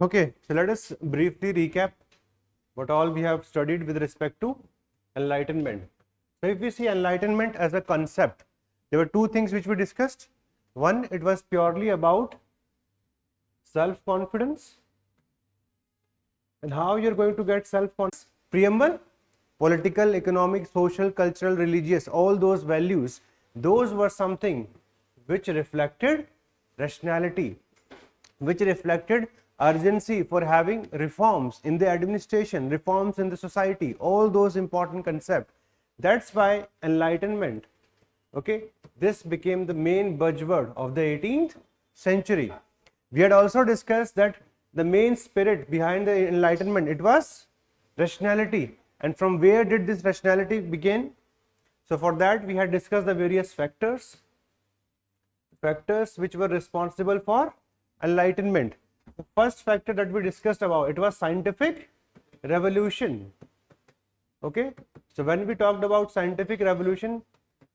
Okay, so let us briefly recap what all we have studied with respect to enlightenment. So if we see enlightenment as a concept, there were two things which we discussed. One, it was purely about self-confidence and how you're going to get self-confidence. Preamble, political, economic, social, cultural, religious, all those values, those were something which reflected rationality, which reflected urgency for having reforms in the administration, reforms in the society, all those important concepts. That's why enlightenment, okay, this became the main buzzword of the 18th century. We had also discussed that the main spirit behind the enlightenment, it was rationality. And from where did this rationality begin? So for that we had discussed the various factors which were responsible for enlightenment. The first factor that we discussed about, it was scientific revolution. Okay, so when we talked about scientific revolution,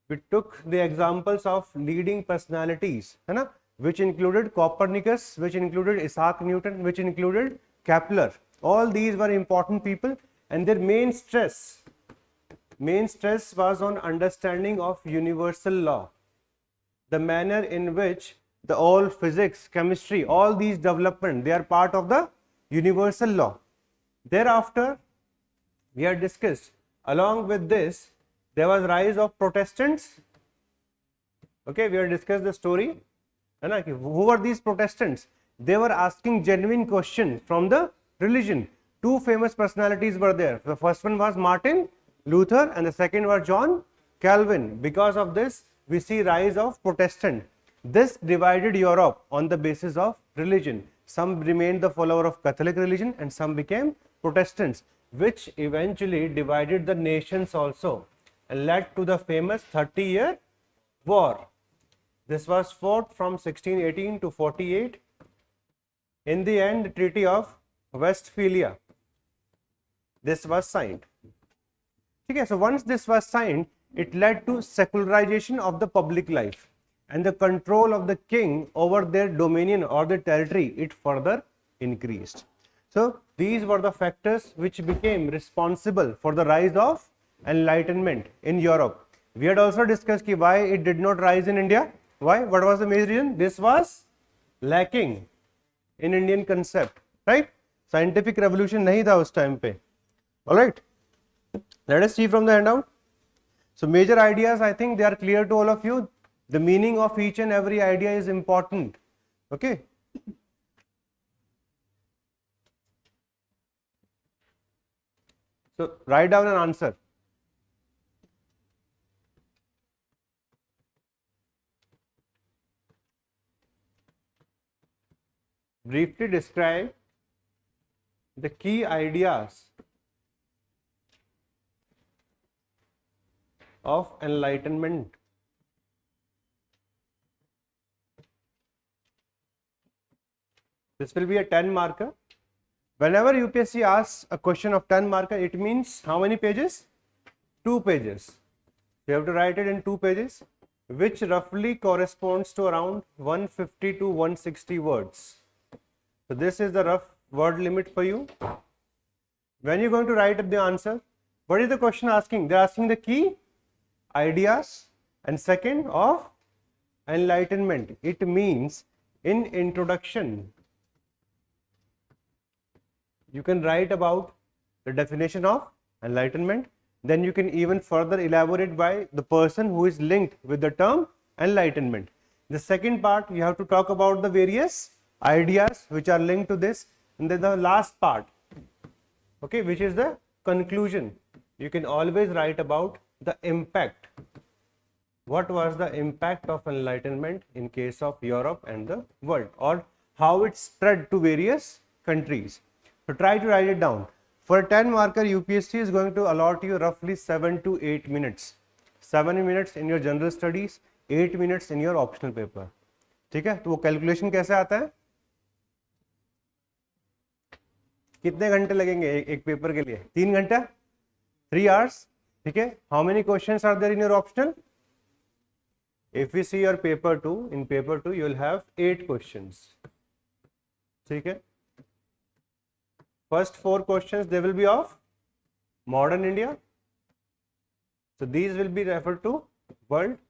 we took the examples of leading personalities, which included Copernicus, which included Isaac Newton, which included Kepler. All these were important people, and their main stress was on understanding of universal law, the manner in which the all physics, chemistry, all these development, they are part of the universal law. Thereafter, we had discussed, along with this, there was rise of Protestants. Okay, we had discussed the story. Who were these Protestants? They were asking genuine questions from the religion. Two famous personalities were there. The first one was Martin Luther and the second was John Calvin. Because of this, we see rise of Protestant. This divided Europe on the basis of religion. Some remained the follower of Catholic religion and some became Protestants, which eventually divided the nations also and led to the famous 30-year war. This was fought from 1618 to 48. In the end, the Treaty of Westphalia, this was signed. Okay, so once this was signed, it led to secularization of the public life, and the control of the king over their dominion or the territory, it further increased. So these were the factors which became responsible for the rise of enlightenment in Europe. We had also discussed why it did not rise in India. Why? What was the major reason? This was lacking in Indian concept, right? Scientific revolution nahi tha us time pe. All right. Let us see from the handout. So major ideas, I think they are clear to all of you. The meaning of each and every idea is important. Okay. So write down an answer. Briefly describe the key ideas of enlightenment. This will be a 10 marker. Whenever UPSC asks a question of 10 marker, it means how many pages? 2 pages. You have to write it in 2 pages, which roughly corresponds to around 150 to 160 words. So this is the rough word limit for you. When you're going to write the answer, what is the question asking? They're asking the key ideas and second of enlightenment. It means in introduction, you can write about the definition of enlightenment. Then you can even further elaborate by the person who is linked with the term enlightenment. The second part, you have to talk about the various ideas which are linked to this, and then the last part, okay, which is the conclusion. You can always write about the impact. What was the impact of enlightenment in case of Europe and the world, or how it spread to various countries. So try to write it down. For a 10 marker, UPSC is going to allot you roughly 7 to 8 minutes. 7 minutes in your general studies, 8 minutes in your optional paper. ठीक है, तो वो calculation कैसे आता है? कितने घंटे लगेंगे एक पेपर के लिए? 3 घंटा, 3 hours. ठीक है. How many questions are there in your optional? If we see your paper 2, in paper 2 you will have 8 questions. ठीक है. first 4 questions, they will be of modern India. So these will be referred to world.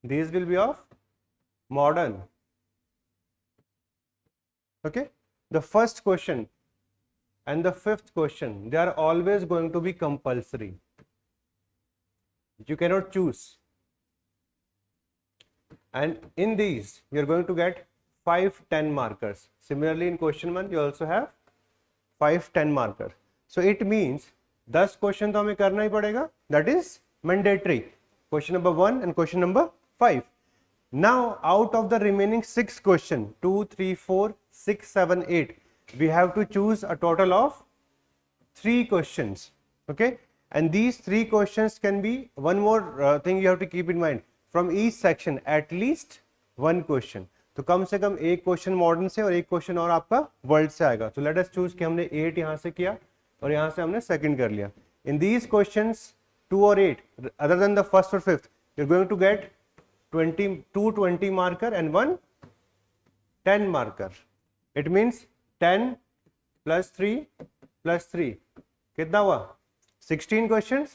These will be of modern. Okay. The first question and the 5th question, they are always going to be compulsory. You cannot choose. And in these, you are going to get 5 10 markers. Similarly, in question 1, you also have 5 10 markers. So it means 10 question तो हमें करना ही पड़ेगा. That is mandatory. Question number 1 and question number 5. Now, out of the remaining 6 questions, 2, 3, 4, 6, 7, 8, we have to choose a total of 3 questions. Okay, and these 3 questions can be one more thing you have to keep in mind. From each section, at least 1 question. तो कम से कम एक question modern से और एक question और आपका world से आएगा. तो लेट अस चूज कि हमने 8 यहाँ से किया और यहाँ से हमने सेकंड कर लिया. इन दीज क्वेश्चंस 2 और 8, अदर देन द फर्स्ट और fifth, you are going to get 20 marker and 1 10 marker. It means 10 plus 3 plus 3 कितना हुआ? 16 questions.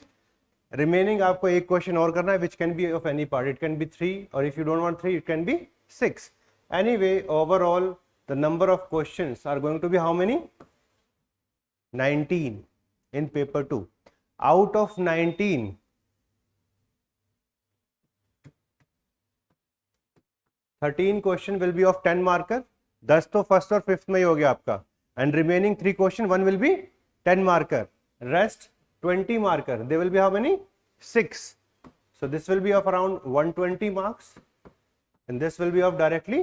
Remaining आपको एक क्वेश्चन और करना है, which can be of any part. It can be 3, or if you don't want 3, it can be 6. Anyway, overall the number of questions are going to be how many? 19 in paper 2. Out of 19, 13 question will be of 10 marker. 10 तो first और fifth में ही हो गया आपका. And remaining 3 question, 1 will be 10 marker. Rest 20 marker. They will be how many? 6. So this will be of around 120 marks, and this will be of directly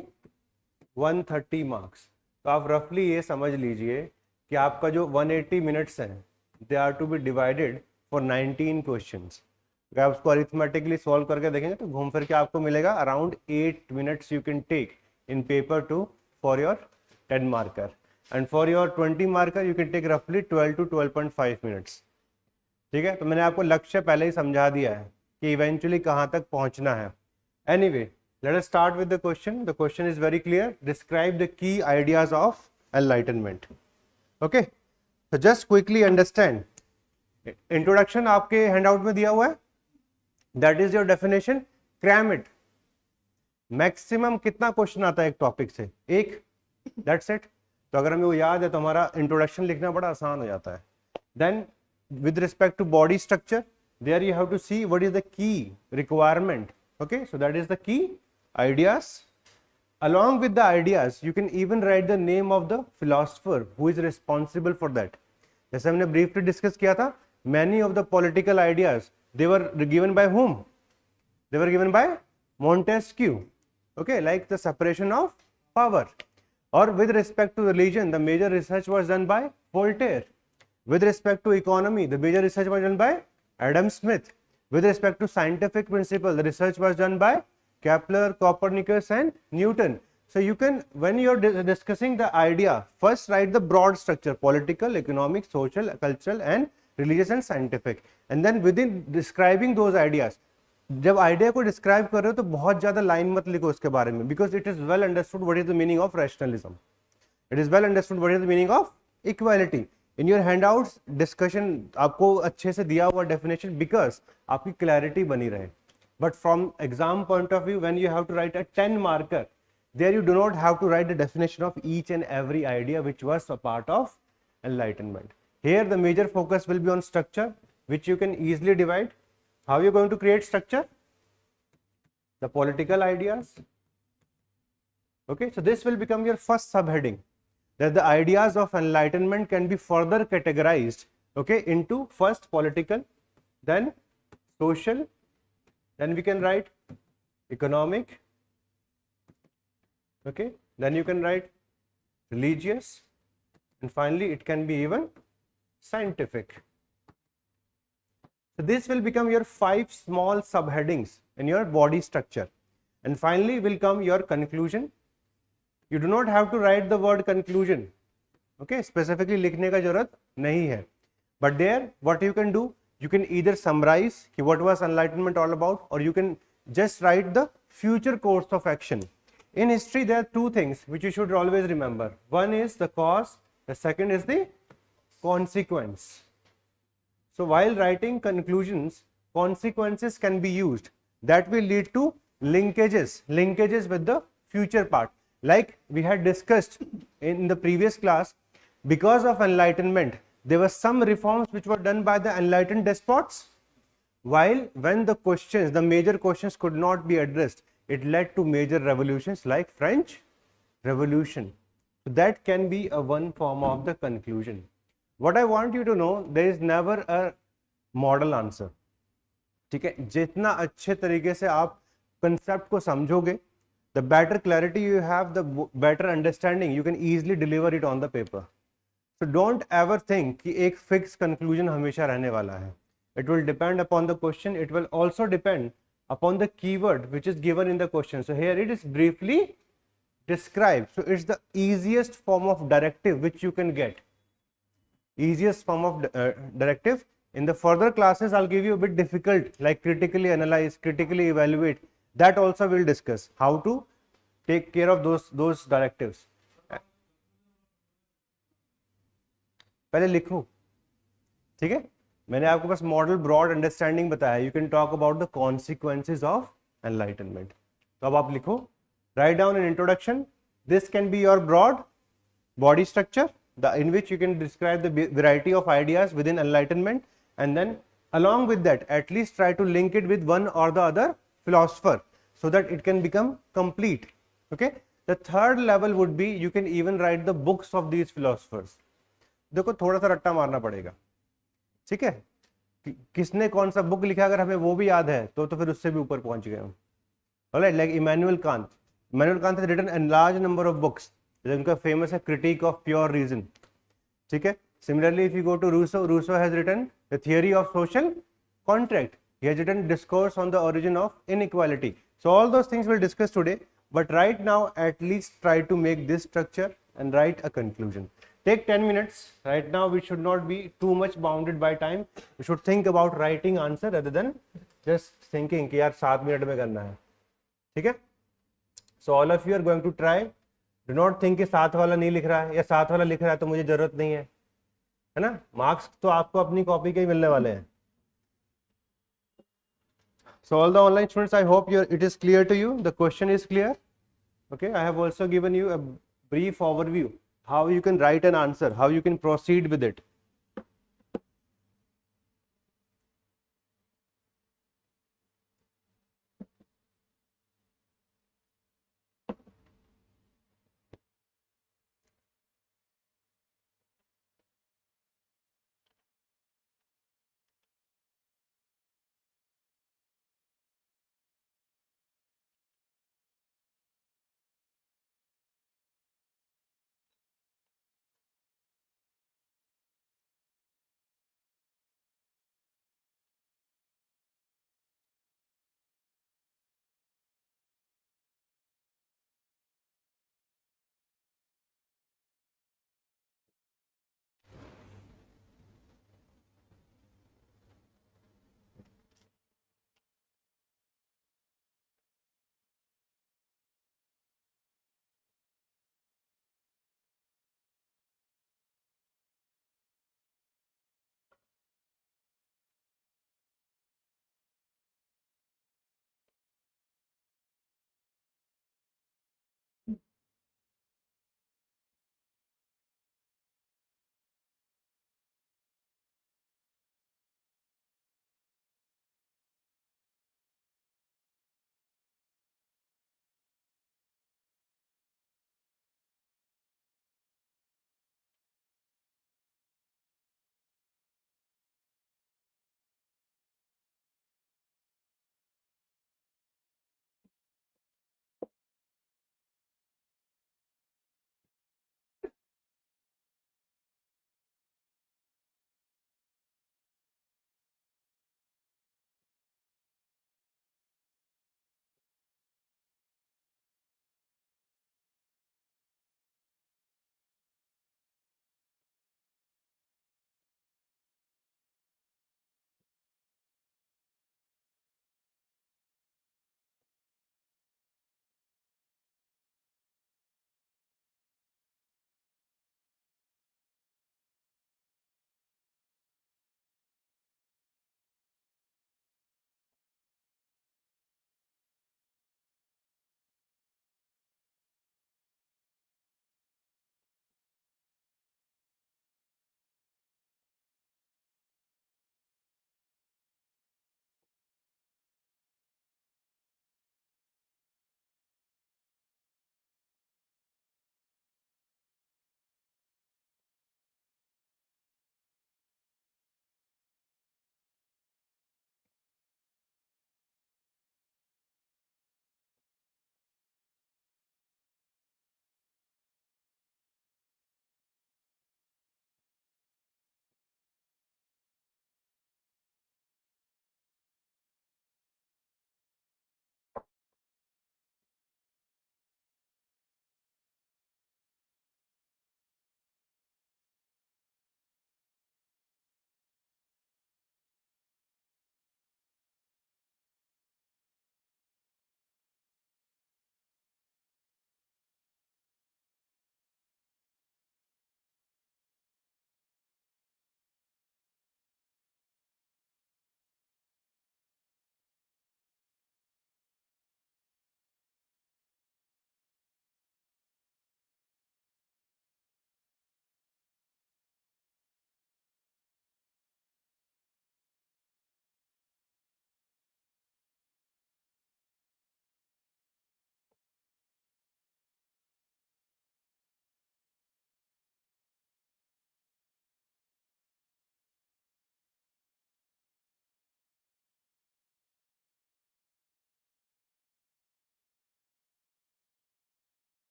130 marks. तो आप roughly ये समझ लीजिए कि आपका जो 180 minutes हैं, they are to be divided for 19 questions. अगर आप उसको अरिथमेटिकली सॉल्व करके देखेंगे तो घूम फिर के आपको मिलेगा around 8 minutes you can take in paper 2 for your 10 marker, and for your 20 marker you can take roughly 12 to 12.5 minutes. ठीक है, तो मैंने आपको लक्ष्य पहले ही समझा दिया है कि इवेंचुअली कहाँ तक पहुँचना है. Anyway, let us start with the question. The question is very clear. Describe the key ideas of enlightenment. Okay, so just quickly understand. Introduction आपके handout में दिया हुआ है. That is your definition. Cram it. Maximum कितना question आता है एक topic से? एक. That's it. तो अगर हमें वो याद है तो हमारा इंट्रोडक्शन लिखना बड़ा आसान हो जाता है. Then with respect to body structure, there you have to see what is the key requirement. Okay, so that is the key ideas. Along with the ideas, you can even write the name of the philosopher who is responsible for that. जैसे हमने briefly discuss किया था, many of the political ideas, they were given by whom? They were given by Montesquieu. Okay, like the separation of power. Or with respect to religion, the major research was done by Voltaire. With respect to economy, the major research was done by Adam Smith. With respect to scientific principle, the research was done by Kepler, Copernicus and Newton. So you can, when you are discussing the idea, first write the broad structure: political, economic, social, cultural and religious and scientific. And then within describing those ideas, जब idea को describe कर रहे हो तो बहुत ज्यादा line मत लिखो उसके बारे में, because it is well understood what is the meaning of rationalism. It is well understood what is the meaning of equality. In your handouts discussion आपको अच्छे से दिया हुआ डेफिनेशन, बिकॉज आपकी क्लैरिटी बनी रहे. But from exam point of view, when you have to write a 10 marker, there you do not have to write the definition of each and every idea which was a part of enlightenment. Here the major focus will be on structure, which you can easily divide. How are you going to create structure? The political ideas. Okay, so this will become your first subheading, that the ideas of enlightenment can be further categorized, okay, into first political, then social, then we can write economic, okay, then you can write religious, and finally it can be even scientific. So this will become your 5 small subheadings in your body structure, and finally will come your conclusion. You do not have to write the word conclusion, okay, specifically लिखने का जरूरत नहीं है, but there what you can do, you can either summarize कि what was enlightenment all about, or you can just write the future course of action. In history there are 2 things which you should always remember. One is the cause The second is the consequence. So while writing conclusions, consequences can be used that will lead to linkages with the future part. Like we had discussed in the previous class, because of enlightenment, there were some reforms which were done by the enlightened despots. While when the major questions could not be addressed, it led to major revolutions like French Revolution. So that can be a one form of the conclusion. What I want you to know, there is never a model answer. ठीक है, जितना अच्छे तरीके से आप concept को समझोगे, the better clarity you have, the better understanding you can easily deliver it on the paper. So don't ever think कि एक fixed conclusion हमेशा रहने वाला है. It will depend upon the question. It will also depend upon the keyword which is given in the question. So here it is briefly described. So it's the easiest form of directive which you can get. Easiest form of directive. In the further classes, I'll give you a bit difficult, like critically analyze, critically evaluate. That also we'll discuss how to take care of those directives. पहले लिखो, ठीक है? मैंने आपको बस model broad understanding बताया. You can talk about the consequences of enlightenment. तो अब आप लिखो, write down an introduction. This can be your broad body structure, in which you can describe the variety of ideas within enlightenment, and then along with that at least try to link it with one or the other philosopher so that it can become complete. Okay, the third level would be you can even write the books of these philosophers. देखो थोड़ा सा रट्टा मारना पड़ेगा, ठीक है? किसने कौन सा बुक लिखा, अगर हमें वो भी याद है तो फिर उससे भी ऊपर पहुंच गए हम. Alright, like Immanuel Kant. Immanuel Kant has written a large number of books. उनका फेमस है क्रिटिक ऑफ प्योर रीजन, ठीक है? Similarly if you go to Rousseau, Rousseau has written the theory of social contract. He has written discourse on the origin of inequality. So all those things will discuss today, but right now at least try to make this structure and write a conclusion. Take 10 minutes. Right now we should not be too much bounded by time. We should think about writing answer rather than just thinking कि यार 7 minute में करना है, ठीक है? So all of you are going to try. Do not think कि साथ वाला नहीं लिख रहा है या साथ वाला लिख रहा है तो मुझे जरूरत नहीं है, है ना? मार्क्स तो आपको अपनी कॉपी के ही मिलने वाले हैं. So all the online students, I hope it is clear to you. The question is clear. Okay, I have also given you a brief overview how you can write an answer, how you can proceed with it.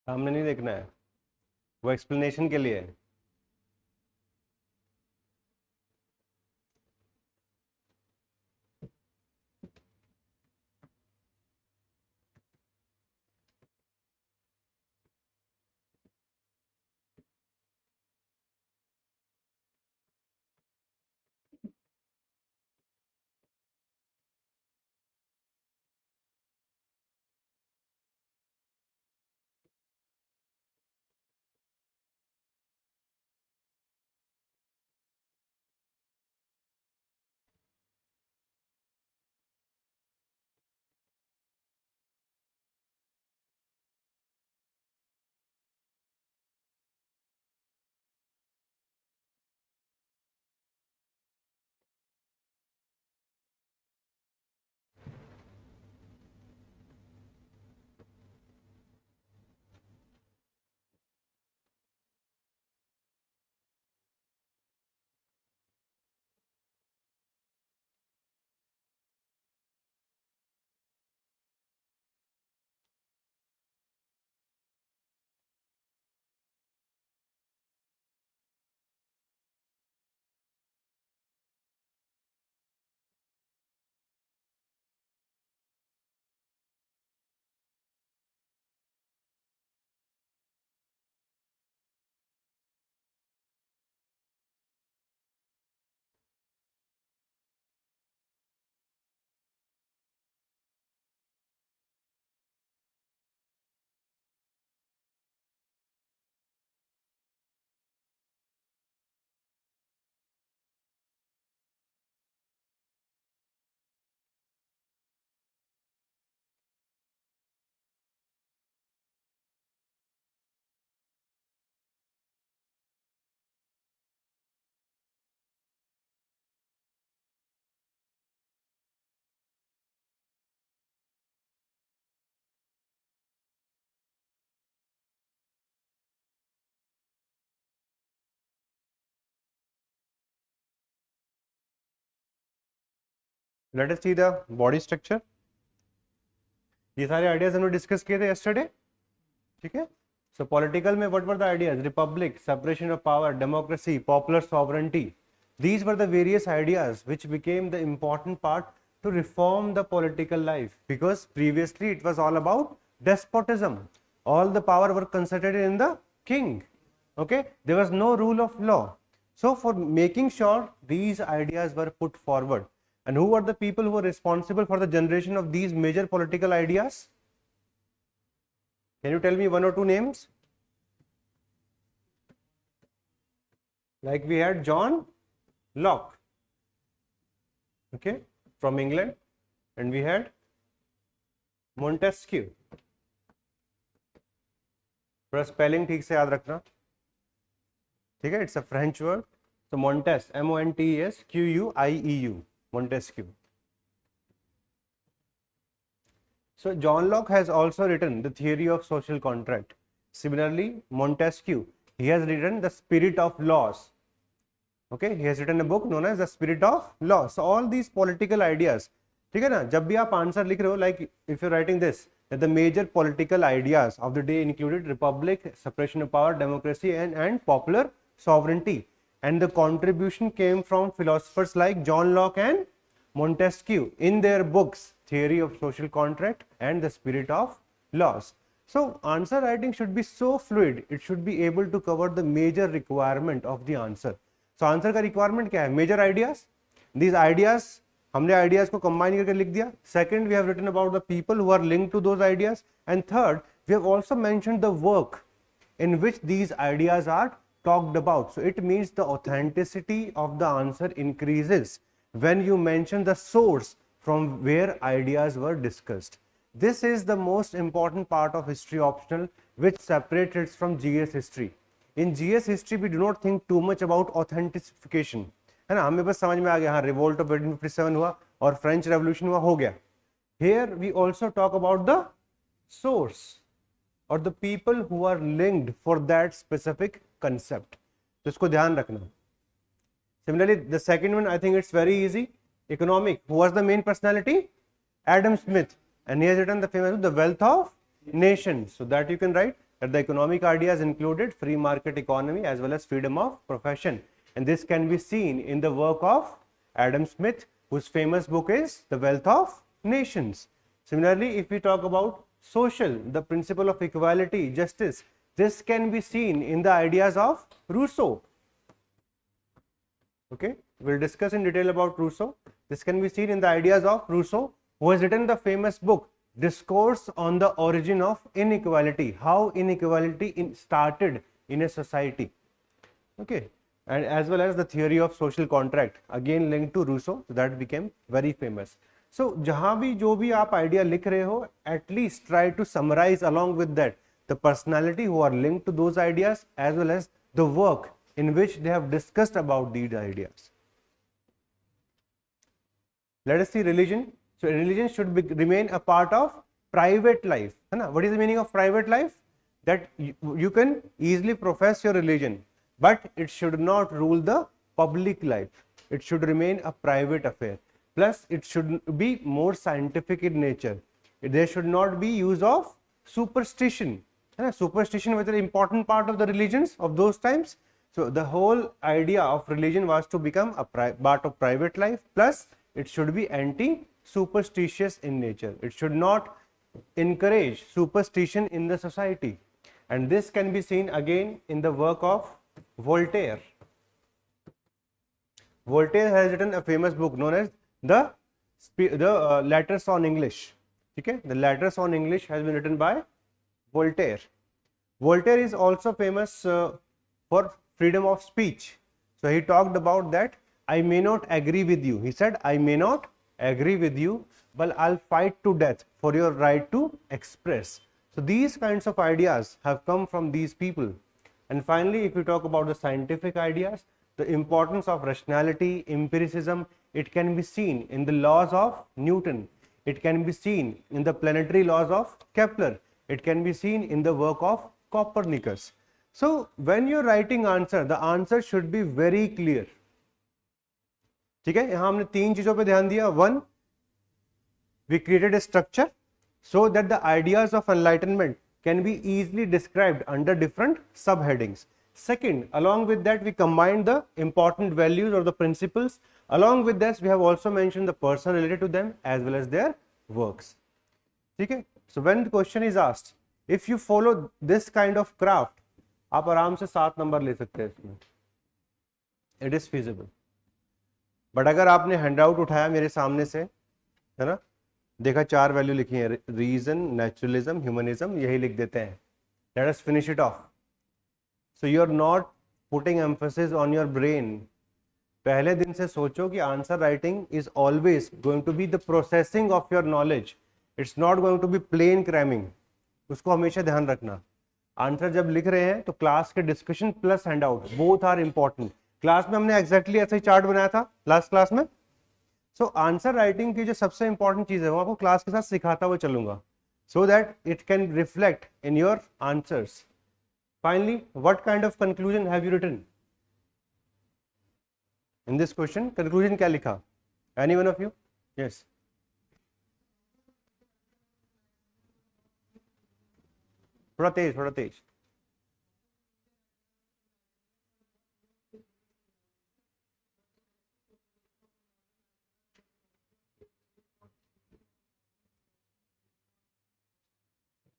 सामने नहीं देखना है, वो explanation के लिए है। Late us see the body structure. ये सारे आइडियाज हमने डिस्कस किए थे यस्टरडे, ठीक है। सो पॉलिटिकल में what were the ideas? Republic, separation of power, democracy, popular sovereignty. These were the various ideas which became the important part to reform the political life, because previously it was all about despotism. All the power were concentrated in the king. Okay, there was no rule of law. So for making sure these ideas were put forward, and who were the people who were responsible for the generation of these major political ideas? Can you tell me one or two names? Like we had John Locke, okay, from England, and we had Montesquieu. थोड़ा spelling ठीक से याद रखना, ठीक है। It's a French word, so Montes, Montesquieu, Montesquieu. So John Locke has also written the theory of social contract. Similarly, Montesquieu, he has written the spirit of laws. Okay, he has written a book known as the spirit of laws. So all these political ideas, ठीक है ना, जब भी आप answer लिख रहे हो, like if you're writing this, that the major political ideas of the day included republic, separation of power, democracy, and popular sovereignty. And the contribution came from philosophers like John Locke and Montesquieu in their books, Theory of Social Contract and the Spirit of Laws. So answer writing should be so fluid, it should be able to cover the major requirement of the answer. So answer का requirement क्या है? Major ideas. These ideas, हमने ideas को combine करके लिख दिया. Second, we have written about the people who are linked to those ideas. And third, we have also mentioned the work in which these ideas are talked about. So it means the authenticity of the answer increases when you mention the source from where ideas were discussed. This is the most important part of history optional, which separates it from GS history. In GS history, we do not think too much about authentication, है ना, हमें बस समझ में आ गया, हाँ revolt of 1857 हुआ और फ्रेंच रेवोल्यूशन हुआ, हो गया. Here we also talk about the source or the people who are linked for that specific concept. तो इसको ध्यान रखना. Similarly, the second one, I think it's very easy. Economic. Who was the main personality? Adam Smith, and he has written the famous The Wealth of Nations. So that you can write. that the economic ideas included free market economy as well as freedom of profession, and this can be seen in the work of Adam Smith, whose famous book is The Wealth of Nations. Similarly, if we talk about social, the principle of equality, justice, this can be seen in the ideas of Rousseau. Okay, we'll discuss in detail about Rousseau. This can be seen in the ideas of Rousseau, who has written the famous book Discourse on the Origin of Inequality, how inequality started in a society. Okay, and as well as the theory of social contract, again linked to Rousseau, so that became very famous. So जहाँ भी जो भी आप idea लिख रहे हो, at least try to summarize along with that the personality who are linked to those ideas as well as the work in which they have discussed about these ideas. Let us see religion. So religion should remain a part of private life. What is the meaning of private life? That you can easily profess your religion, but it should not rule the public life. It should remain a private affair. Plus, it should be more scientific in nature. There should not be use of superstition. Superstition was an important part of the religions of those times. So the whole idea of religion was to become a part of private life. Plus, it should be anti-superstitious in nature. It should not encourage superstition in the society. And this can be seen again in the work of Voltaire. Voltaire has written a famous book known as the Letters on English. Okay? The Letters on English has been written by Voltaire. Voltaire is also famous for freedom of speech. So he talked about that I may not agree with you. He said, I may not agree with you, but I'll fight to death for your right to express. So these kinds of ideas have come from these people. And finally, if we talk about the scientific ideas, the importance of rationality, empiricism, it can be seen in the laws of Newton. It can be seen in the planetary laws of Kepler. It can be seen in the work of Copernicus. So when you're writing answer, the answer should be very clear. ठीक है, यहाँ हमने तीन चीजों पे ध्यान दिया. One, we created a structure so that the ideas of enlightenment can be easily described under different subheadings. Second, along with that, we combined the important values or the principles. Along with this, we have also mentioned the person related to them as well as their works. Okay? So when the question is asked, if you follow this kind of craft, आप आराम से 7 number ले सकते हैं इसमें. It is feasible. But अगर आपने handout उठाया मेरे सामने से, है ना, देखा 4 वैल्यू लिखी है, रीजन, नेचुरलिज्म, ह्यूमनिज्म, यही लिख देते हैं. Let us finish it off. So you are not putting emphasis on your brain. पहले दिन से सोचो कि answer writing is always going to be the processing of your knowledge. It's not going to be plain cramming. उसको हमेशा ध्यान रखना. Answer जब लिख रहे हैं तो क्लास के discussion plus handout both are important. Class में हमने एग्जैक्टली ऐसा ही चार्ट बनाया था लास्ट क्लास में. सो आंसर राइटिंग की जो सबसे इंपॉर्टेंट चीज है वो आपको क्लास के साथ सिखाता हुआ चलूंगा, so that it can reflect in your answers. Finally, what kind of conclusion have you written in this question? Conclusion क्या लिखा? Any one of you? Yes. थोड़ा तेज, थोड़ा तेज.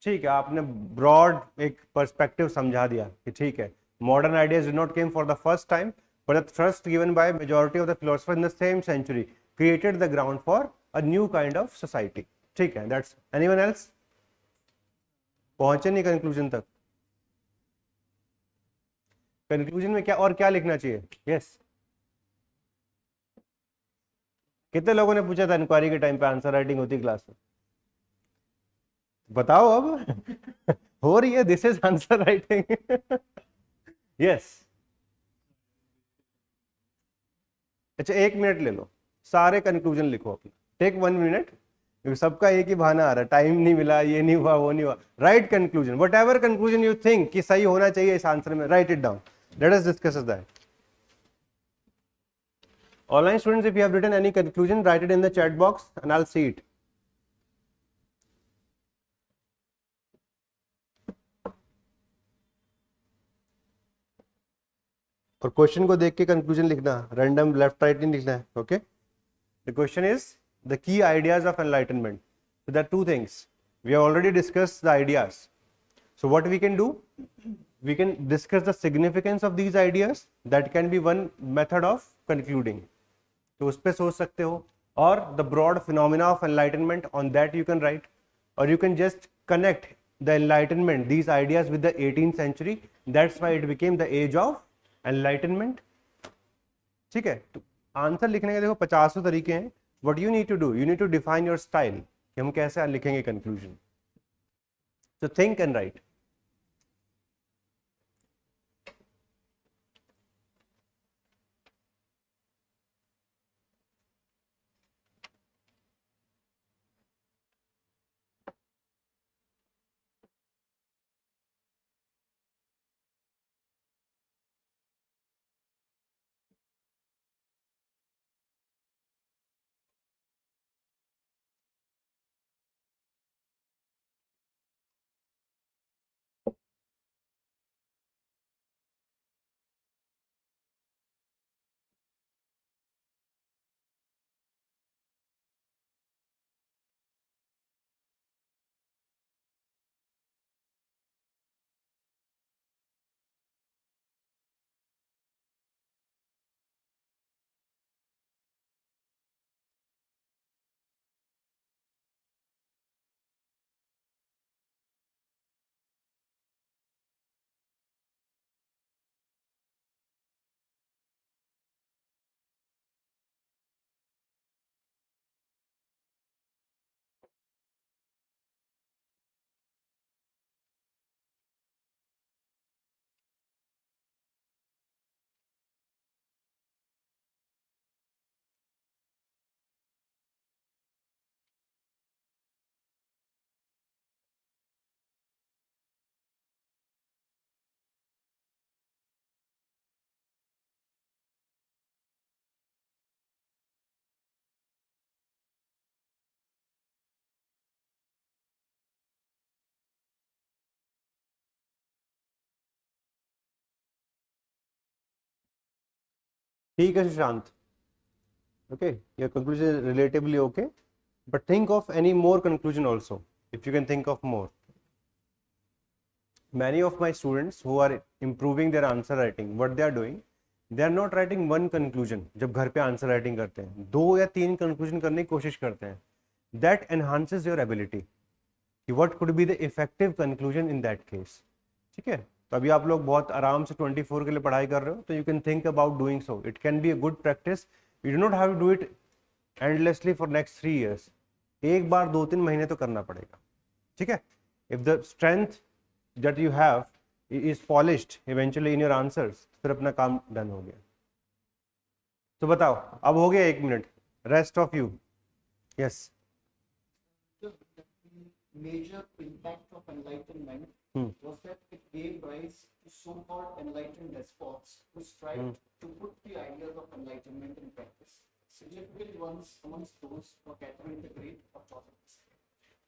ठीक है, आपने ब्रॉड एक पर्सपेक्टिव समझा दिया कि ठीक है, modern ideas did not came for the first time, but the thrust given by majority of the philosophers in the same century created the ground for a new kind of society. ठीक है, that's. Anyone else? पहुंचे नहीं conclusion तक? Conclusion में क्या और क्या लिखना चाहिए? यस. कितने लोगों ने पूछा था इंक्वायरी के टाइम पे आंसर राइटिंग होती क्लास में? बताओ अब. हो रही है. This is answer writing. Yes. अच्छा, 1 मिनट ले लो, सारे कंक्लूजन लिखो अपना. Take 1 minute. सबका एक ही बहाना आ रहा है, टाइम नहीं मिला, ये नहीं हुआ, वो नहीं हुआ. Write conclusion, whatever conclusion you think कि सही होना चाहिए इस आंसर में, write it down. Let us discuss that. Online students, if you have written any conclusion, write it in the chat box and I will see it. और question को देख के कंक्लूजन लिखना, रैंडम लेफ्ट राइट नहीं लिखना है. Okay, the question is the key ideas of enlightenment. So there are two things, we have already discussed the ideas. So what we can do, we can discuss the significance of these ideas. That can be one method of concluding. तो उस पे सोच सकते हो. और the broad phenomena of enlightenment, on that you can write, or you can just connect the enlightenment, these ideas, with the 18th century. That's why it became the age of enlightenment. ठीक है, तो answer लिखने के देखो 50 तरीके हैं. What you need to do, you need to define your style, कि हम कैसे लिखेंगे conclusion. So think and write. ठीक है Sushant. Okay, your conclusion is relatively okay, but think of any more conclusion also, if you can think of more. Many of my students who are improving their answer writing, what they are doing, they are not writing one conclusion. जब घर पे answer writing करते हैं 2 या 3 conclusion करने की कोशिश करते हैं. That enhances your ability. What could be the effective conclusion in that case? ठीक है, तो अभी आप लोग बहुत आराम से 24 के लिए पढ़ाई कर रहे हो, तो you can think about doing so. It can be a good practice. You do not have to do it endlessly for next 3 years. एक बार 2-3 महीने तो करना पड़ेगा. ठीक है, if the strength that you have is polished eventually in your answers, फिर अपना काम डन हो गया. तो बताओ, अब हो गया 1 minute. Rest of you. Yes. Major impact of enlightenment was that it gave rise to so-called enlightened despots who strived to put the ideas of enlightenment in practice. Significant ones amongst those were Catherine the Great or Socialism.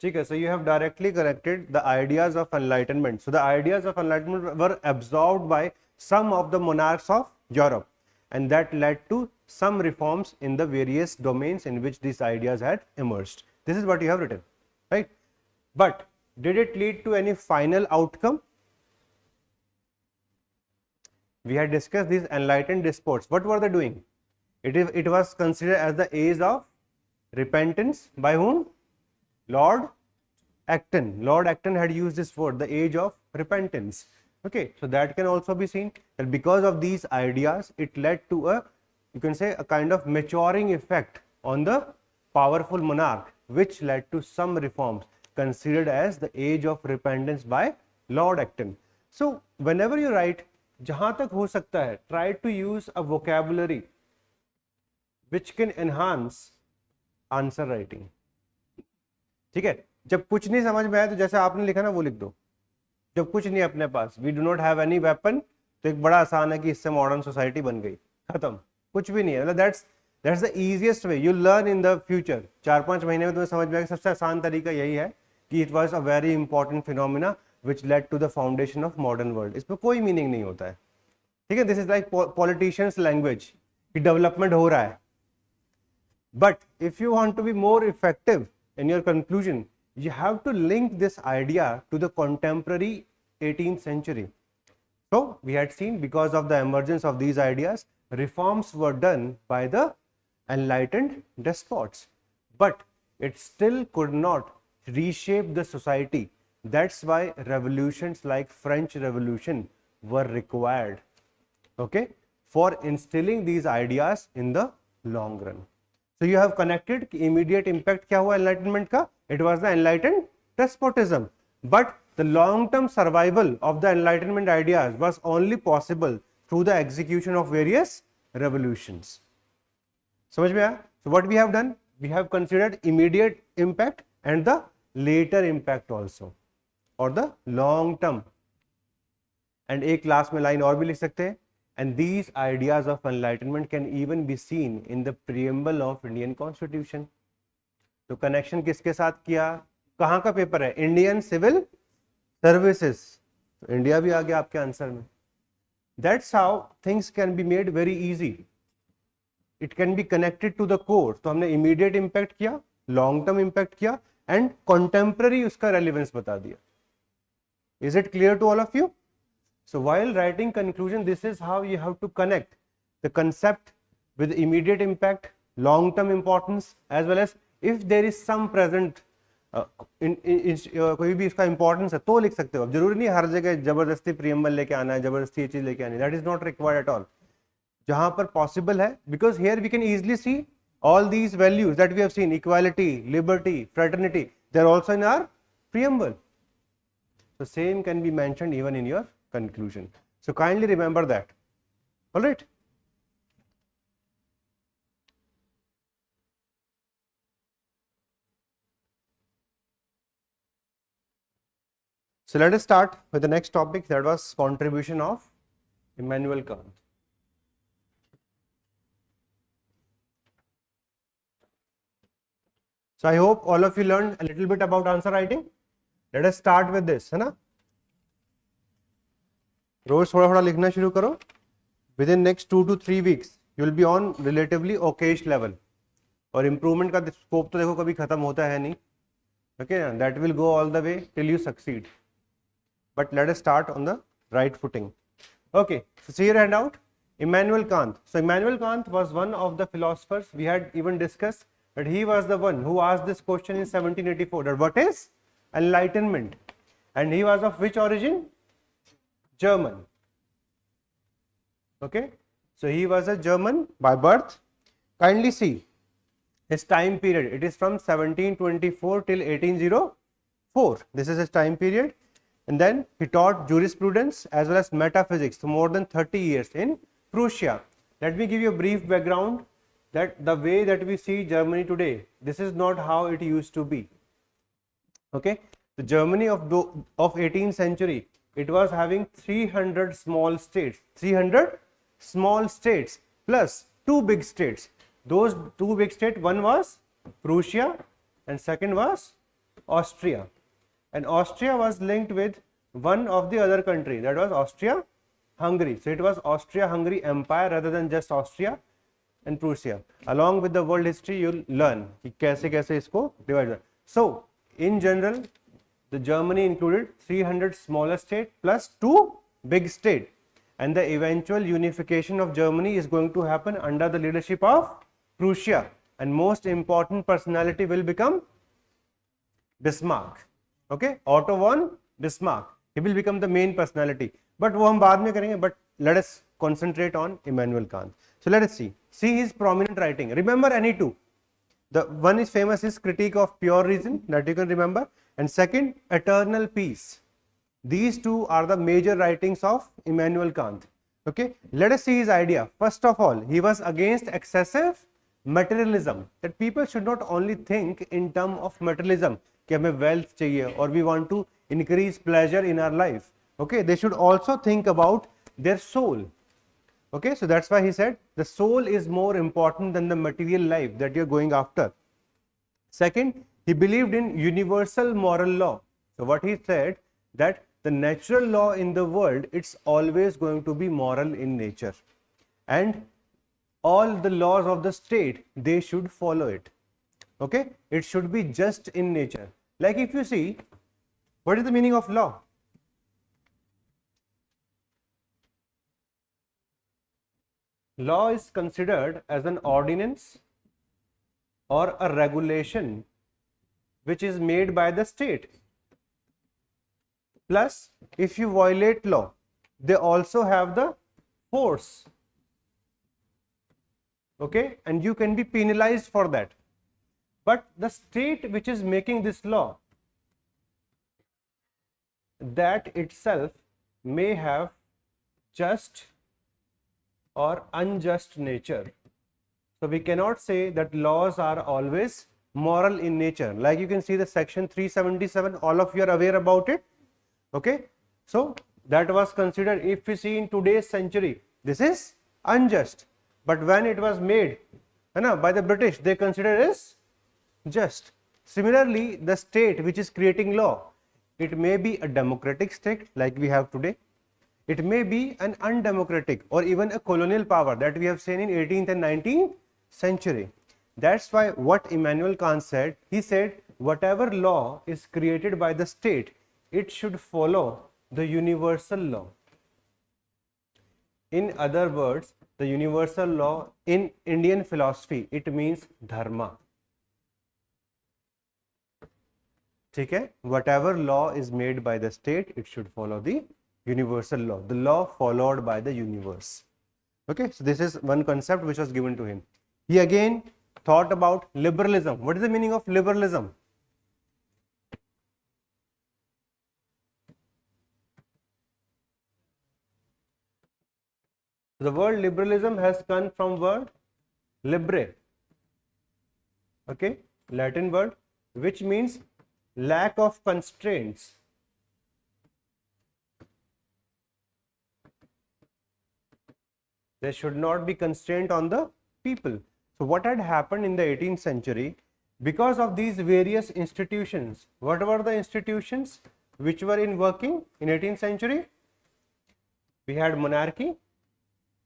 ठीक है, so you have directly corrected the ideas of enlightenment. So the ideas of enlightenment were absorbed by some of the monarchs of Europe, and that led to some reforms in the various domains in which these ideas had emerged. This is what you have written, right? But did it lead to any final outcome? We had discussed these enlightened despots. What were they doing? It was considered as the age of repentance by whom? Lord Acton. Lord Acton had used this word, the age of repentance. Okay, so that can also be seen that because of these ideas, it led to a, you can say, a kind of maturing effect on the powerful monarch, which led to some reforms considered as the age of repentance by Lord Acton. So whenever you write, जहां तक हो सकता है, try to use a vocabulary which can enhance answer writing. ठीक है, जब कुछ नहीं समझ में आए तो जैसे आपने लिखा ना वो लिख दो. जब कुछ नहीं अपने पास, we do not have any weapon, तो एक बड़ा आसान है कि इससे मॉडर्न सोसाइटी बन गई, खत्म. कुछ भी नहीं है, मतलब that's the easiest way. You learn in the future. 4-5 महीने में तुम्हें समझ में आएगा. सबसे आसान तरीका यही है कि it was a very important phenomena which led to the foundation of modern world. इसमें कोई मीनिंग नहीं होता है. ठीक है, this is like politicians language कि डेवलपमेंट हो रहा है. But if you want to be more effective in your conclusion, you have to link this idea to the contemporary 18th century. So we had seen, because of the emergence of these ideas, reforms were done by the enlightened despots, but it still could not reshape the society. That's why revolutions like French Revolution were required, okay, for instilling these ideas in the long run. So you have connected कि immediate impact क्या हुआ enlightenment का? It was the enlightened despotism. But the long-term survival of the enlightenment ideas was only possible through the execution of various revolutions. समझ में आया? So what we have done? We have considered immediate impact and the later impact also, or the long term. And एक class में line और भी लिख सकते हैं. And these ideas of enlightenment can even be seen in the preamble of Indian Constitution. तो connection किसके साथ किया? कहाँ का पेपर है? Indian civil services. इंडिया भी आ गया आपके आंसर में. That's how things can be made very easy. It can be connected to the core. तो हमने immediate impact किया, long term impact किया, and contemporary उसका relevance बता दिया. Is it clear to all of you? So while writing conclusion, this is how you have to connect the concept with immediate impact, long term importance, as well as if there is some present कोई भी इसका importance है तो लिख सकते हो. अब जरूरी नहीं हर जगह जबरदस्ती preamble लेके आना है, जबरदस्ती ये चीज लेके आनी है. That is not required at all. जहां पर possible है, because here we can easily see all these values that we have seen: equality, liberty, fraternity. They are also in our preamble. So same can be mentioned even in your conclusion. So kindly remember that. All right. So let us start with the next topic, that was contribution of Immanuel Kant. So I hope all of you learned a little bit about answer writing. Let us start with this, है ना? रोज थोड़ा थोड़ा लिखना शुरू करो. With in next 2 to 3 weeks you will be on relatively Okesh level. और improvement का scope तो देखो कभी खत्म होता है नहीं. Okay, that will go all the way till you succeed. But let us start on the right footing. Okay, so see your hand out. Immanuel Kant. So Immanuel Kant was one of the philosophers. We had even discussed that he was the one who asked this question in 1784, that what is enlightenment? And he was of which origin? German. Okay, so he was a German by birth. Kindly see his time period. It is from 1724 till 1804. This is his time period. And then he taught jurisprudence as well as metaphysics for more than 30 years in Prussia. Let me give you a brief background that the way that we see Germany today, this is not how it used to be. Okay, the Germany of 18th century, it was having 300 small states, 300 small states plus 2 big states. Those 2 big states, one was Prussia and second was Austria. And Austria was linked with one of the other country, that was Austria-Hungary. So it was Austria-Hungary Empire rather than just Austria and Prussia. Along with the world history, you'll learn कि कैसे कैसे इसको divide. So in general, the Germany included 300 smaller states plus 2 big states, and the eventual unification of Germany is going to happen under the leadership of Prussia, and most important personality will become Bismarck. Okay, Otto von Bismarck. He will become the main personality. But वो हम बाद में करेंगे. But let us concentrate on Immanuel Kant. So let us see his prominent writing. Remember any two. The one is famous is Critique of Pure Reason, that you can remember, and second, Eternal Peace. These two are the major writings of Immanuel Kant. Okay, let us see his idea. First of all, he was against excessive materialism, that people should not only think in terms of materialism कि हमें wealth चाहिए or we want to increase pleasure in our life. Okay, they should also think about their soul. Okay, so that's why he said the soul is more important than the material life that you're going after. Second, he believed in universal moral law. So what he said, that the natural law in the world, it's always going to be moral in nature, and all the laws of the state, they should follow it. Okay, it should be just in nature. Like if you see, what is the meaning of law? Law is considered as an ordinance or a regulation which is made by the state. Plus, if you violate law, they also have the force. Okay, and you can be penalized for that. But the state which is making this law, that itself may have just or unjust nature. So we cannot say that laws are always moral in nature. Like you can see the section 377, all of you are aware about it. Okay, so that was considered, if we see in today's century, this is unjust. But when it was made by the British, they consider it as just. Similarly, the state which is creating law, it may be a democratic state like we have today. It may be an undemocratic or even a colonial power that we have seen in 18th and 19th century. That's why what Immanuel Kant said, he said whatever law is created by the state, it should follow the universal law. In other words, the universal law in Indian philosophy, it means dharma. Okay? Whatever law is made by the state, it should follow the universal law, the law followed by the universe. Okay, so this is one concept which was given to him. He again thought about liberalism. What is the meaning of liberalism? The word liberalism has come from word libre, okay, Latin word, which means lack of constraints. There should not be constraint on the people. So what had happened in the 18th century, because of these various institutions, what were the institutions which were in working in 18th century? We had monarchy.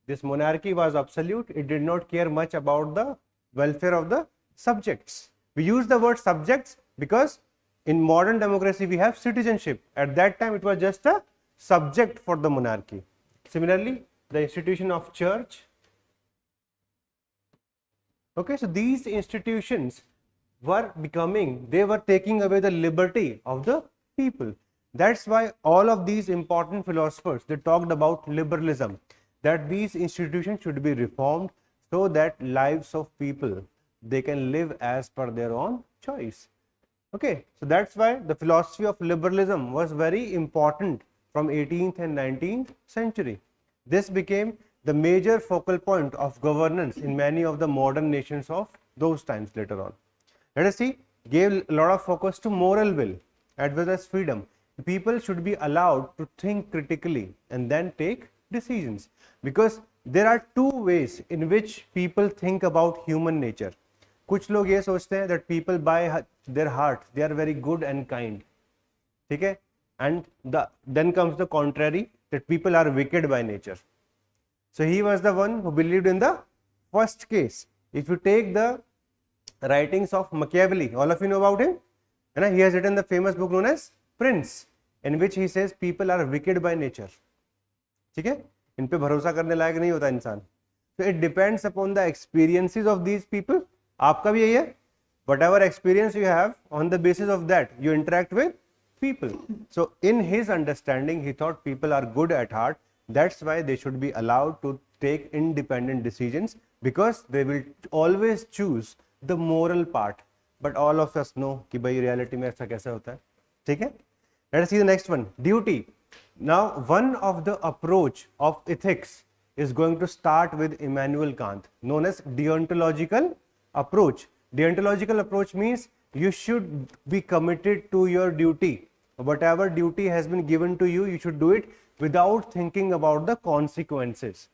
This monarchy was absolute. It did not care much about the welfare of the subjects. We use the word subjects because in modern democracy we have citizenship. At that time it was just a subject for the monarchy. Similarly, the institution of church. Okay, so these institutions were they were taking away the liberty of the people. That's why all of these important philosophers, they talked about liberalism, that these institutions should be reformed so that lives of people, they can live as per their own choice. Okay, so that's why the philosophy of liberalism was very important from 18th and 19th century. This became the major focal point of governance in many of the modern nations of those times later on. Let us see, gave a lot of focus to moral will as well as freedom. People should be allowed to think critically and then take decisions, because there are two ways in which people think about human nature. कुछ लोग ये सोचते हैं that people by their heart they are very good and kind, ठीक है, and then comes the contrary, that people are wicked by nature. So he was the one who believed in the first case. If you take the writings of Machiavelli, all of you know about him, and he has written the famous book known as Prince, in which he says people are wicked by nature. ठीक है, इन पे भरोसा करने लायक नहीं होता इंसान. So it depends upon the experiences of these people. आपका भी यही है, whatever experience you have, on the basis of that you interact with people. So in his understanding, he thought people are good at heart. That's why they should be allowed to take independent decisions, because they will always choose the moral part. But all of us know कि भाई reality में ऐसा कैसे होता है. ठीक है? Let us see the next one, duty. Now, one of the approach of ethics is going to start with Immanuel Kant, known as deontological approach. Deontological approach means you should be committed to your duty. Whatever duty has been given to you, you should do it without thinking about the consequences.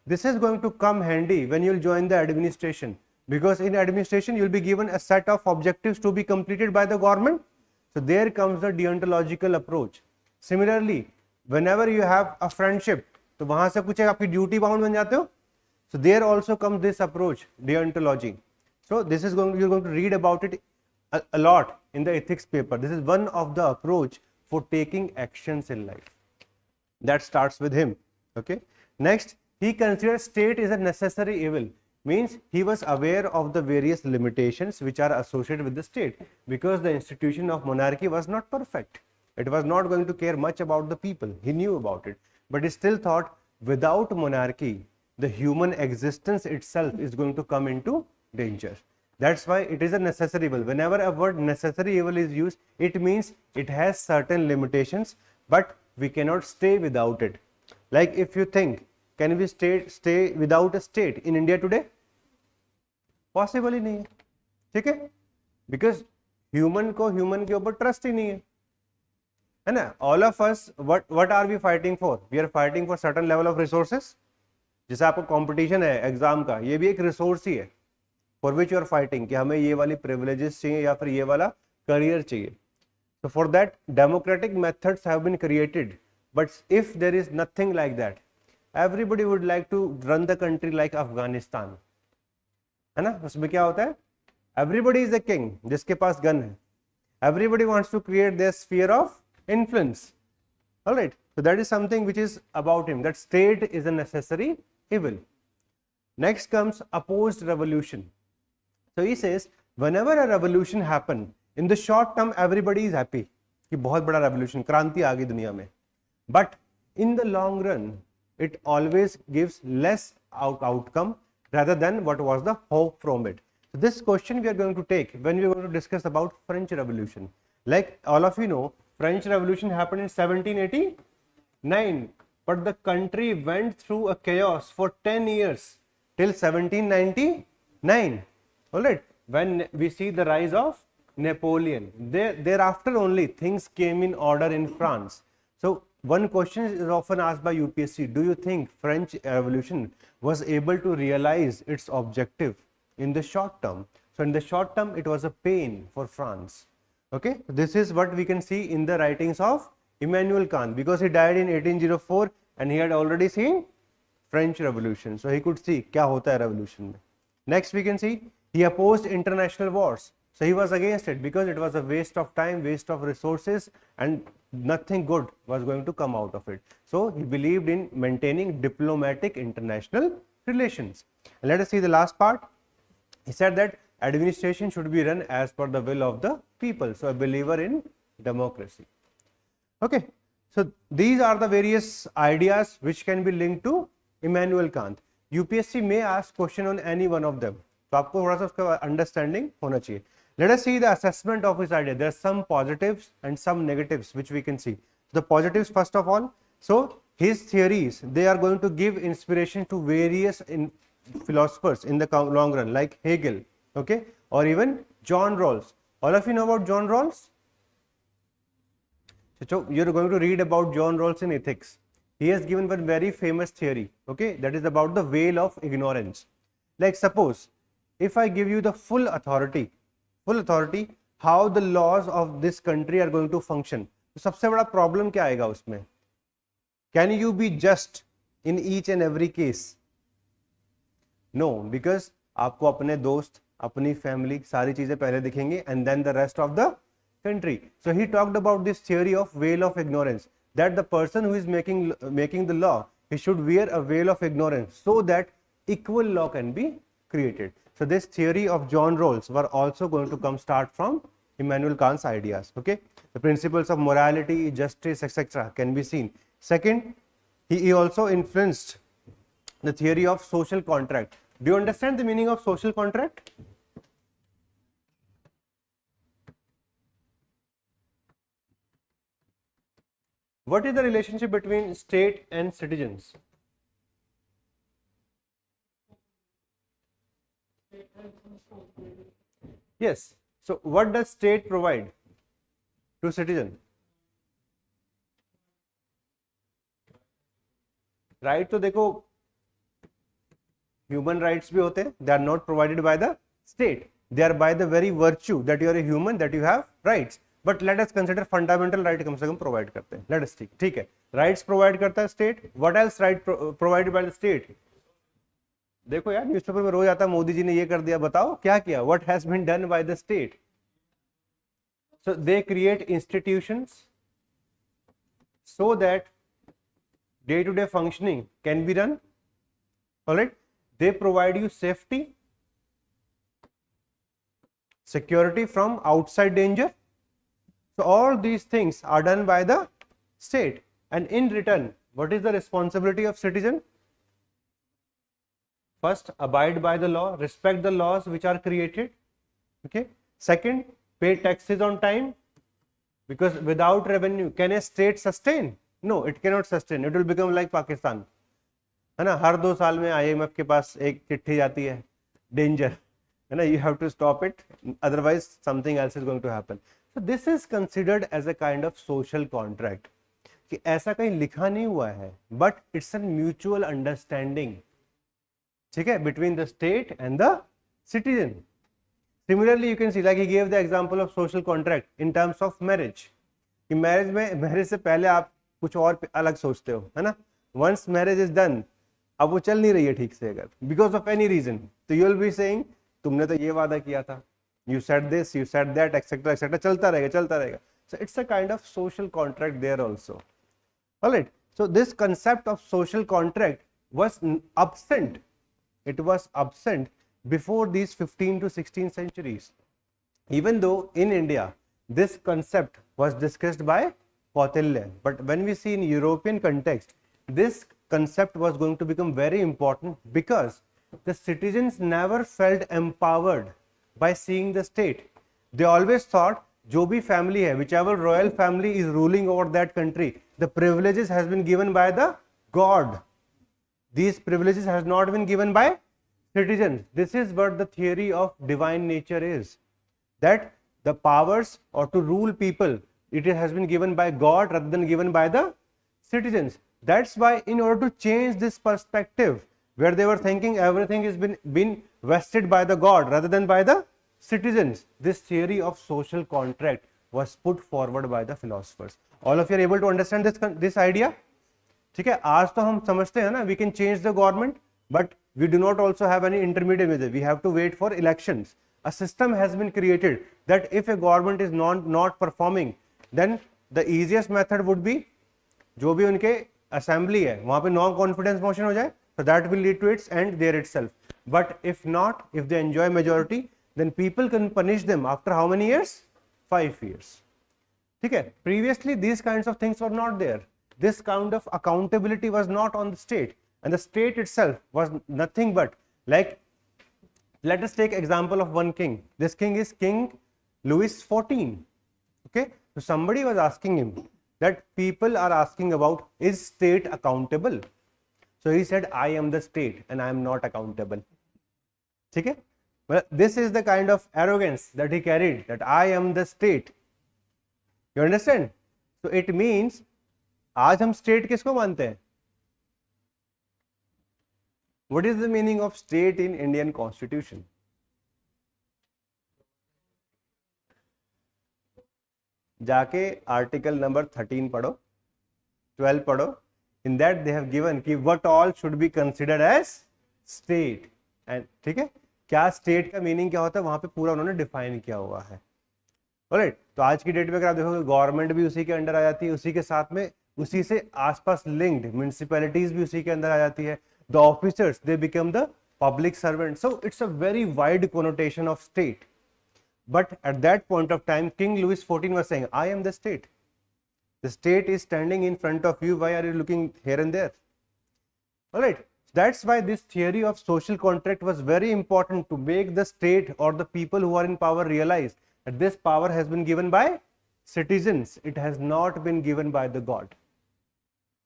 This is going to come handy when you will join the administration, because in administration you will be given a set of objectives to be completed by the government. So there comes the deontological approach. Similarly, whenever you have a friendship, तो वहां से कुछ आपकी duty bound बन जाते हो. So there also comes this approach, deontology. So this is you're going to read about it a lot in the ethics paper. This is one of the approach for taking actions in life. That starts with him. Okay. Next, he considers state is a necessary evil. Means he was aware of the various limitations which are associated with the state, because the institution of monarchy was not perfect. It was not going to care much about the people. He knew about it, but he still thought without monarchy, the human existence itself is going to come into danger. That's why it is a necessary evil. Whenever a word necessary evil is used, it means it has certain limitations, but we cannot stay without it. Like if you think, can we stay without a state in India today? Possible ही नहीं है, ठीक है? Because human को human के ऊपर trust ही नहीं है ना? All of us, what are we fighting for? We are fighting for certain level of resources. जैसे आपको कंपटीशन है एग्जाम का, ये भी एक रिसोर्स ही है for which you are fighting, कि हमें ये वाली प्रिविलेजेस चाहिए या फिर ये वाला करियर चाहिए. So for that, democratic methods have been created, but if there is nothing like that, everybody would like to run the country like Afghanistan, है ना? उसमें क्या होता है? Everybody is a king, जिसके पास गन है. Everybody wants to create their sphere of influence. All right. So that is something which is about him. That state is a necessary evil. Next comes opposed revolution. So he says, whenever a revolution happen, in the short term everybody is happy कि बहुत बड़ा revolution, क्रांति आ गई दुनिया में. But in the long run, it always gives less outcome rather than what was the hope from it. So this question we are going to take when we are going to discuss about French Revolution. Like all of you know, French Revolution happened in 1789, but the country went through a chaos for 10 years till 1799. All right, when we see the rise of Napoleon, thereafter only things came in order in France. So one question is often asked by UPSC: do you think French Revolution was able to realize its objective in the short term? So in the short term, it was a pain for France. Okay, this is what we can see in the writings of Immanuel Kant, because he died in 1804 and he had already seen French Revolution, so he could see क्या होता है revolution में. Next we can see he opposed international wars. So he was against it because it was a waste of time, waste of resources, and nothing good was going to come out of it. So he believed in maintaining diplomatic international relations. And let us see the last part. He said that administration should be run as per the will of the people. So a believer in democracy. Okay, so these are the various ideas which can be linked to Immanuel Kant. UPSC may ask question on any one of them. तो आपको थोड़ा सा उसका understanding होना चाहिए. Let us see the assessment of his idea. There are some positives and some negatives which we can see. The positives first of all. So his theories, they are going to give inspiration to various philosophers in the long run, like Hegel, okay, or even John Rawls. All of you know about John Rawls? So you're going to read about John Rawls in ethics. He has given one very famous theory, okay, that is about the veil of ignorance. Like suppose if I give you the full authority, how the laws of this country are going to function, तो सबसे बड़ा problem क्या आएगा उसमें? Can you be just in each and every case? No, because आपको अपने दोस्त, अपनी family, सारी चीजें पहले दिखेंगे and then the rest of the country. So he talked about this theory of veil of ignorance, that the person who is making the law, he should wear a veil of ignorance so that equal law can be created. So this theory of John Rawls were also going to start from Immanuel Kant's ideas. Okay, the principles of morality, justice, etc. can be seen. Second, he also influenced the theory of social contract. Do you understand the meaning of social contract? What is the relationship between state and citizens? Yes. So what does state provide to citizen? Right, तो देखो human rights भी होते हैं, they are not provided by the state, they are by the very virtue that you are a human, that you have rights. But let us consider fundamental right कम से कम provide करते हैं, let अस ठीक है, राइट्स प्रोवाइड करता है state, what else right provided by the state? देखो यार न्यूज़पेपर में रोज आता है मोदी जी ने ये कर दिया, बताओ क्या किया, what has been done by the state? So they create institutions so that day-to-day functioning can be done. All right, they provide you safety, security from outside danger. So all these things are done by the state, and in return what is the responsibility of citizen? First, abide by the law, respect the laws which are created. Okay, second, pay taxes on time, because without revenue can a state sustain? No, it cannot sustain. It will become like Pakistan, है ना, हर 2 साल में IMF के पास एक चिट्ठी जाती है, danger, है ना, you have to stop it, otherwise something else is going to happen. So this is considered as a kind of social contract, कि ऐसा कहीं लिखा नहीं हुआ है, but it's a mutual understanding, ठीक है, between the state and the citizen. Similarly, you can see like he gave the example of social contract in terms of marriage. कि मैरिज में, मैरिज से पहले आप कुछ और अलग सोचते हो, है ना, once marriage is done, अब वो चल नहीं रही है ठीक से अगर because of any reason, तो you will be saying तुमने तो ये वादा किया था, you said this, you said that, etc etc, चलता रहेगा. So it's a kind of social contract there also. All right, so this concept of social contract was absent. It was absent before these 15th to 16th centuries, even though in India this concept was discussed by Kautilya. But when we see in European context, this concept was going to become very important because the citizens never felt empowered by seeing the state. They always thought जो भी family है, whichever royal family is ruling over that country, the privileges has been given by the God. These privileges has not been given by citizens. This is what the theory of divine nature is, that the powers or to rule people, it has been given by God rather than given by the citizens. That's why in order to change this perspective, where they were thinking everything has been vested by the God rather than by the citizens, this theory of social contract was put forward by the philosophers. All of you are able to understand this idea? ठीक है, आज तो हम समझते हैं ना, we can change the government, but we do not also have any intermediate with it. We have to wait for elections. A system has been created that if a government is not performing, then the easiest method would be जो भी उनके assembly है वहां पे non confidence motion हो जाए, so that will lead to its end there itself. But if not, if they enjoy majority, then people can punish them after how many years? 5 years. ठीक है, previously these kinds of things were not there. This kind of accountability was not on the state, and the state itself was nothing but like, let us take example of one king. This king is King Louis XIV. Okay, so somebody was asking him that people are asking about, is state accountable? So he said, I am the state and I am not accountable. ठीक है, well, this is the kind of arrogance that he carried, that I am the state. You understand? So it means आज हम state किसको मानते हैं? What is the meaning of state in Indian Constitution? जाके article number 13 पढ़ो, 12 पढ़ो. In that they have given कि what all should be considered as state. And ठीक है, क्या state का मीनिंग क्या होता है वहां पे पूरा उन्होंने डिफाइन किया हुआ है. ऑलराइट, तो आज की डेट में अगर आप देखोगे गवर्नमेंट भी उसी के अंडर आ जाती है, उसी के साथ में उसी से आसपास लिंक्ड म्युनिसिपैलिटीज भी उसी के अंदर आ जाती है. The officers they become the public servant. So it's a very wide connotation of state. But at that point of time, King Louis XIV was saying, I am the state. The state is standing in front of you. Why are you looking here and there? All right. That's why this theory of social contract was very important, to make the state or the people who are in power realize that this power has been given by citizens. It has not been given by the God.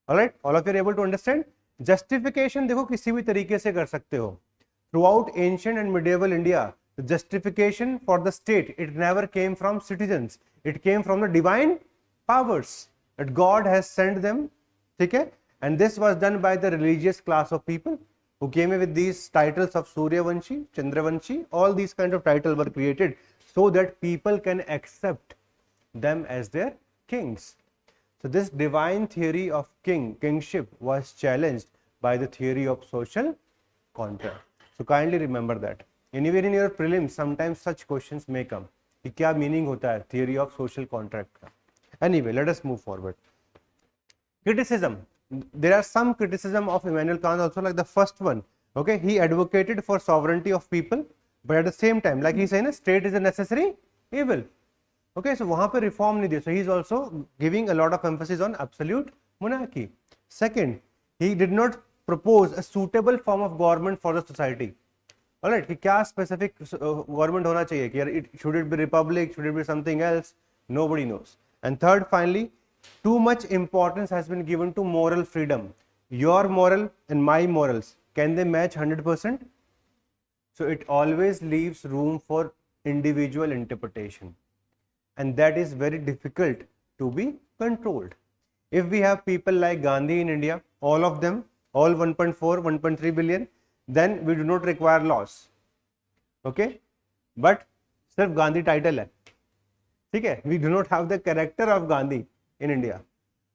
All right. All of you are able to understand? Justification देखो किसी भी तरीके से कर सकते हो. Throughout ancient and medieval India, the justification for the state, it never came from citizens. It came from the divine powers that God has sent them. ठीक है, and this was done by the religious class of people who came with these titles of Suryavanshi, Chandravanshi. All these kind of titles were created so that people can accept them as their kings. So this divine theory of kingship was challenged by the theory of social contract. So kindly remember that. Anywhere in your prelims, sometimes such questions may come. कि क्या meaning होता है theory of social contract का. Anyway, let us move forward. Criticism. There are some criticism of Immanuel Kant also, like the first one. Okay, he advocated for sovereignty of people, but at the same time, like he said, state is a necessary evil. Okay, so वहाँ पे reform नहीं दिया. So he is also giving a lot of emphasis on absolute monarchy. Second, he did not propose a suitable form of government for the society. Alright, कि क्या specific government होना चाहिए कि यार should it be republic, should it be something else? Nobody knows. And third, finally, too much importance has been given to moral freedom. Your moral and my morals, can they match 100%? So it always leaves room for individual interpretation. And that is very difficult to be controlled. If we have people like Gandhi in India, all of them, all 1.4, 1.3 billion, then we do not require laws. Okay? But सिर्फ Gandhi title है, ठीक है? We do not have the character of Gandhi in India.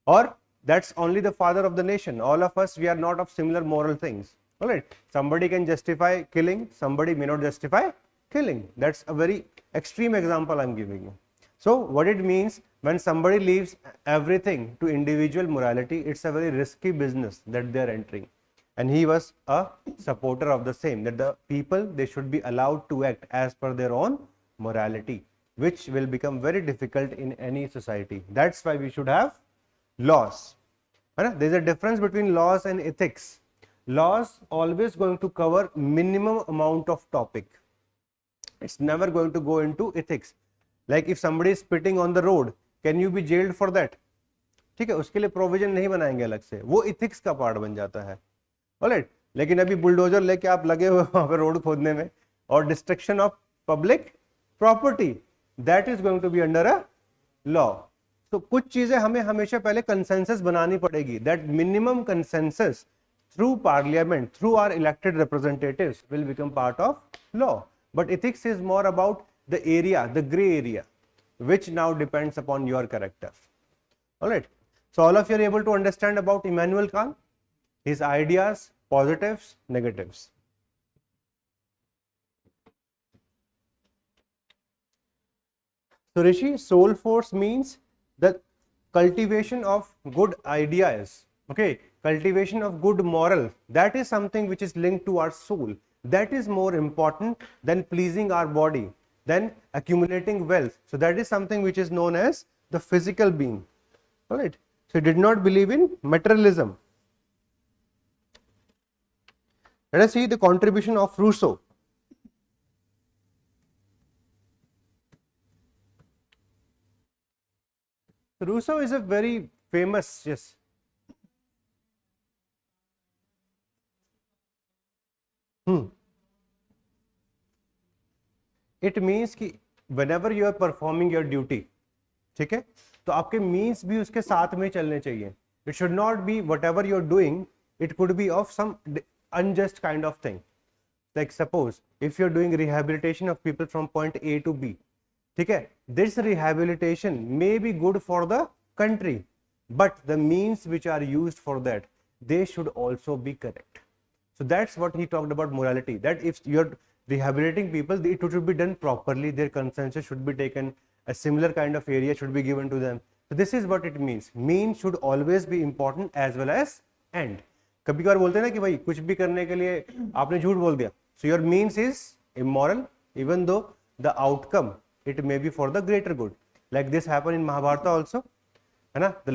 Or that's only the father of the nation. All of us, we are not of similar moral things. Alright? Somebody can justify killing, somebody may not justify killing. That's a very extreme example I'm giving you. So what it means, when somebody leaves everything to individual morality, it's a very risky business that they are entering. And he was a supporter of the same, that the people, they should be allowed to act as per their own morality, which will become very difficult in any society. That's why we should have laws. There's a difference between laws and ethics. Laws always going to cover minimum amount of topic. It's never going to go into ethics. Like if somebody is spitting on the road, can you be jailed for that? ठीक है, उसके लिए provision नहीं बनाएंगे अलग से, वो ethics का पार्ट बन जाता है. ऑलराइट, लेकिन अभी बुलडोजर लेके आप लगे हुए वहां पे रोड खोदने में और destruction of public property, that is going to be under a law. तो कुछ चीजें हमें हमेशा पहले कंसेंसस बनानी पड़ेगी. That minimum consensus through parliament, through our elected representatives will become part of law. But ethics is more about the area, the gray area, which now depends upon your character. Alright, so all of you are able to understand about Immanuel Kant, his ideas, positives, negatives. So Rishi, soul force means the cultivation of good ideas, okay, cultivation of good moral. That is something which is linked to our soul. That is more important than pleasing our body, then accumulating wealth. So that is something which is known as the physical being. All right. So he did not believe in materialism. Let us see the contribution of Rousseau. Rousseau is a very famous, yes. It means कि whenever you are performing your duty, ठीक है, तो आपके means भी उसके साथ में चलने चाहिए. It should not be whatever you are doing, it could be of some unjust kind of thing. Like suppose if you are doing rehabilitation of people from point A to B, ठीक है, this rehabilitation may be good for the country, but the means which are used for that, they should also be correct. So that's what he talked about morality, that if you are rehabilitating people, it should be done properly, their consensus should be taken, a similar kind of area should be given to them. So this is what it means. Means should always be important as well as end. कभी कभार बोलते हैं ना कि भाई कुछ भी करने के लिए आपने झूठ बोल दिया. So your means is immoral, even though the outcome it may be for the greater good. Like this happened in Mahabharata also, है ना? The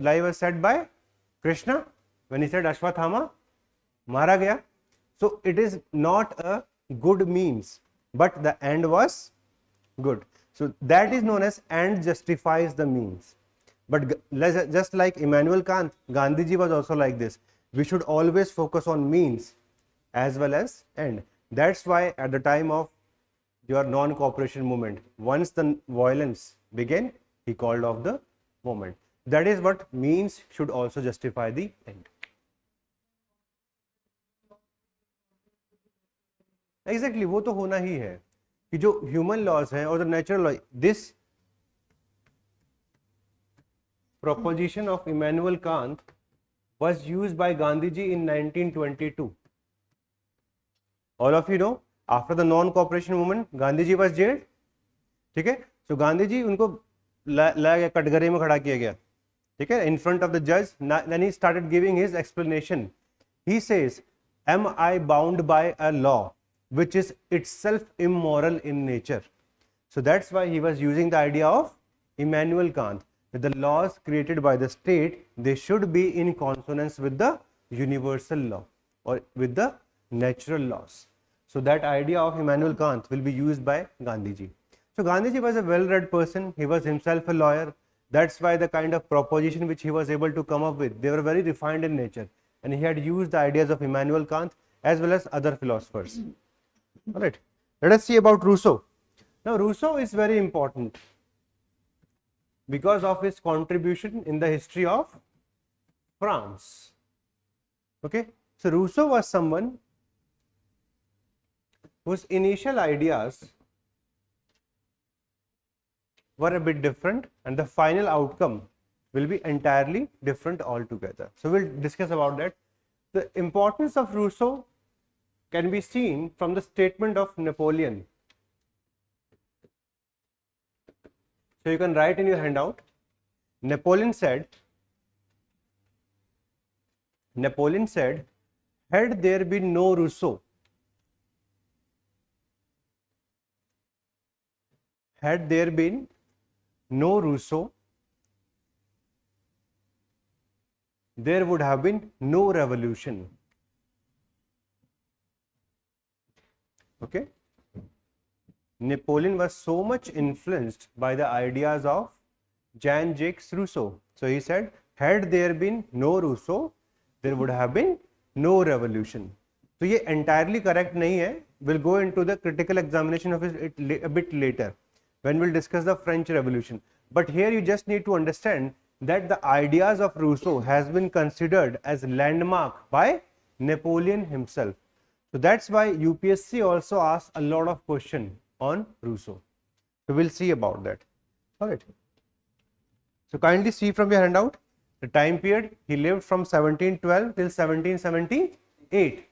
lie was said by Krishna when he said Ashwathama मारा गया. So it is not a good means, but the end was good. So that is known as end justifies the means. But just like Immanuel Kant, Gandhi ji was also like this. We should always focus on means as well as end. That's why at the time of your non-cooperation movement, once the violence began, he called off the movement. That is what means should also justify the end. Exactly, वो तो होना ही है कि जो human laws हैं और the natural law, this proposition of Immanuel Kant was used by Gandhiji in 1922? All of you know, after the non-cooperation movement, Gandhiji was jailed. ठीक है, so Gandhiji उनको लाया गया, कटघरे में खड़ा किया गया, ठीक है, in front of the judge. Then he started giving his explanation. He says, am I bound by a law which is itself immoral in nature? So that's why he was using the idea of Immanuel Kant, that the laws created by the state, they should be in consonance with the universal law or with the natural laws. So that idea of Immanuel Kant will be used by Gandhiji. So Gandhiji was a well-read person. He was himself a lawyer. That's why the kind of proposition which he was able to come up with, they were very refined in nature. And he had used the ideas of Immanuel Kant as well as other philosophers. All right. Let us see about Rousseau. Now Rousseau is very important because of his contribution in the history of France. Okay. So Rousseau was someone whose initial ideas were a bit different and the final outcome will be entirely different altogether. So we'll discuss about that. The importance of Rousseau can be seen from the statement of Napoleon. So you can write in your handout. Napoleon said, had there been no Rousseau, had there been no Rousseau, there would have been no revolution. Okay. Napoleon was so much influenced by the ideas of Jean-Jacques Rousseau. So he said, had there been no Rousseau, there would have been no revolution. So ये entirely correct नहीं है. We'll go into the critical examination of it a bit later when we'll discuss the French Revolution. But here you just need to understand that the ideas of Rousseau has been considered as landmark by Napoleon himself. So that's why UPSC also asks a lot of questions on Rousseau. So we'll see about that. All right. So kindly see from your handout the time period. He lived from 1712 till 1778.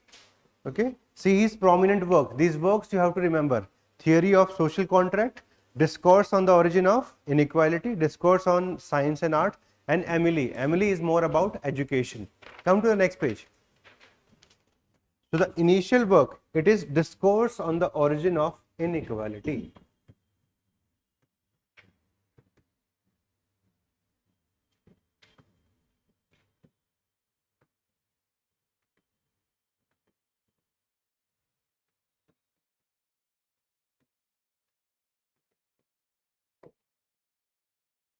Okay. See his prominent work. These works you have to remember: Theory of Social Contract, Discourse on the Origin of Inequality, Discourse on Science and Art, and Emily. Emily is more about education. Come to the next page. So the initial work, it is Discourse on the Origin of Inequality.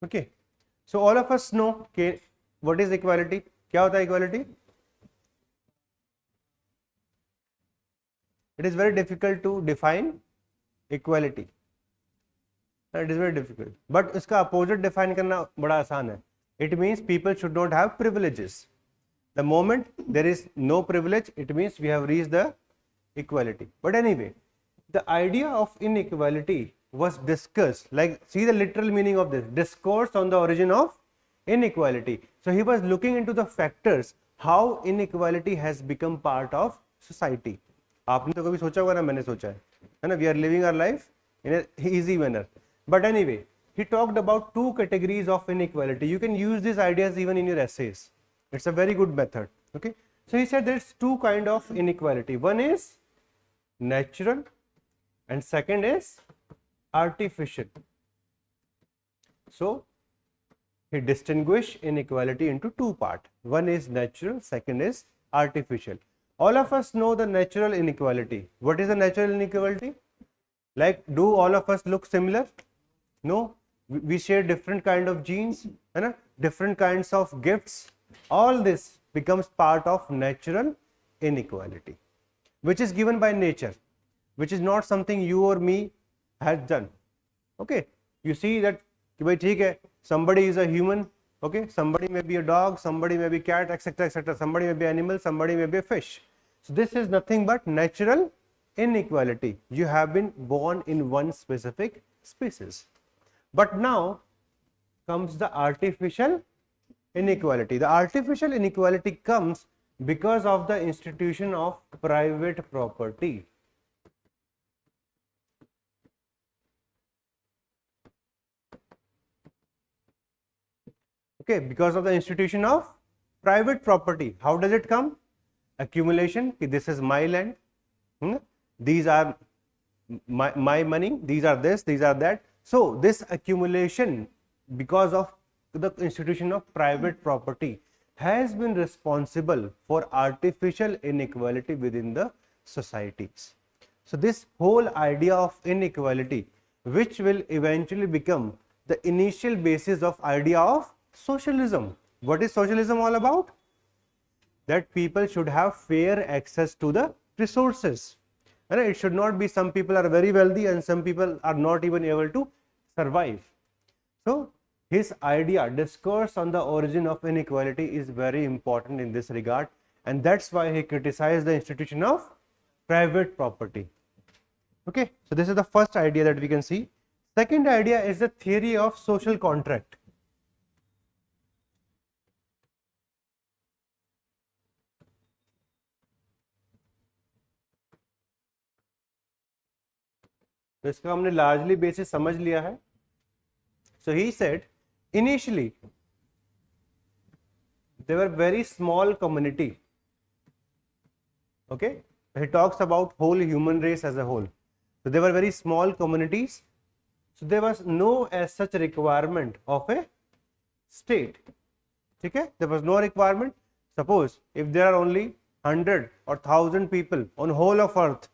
Okay. So all of us know what is equality. क्या होता है equality? It is very difficult to define equality. It is very difficult. But इसका opposite define करना बड़ा आसान है. It means people should not have privileges. The moment there is no privilege, it means we have reached the equality. But anyway, the idea of inequality was discussed, like see the literal meaning of this, discourse on the origin of inequality. So he was looking into the factors how inequality has become part of society. आपने तो कभी सोचा होगा ना, मैंने सोचा है ना, we are living our life in an easy manner. But anyway, he talked about two categories of inequality. You can use these ideas even in your essays. It's a very good method. Okay. So he said there's two kind of inequality. One is natural and second is artificial. So he distinguished inequality into two parts. One is natural, second is artificial. All of us know the natural inequality. What is the natural inequality? Like, do all of us look similar? No. We share different kind of genes, different kinds of gifts. All this becomes part of natural inequality, which is given by nature, which is not something you or me has done. Okay. You see that somebody is a human. Okay. Somebody may be a dog, somebody may be cat, etc., etc. Somebody may be animal, somebody may be a fish. So this is nothing but natural inequality. You have been born in one specific species. But now comes the artificial inequality. The artificial inequality comes because of the institution of private property. Okay, because of the institution of private property. How does it come? Accumulation. This is my land. These are my money. These are this. These are that. So this accumulation, because of the institution of private property, has been responsible for artificial inequality within the societies. So this whole idea of inequality, which will eventually become the initial basis of idea of socialism. What is socialism all about? That people should have fair access to the resources. And it should not be some people are very wealthy and some people are not even able to survive. So his idea, discourse on the origin of inequality, is very important in this regard, and that's why he criticized the institution of private property. Okay, so this is the first idea that we can see. Second idea is the theory of social contract. तो इसका हमने largely basis समझ लिया है. So he said initially they were very small community. Okay, he talks about whole human race as a whole. So they were very small communities. So there was no as such requirement of a state. Okay, there was no requirement. Suppose if there are only 100 or 1000 people on whole of earth,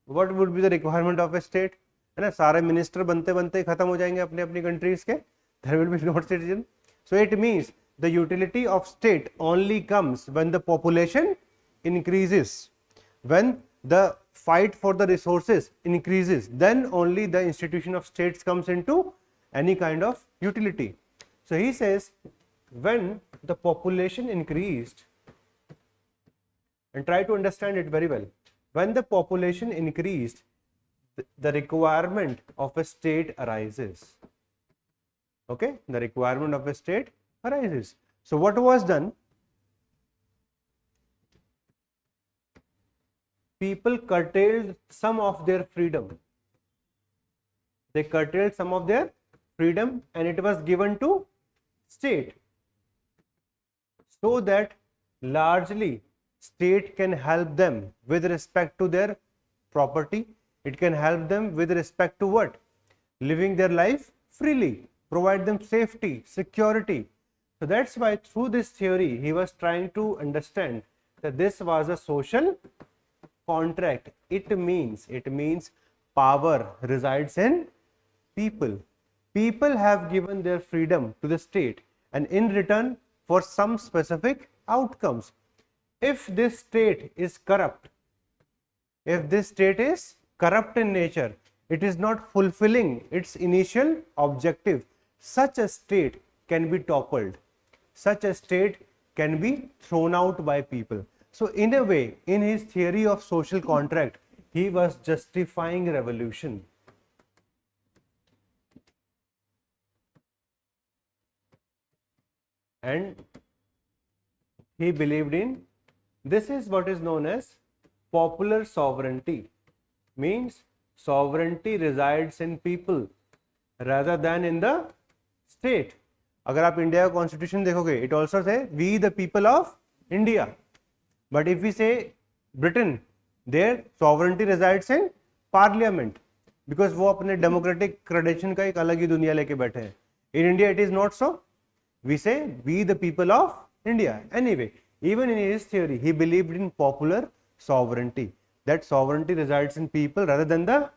what would be the requirement of a state? है ना, सारे minister बनते बनते खत्म हो जाएंगे अपने अपनी कंट्रीज के. There will be no citizen. So it means the utility of state only comes when the population increases, when the fight for the resources increases, then only the institution of states comes into any kind of utility. So he says when the population increased, and try to understand it very well, when the population increased, the requirement of a state arises. Okay, the requirement of a state arises. So what was done? People curtailed some of their freedom. They curtailed some of their freedom and it was given to state, so that largely state can help them with respect to their property. It can help them with respect to what? Living their life freely, provide them safety, security. So that's why through this theory he was trying to understand that this was a social contract. It means power resides in people. People have given their freedom to the state and in return for some specific outcomes. If this state is corrupt, if this state is corrupt in nature, it is not fulfilling its initial objective, such a state can be toppled, such a state can be thrown out by people. So in a way, in his theory of social contract, he was justifying revolution. And he believed in, this is what is known as popular sovereignty. Means sovereignty resides in people rather than in the state. अगर आप India का constitution देखोगे, it also say we the people of India. But if we say Britain, their sovereignty resides in parliament, because वो अपने democratic credential का एक अलग ही दुनिया लेके बैठे हैं. In India it is not so. We say we the people of India. Anyway, even in his theory, he believed in popular sovereignty. That sovereignty resides in people rather than the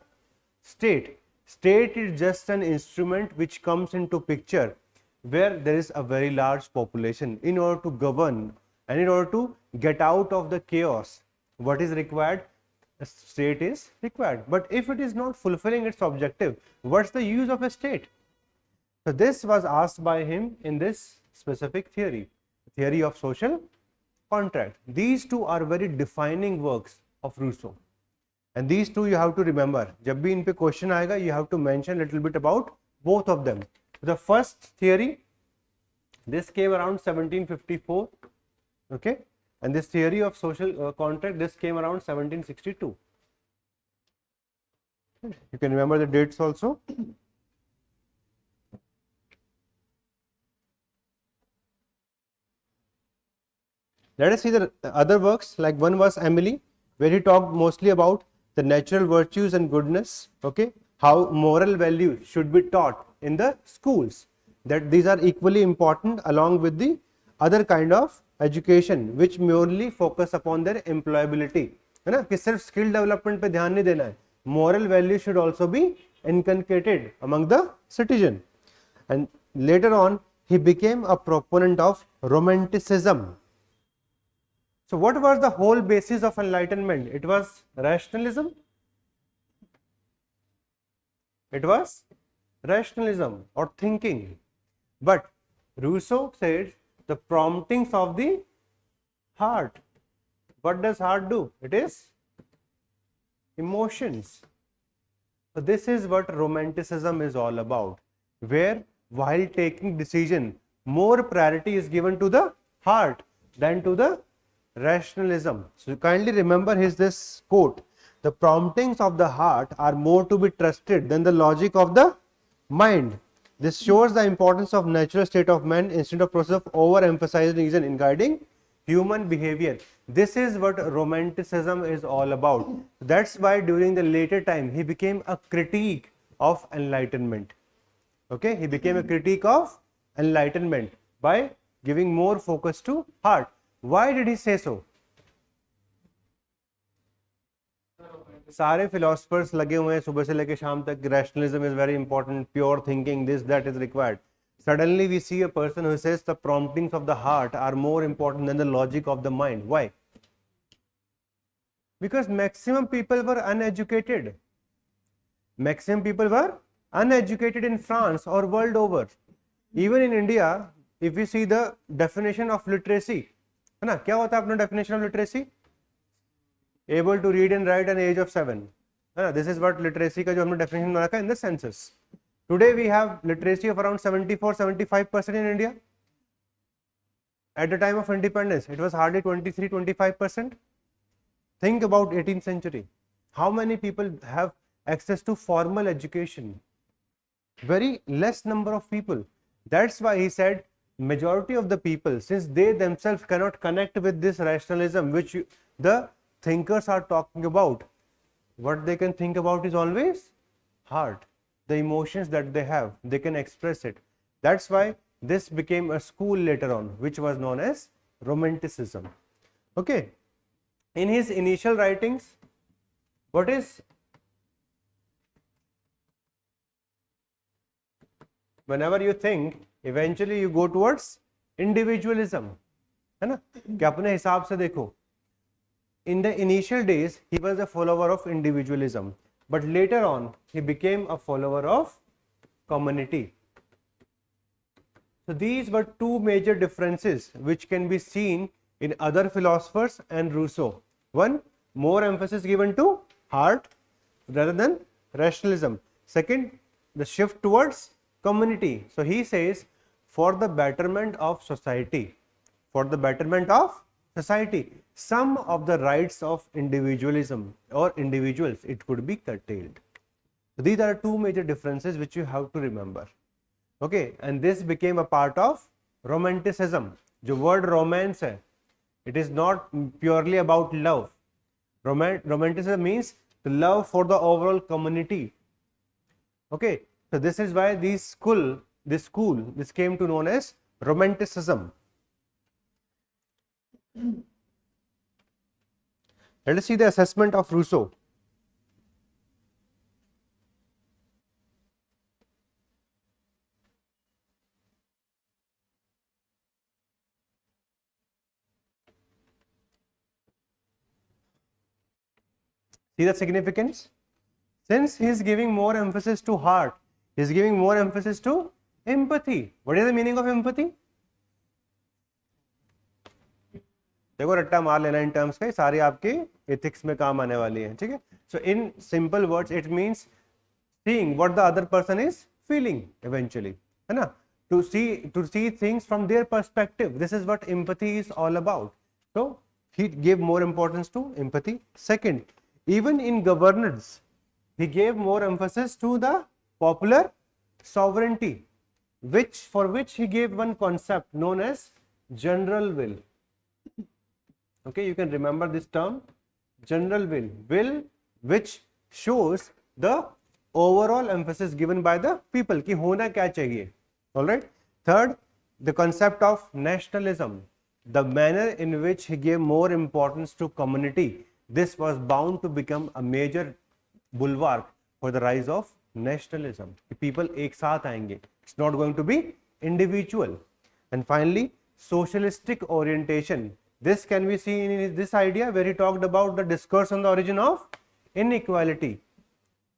state. State is just an instrument which comes into picture where there is a very large population. In order to govern and in order to get out of the chaos, what is required? A state is required. But if it is not fulfilling its objective, what's the use of a state? So this was asked by him in this specific theory, theory of social contract. These two are very defining works of Rousseau, and these two you have to remember. जब भी इन पे question आएगा, you have to mention little bit about both of them. The first theory This came around 1754. Okay, and this theory of social contract, this came around 1762. You can remember the dates also. Let us see the other works. Like one was Emily, where he talked mostly about the natural virtues and goodness. Okay, how moral values should be taught in the schools. That these are equally important along with the other kind of education which merely focus upon their employability. है ना, कि सिर्फ skill development पे ध्यान नहीं देना है. Moral values should also be inculcated among the citizen. And later on, he became a proponent of Romanticism. So what was the whole basis of Enlightenment? It was rationalism. It was rationalism or thinking. But Rousseau said the promptings of the heart. What does heart do? It is emotions. So this is what Romanticism is all about, where while taking decision, more priority is given to the heart than to the rationalism. So kindly remember this quote: the promptings of the heart are more to be trusted than the logic of the mind. This shows the importance of natural state of man instead of process of overemphasized reason in guiding human behavior. This is what Romanticism is all about. That's why during the later time he became a critique of Enlightenment. Okay, he became a critique of Enlightenment by giving more focus to heart. Why did he say so? सारे philosophers लगे हुए हैं सुबह से लेकर शाम तक. Rationalism is very important, pure thinking, this that is required. Suddenly we see a person who says the promptings of the heart are more important than the logic of the mind. Why? Because maximum people were uneducated. Maximum people were uneducated in France or world over. Even in India, if we see the definition of literacy, है ना, क्या होता है अपना definition of literacy? Able to read and write at the age of 7. है ना, this is what literacy का जो हमने definition बना रखा है in the census. Today we have literacy of around 74-75% in India. At the time of independence, it was hardly 23-25%. Think about 18th century. How many people have access to formal education? Very less number of people. That's why he said majority of the people, since they themselves cannot connect with this rationalism which the thinkers are talking about, what they can think about is always heart, the emotions that they have, they can express it. That's why this became a school later on, which was known as Romanticism. Okay, in his initial writings, what is, whenever you think, eventually you go towards individualism, है ना, कि अपने हिसाब से देखो. In the initial days, he was a follower of individualism, but later on, he became a follower of community. So these were two major differences which can be seen in other philosophers and Rousseau. One, more emphasis given to heart rather than rationalism. Second, the shift towards community. So he says, for the betterment of society, for the betterment of society, some of the rights of individualism or individuals, it could be curtailed. So these are two major differences which you have to remember. Okay, and this became a part of Romanticism. The word romance hai, it is not purely about love. Romanticism means the love for the overall community. Okay, so this is why this school came to known as Romanticism. Let us see the assessment of Rousseau. See the significance? Since he is giving more emphasis to heart, he is giving more emphasis to empathy. What is the meaning of empathy? देखो रट्टा मार लेना in terms का, सारे आपके ethics में काम आने वाली है. ठीक है, so in simple words it means seeing what the other person is feeling eventually, है ना, to see things from their perspective. This is what empathy is all about. So he gave more importance to empathy. Second, even in governance, he gave more emphasis to the popular sovereignty, for which he gave one concept known as general will. Okay, you can remember this term, general will which shows the overall emphasis given by the people कि होना क्या चाहिए. All right. Third, the concept of nationalism, the manner in which he gave more importance to community. This was bound to become a major bulwark for the rise of nationalism. People एक साथ आएंगे. It's not going to be individual. And finally, socialistic orientation. This can be seen in this idea where he talked about the discourse on the origin of inequality.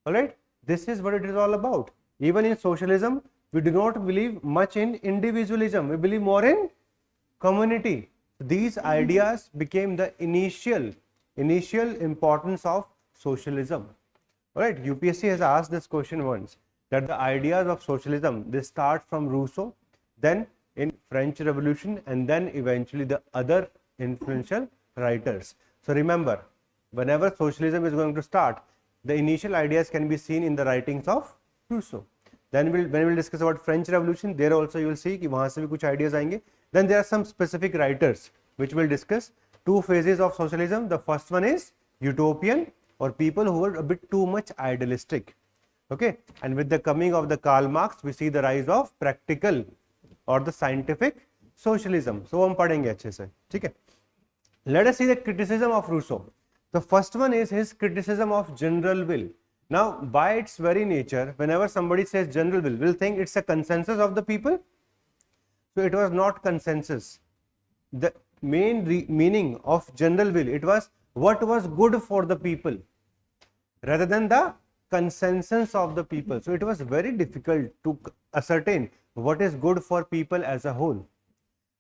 All right. This is what it is all about. Even in socialism, we do not believe much in individualism. We believe more in community. These ideas became the initial importance of socialism. All right. UPSC has asked this question once, that the ideas of socialism, they start from Rousseau, then in French Revolution, and then eventually the other influential writers. So remember, whenever socialism is going to start, the initial ideas can be seen in the writings of Rousseau. Then when we'll discuss about French Revolution, there also you will see कि वहाँ से भी कुछ ideas आएंगे. Then there are some specific writers which we'll discuss. Two phases of socialism. The first one is utopian, or people who were a bit too much idealistic. Okay, and with the coming of the Karl Marx, we see the rise of practical or the scientific socialism. So हम पढ़ेंगे अच्छे से, ठीक है? Let us see the criticism of Rousseau. The first one is his criticism of general will. Now, by its very nature, whenever somebody says general will, we'll think it's a consensus of the people. So it was not consensus. The main meaning of general will, it was what was good for the people, rather than the consensus of the people. So it was very difficult to ascertain what is good for people as a whole.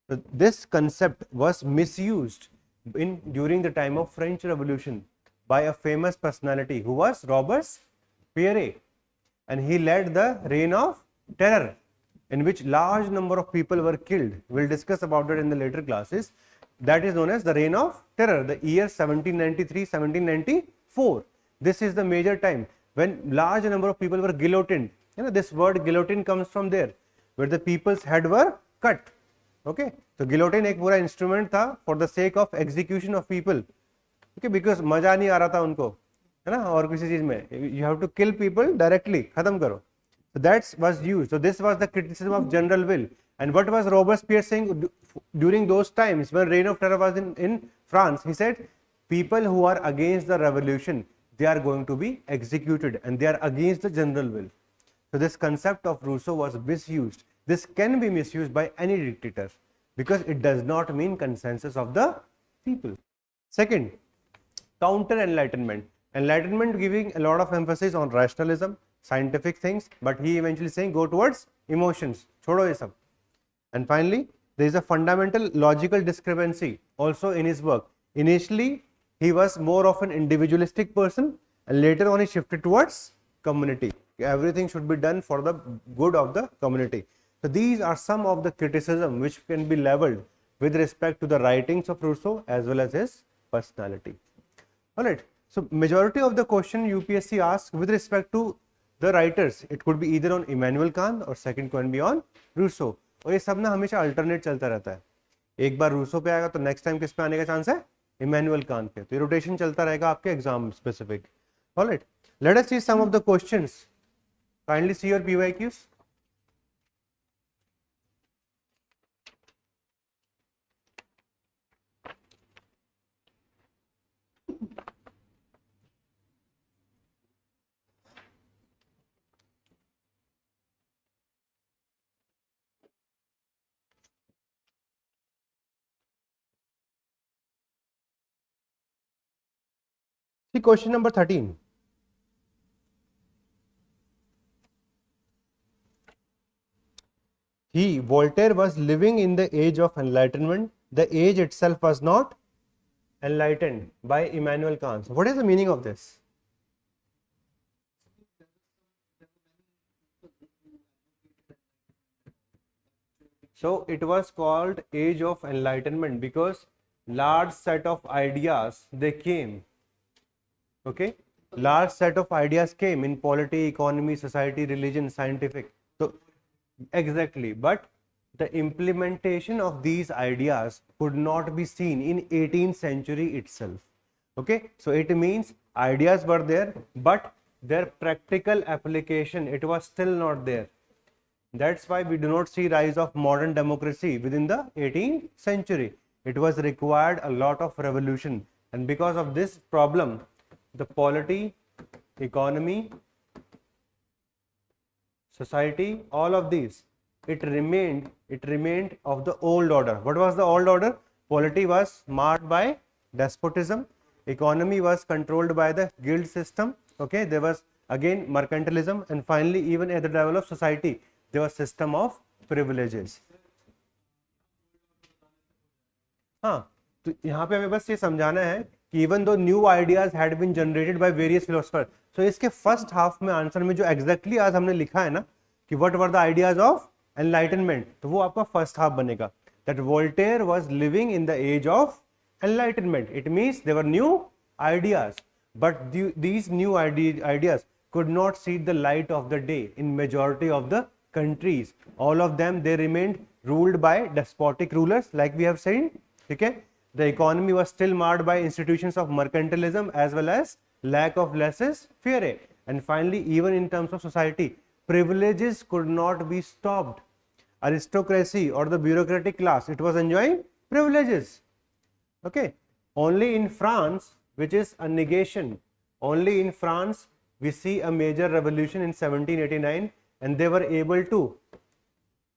So this concept was misused during the time of French Revolution by a famous personality who was Robespierre, and he led the reign of terror in which large number of people were killed. We'll discuss about that in the later classes. That is known as the reign of terror, the year 1793-1794. This is the major time when large number of people were guillotined. You know, this word guillotine comes from there, where the people's head were cut. Okay, so guillotine एक पूरा instrument था for the sake of execution of people. Okay, because मजा नहीं आ रहा था उनको, है ना, और किसी चीज में. You have to kill people directly, खत्म करो. So that was used. So this was the criticism of general will. And what was Robespierre saying during those times when reign of terror was in France? He said, people who are against the revolution, they are going to be executed, and they are against the general will. So this concept of Rousseau was misused. This can be misused by any dictator because it does not mean consensus of the people. Second, counter enlightenment. Enlightenment giving a lot of emphasis on rationalism, scientific things, but he eventually saying go towards emotions. छोड़ो ये सब. And finally, there is a fundamental logical discrepancy also in his work. Initially, he was more of an individualistic person, and later on he shifted towards community. Everything should be done for the good of the community. So these are some of the criticism which can be leveled with respect to the writings of Rousseau as well as his personality. All right. So majority of the question UPSC asks with respect to the writers, it could be either on Immanuel Kant or second can be on Rousseau. और ये सब ना हमेशा alternate चलता रहता है. एक बार Rousseau पे आएगा तो नेक्स्ट टाइम किस पे आने का चांस है? Immanuel can't pay. तो ये रोटेशन चलता रहेगा आपके exam specific. Alright, let us see some of the questions. Kindly see your PYQs. See question number 13. Voltaire was living in the age of enlightenment. The age itself was not enlightened by Immanuel Kant. So what is the meaning of this? So it was called age of enlightenment because large set of ideas they came. Okay, large set of ideas came in polity, economy, society, religion, scientific. So exactly, but the implementation of these ideas could not be seen in 18th century itself. Okay, so it means ideas were there, but their practical application, it was still not there. That's why we do not see rise of modern democracy within the 18th century. It was required a lot of revolution, and because of this problem, the polity, economy, society, all of these, it remained of the old order. What was the old order? Polity was marked by despotism, economy was controlled by the guild system. Okay, there was again mercantilism, and finally even at the level of society there was system of privileges. हाँ, तो यहाँ पे हमें बस ये समझाना है कि even though new ideas had been generated by various philosopher, so इसके फर्स्ट हाफ में आंसर में जो एग्जैक्टली आज हमने लिखा है ना कि what were the ideas of enlightenment, तो वो आपका फर्स्ट हाफ बनेगा. That Voltaire was living in the age of enlightenment. It means there were new ideas, but these new ideas could not see the light of the day in majority of the countries. All of them, they remained ruled by despotic rulers, like we have seen. Okay, the economy was still marred by institutions of mercantilism as well as lack of laissez-faire. And finally, even in terms of society, privileges could not be stopped. Aristocracy or the bureaucratic class, it was enjoying privileges. Okay, only in France, which is a negation, only in France we see a major revolution in 1789, and they were able to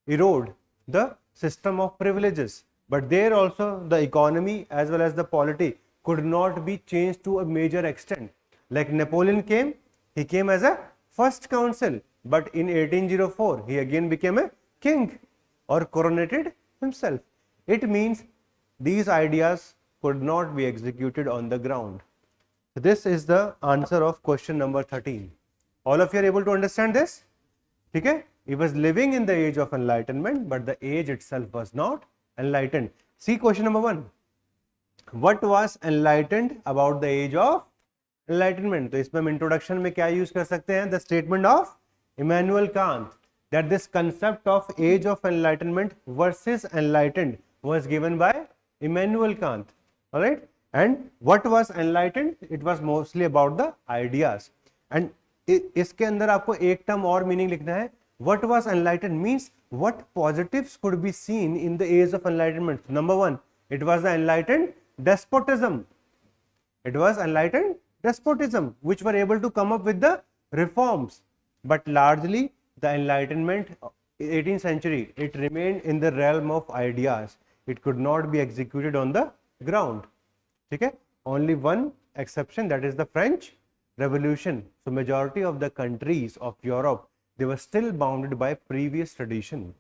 erode the system of privileges. But there also the economy as well as the polity could not be changed to a major extent. Like Napoleon came, he came as a first consul, but in 1804 he again became a king or coronated himself. It means these ideas could not be executed on the ground. So this is the answer of question number 13. All of you are able to understand this? Okay? He was living in the age of enlightenment, but the age itself was not enlightened. See question number 1. What was enlightened about the age of enlightenment? तो इसमें हम introduction में क्या use कर सकते हैं? The statement of Immanuel Kant that this concept of age of enlightenment versus enlightened was given by Immanuel Kant. All right. And what was enlightened? It was mostly about the ideas. And इसके अंदर आपको एक term और meaning लिखना है. What was enlightened means what positives could be seen in the age of enlightenment. Number 1, it was the enlightened despotism. It was enlightened despotism which were able to come up with the reforms. But largely the enlightenment 18th century, it remained in the realm of ideas. It could not be executed on the ground. Okay? Only one exception, that is the French Revolution. So majority of the countries of Europe, they were still bounded by previous tradition.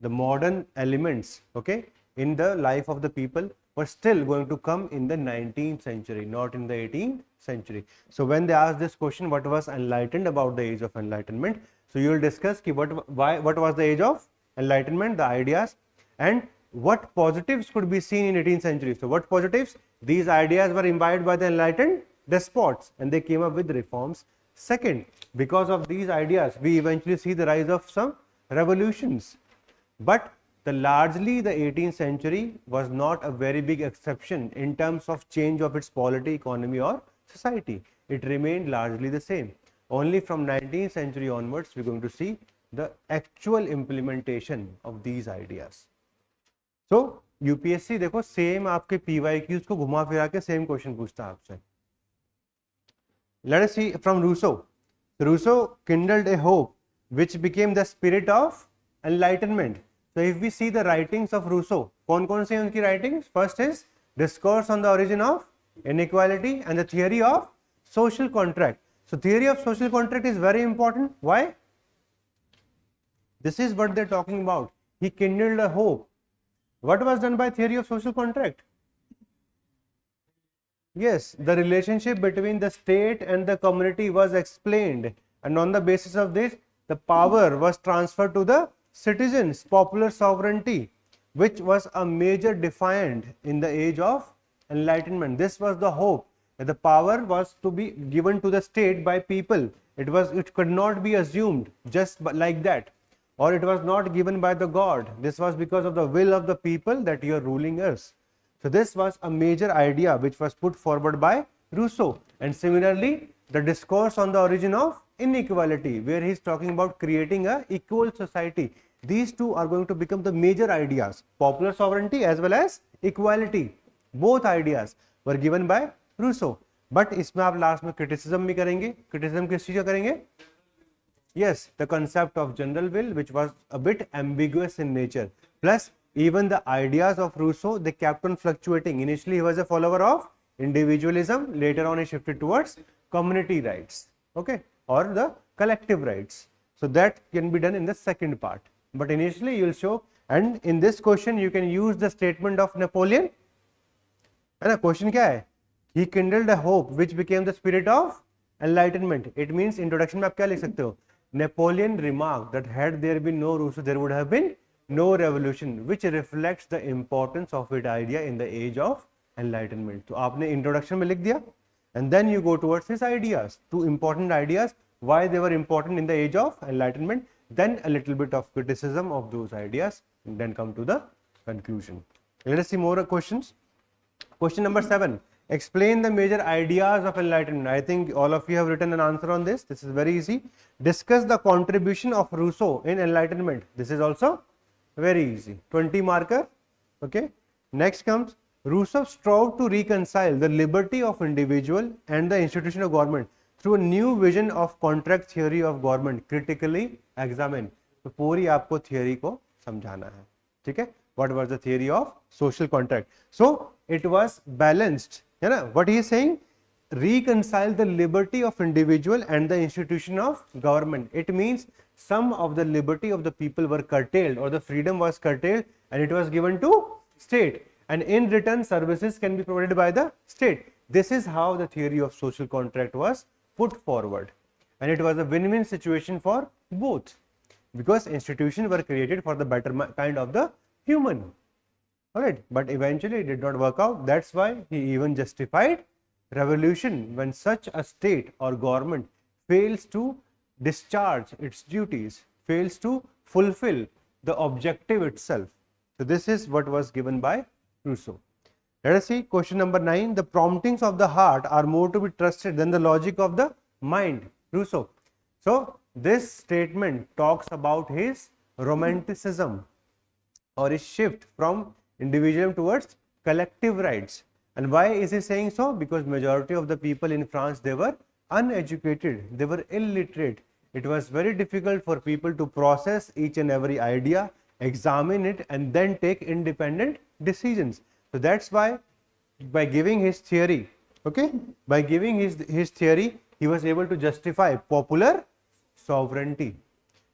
The modern elements, okay, in the life of the people were still going to come in the 19th century, not in the 18th century. So when they ask this question, what was enlightened about the age of enlightenment? So you will discuss what was the age of enlightenment, the ideas, and what positives could be seen in 18th century. So what positives? These ideas were imbibed by the enlightened despots and they came up with reforms. Second, because of these ideas, we eventually see the rise of some revolutions. But largely the 18th century was not a very big exception in terms of change of its polity, economy or society. It remained largely the same. Only from 19th century onwards, we are going to see the actual implementation of these ideas. So UPSC देखो same आपके PYQs को घुमा फिरा के same question पूछता है आपसे. Let us see from Rousseau. Rousseau kindled a hope which became the spirit of enlightenment. So if we see the writings of Rousseau, कौन-कौन से हैं उनकी writings? First is Discourse on the Origin of Inequality and the Theory of Social Contract. So theory of social contract is very important. Why? This is what they're talking about. He kindled a hope. What was done by theory of social contract? Yes, the relationship between the state and the community was explained, and on the basis of this, the power was transferred to the citizens, popular sovereignty, which was a major defiant in the age of Enlightenment. This was the hope that the power was to be given to the state by people. It could not be assumed just like that, or it was not given by the God. This was because of the will of the people that you are ruling us. So this was a major idea which was put forward by Rousseau. And similarly, the discourse on the origin of inequality, where he is talking about creating a equal society. These two are going to become the major ideas, popular sovereignty as well as equality. Both ideas were given by Rousseau. But इसमें आप last में criticism भी करेंगे. Criticism किस चीज का करेंगे? Yes, the concept of general will, which was a bit ambiguous in nature. Plus, even the ideas of Rousseau, they kept on fluctuating. Initially, he was a follower of individualism. Later on, he shifted towards community rights, okay, or the collective rights. So that can be done in the second part. But initially, you will show, and in this question, you can use the statement of Napoleon. है ना? Question क्या है? He kindled a hope which became the spirit of enlightenment. It means introduction में आप क्या लिख सकते हो? Napoleon remarked that had there been no Rousseau, there would have been no revolution, which reflects the importance of its idea in the age of enlightenment. तो आपने introduction में लिख दिया, and then you go towards his ideas, two important ideas, why they were important in the age of enlightenment, then a little bit of criticism of those ideas, and then come to the conclusion. Let us see more questions. Question number 7. Explain the major ideas of enlightenment. I think all of you have written an answer on this. This is very easy. Discuss the contribution of Rousseau in enlightenment. This is also very easy. 20 marker. Okay. Next comes, Rousseau strove to reconcile the liberty of individual and the institution of government through a new vision of contract theory of government. Critically examine. तो पूरी आपको theory को समझाना है. ठीक है? What was the theory of social contract? So it was balanced. है ना? What he is saying? Reconcile the liberty of individual and the institution of government. It means some of the liberty of the people were curtailed, or the freedom was curtailed, and it was given to state. And in return, services can be provided by the state. This is how the theory of social contract was put forward. And it was a win-win situation for both, because institutions were created for the better kind of the human. Alright, but eventually it did not work out. That's why he even justified revolution when such a state or government fails to discharge its duties, fails to fulfill the objective itself. So this is what was given by Rousseau. Let us see question number 9. The promptings of the heart are more to be trusted than the logic of the mind. Rousseau. So this statement talks about his romanticism, or his shift from individualism towards collective rights. And why is he saying so? Because majority of the people in France, they were uneducated, they were illiterate. It was very difficult for people to process each and every idea, examine it, and then take independent decisions. So that's why by giving his theory, okay, by giving his theory, he was able to justify popular sovereignty.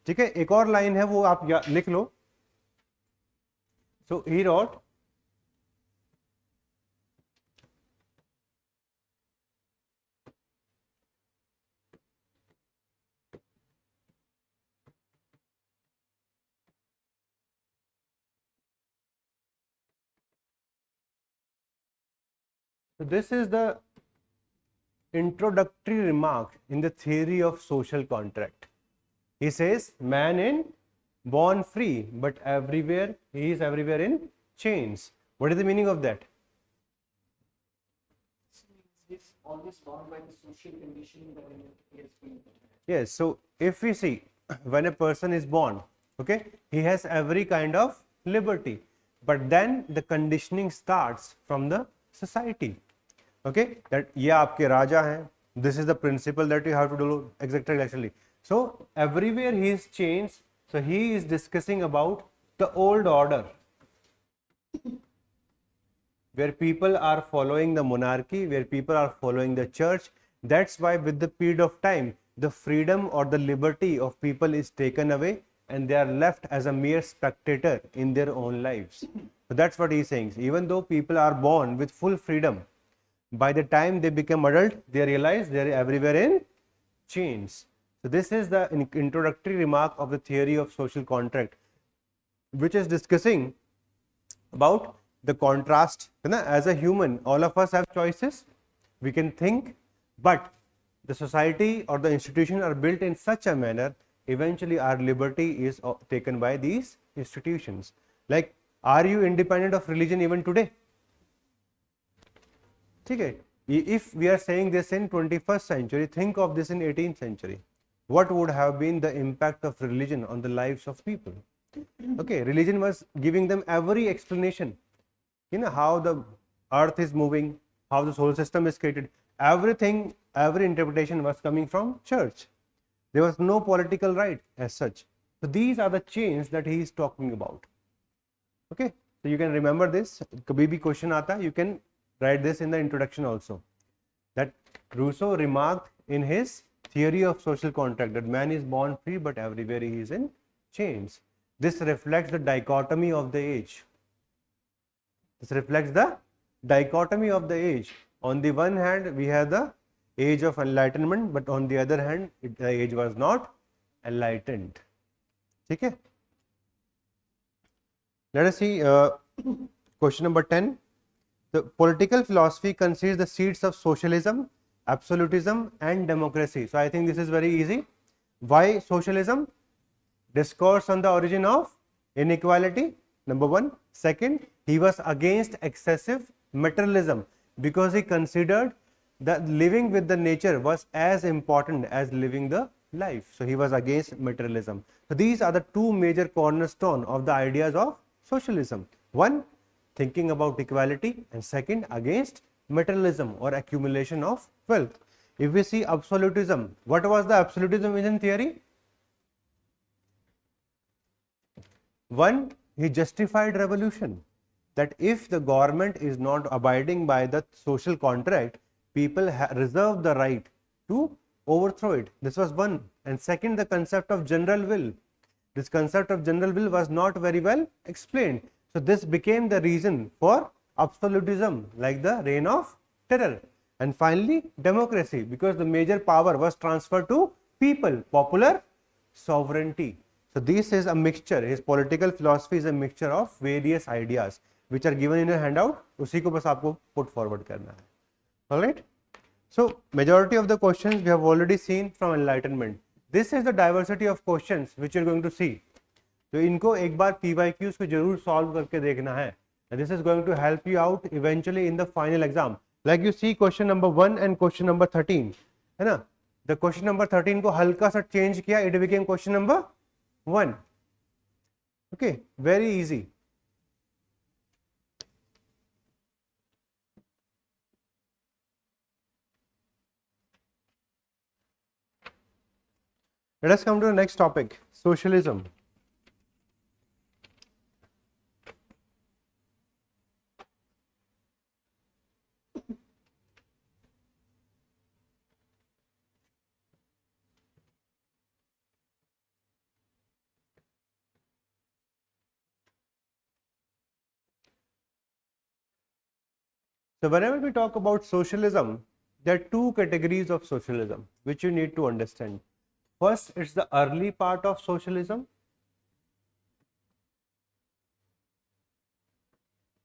ठीक है, एक और line है वो आप लिख लो. So he wrote, so this is the introductory remark in the theory of social contract. He says, man in born free, but everywhere he is everywhere in chains. What is the meaning of that? He's always bound by the social conditioning that he has been. Yes. So if we see, when a person is born, okay, he has every kind of liberty, but then the conditioning starts from the society. Okay, that ये आपके राजा हैं. This is the principle that you have to do exactly actually. So everywhere he is changed. So he is discussing about the old order, where people are following the monarchy, where people are following the church. That's why with the period of time, the freedom or the liberty of people is taken away, and they are left as a mere spectator in their own lives. So that's what he is saying. Even though people are born with full freedom, by the time they become adult, they realize they are everywhere in chains. So this is the introductory remark of the theory of social contract. which is discussing about the contrast. As a human, all of us have choices. We can think, but the society or the institution are built in such a manner, eventually our liberty is taken by these institutions. Like, are you independent of religion even today? Okay. If we are saying this in 21st century, think of this in 18th century. What would have been the impact of religion on the lives of people? Okay, religion was giving them every explanation. How the earth is moving, how the solar system is created. Everything, every interpretation was coming from church. There was no political right as such. So these are the chains that he is talking about. Okay, so you can remember this. Kabhi bhi question aata, you can write this in the introduction also. That Rousseau remarked in his theory of social contract that man is born free, but everywhere he is in chains. This reflects the dichotomy of the age. This reflects the dichotomy of the age. On the one hand, we have the age of enlightenment, but on the other hand, the age was not enlightened. Okay? Let us see question number 10. The political philosophy considers the seeds of socialism, absolutism, and democracy. So I think this is very easy. Why socialism? Discourse on the origin of inequality, number one. Second, he was against excessive materialism because he considered that living with the nature was as important as living the life. So he was against materialism. So these are the two major cornerstones of the ideas of socialism. One, thinking about equality, and second, against materialism or accumulation of wealth. If we see absolutism, what was the absolutism in theory? One, he justified revolution, that if the government is not abiding by the social contract, people reserve the right to overthrow it. This was one. And second, the concept of general will. This concept of general will was not very well explained. So this became the reason for absolutism, like the reign of terror. And finally, democracy, because the major power was transferred to people, popular sovereignty. So this is a mixture. His political philosophy is a mixture of various ideas which are given in a handout. उसी को बस आपको put forward करना है. All right. So majority of the questions we have already seen from Enlightenment. This is the diversity of questions which you are going to see. तो इनको एक बार PYQs को जरूर solve करके देखना है. And this is going to help you out eventually in the final exam. Like you see question number 1 and question number 13, है ना? The question number 13 को हल्का सा change किया, it became question number 1. Okay, very easy. Let us come to the next topic, socialism. So whenever we talk about socialism, there are two categories of socialism which you need to understand. First, it's the early part of socialism.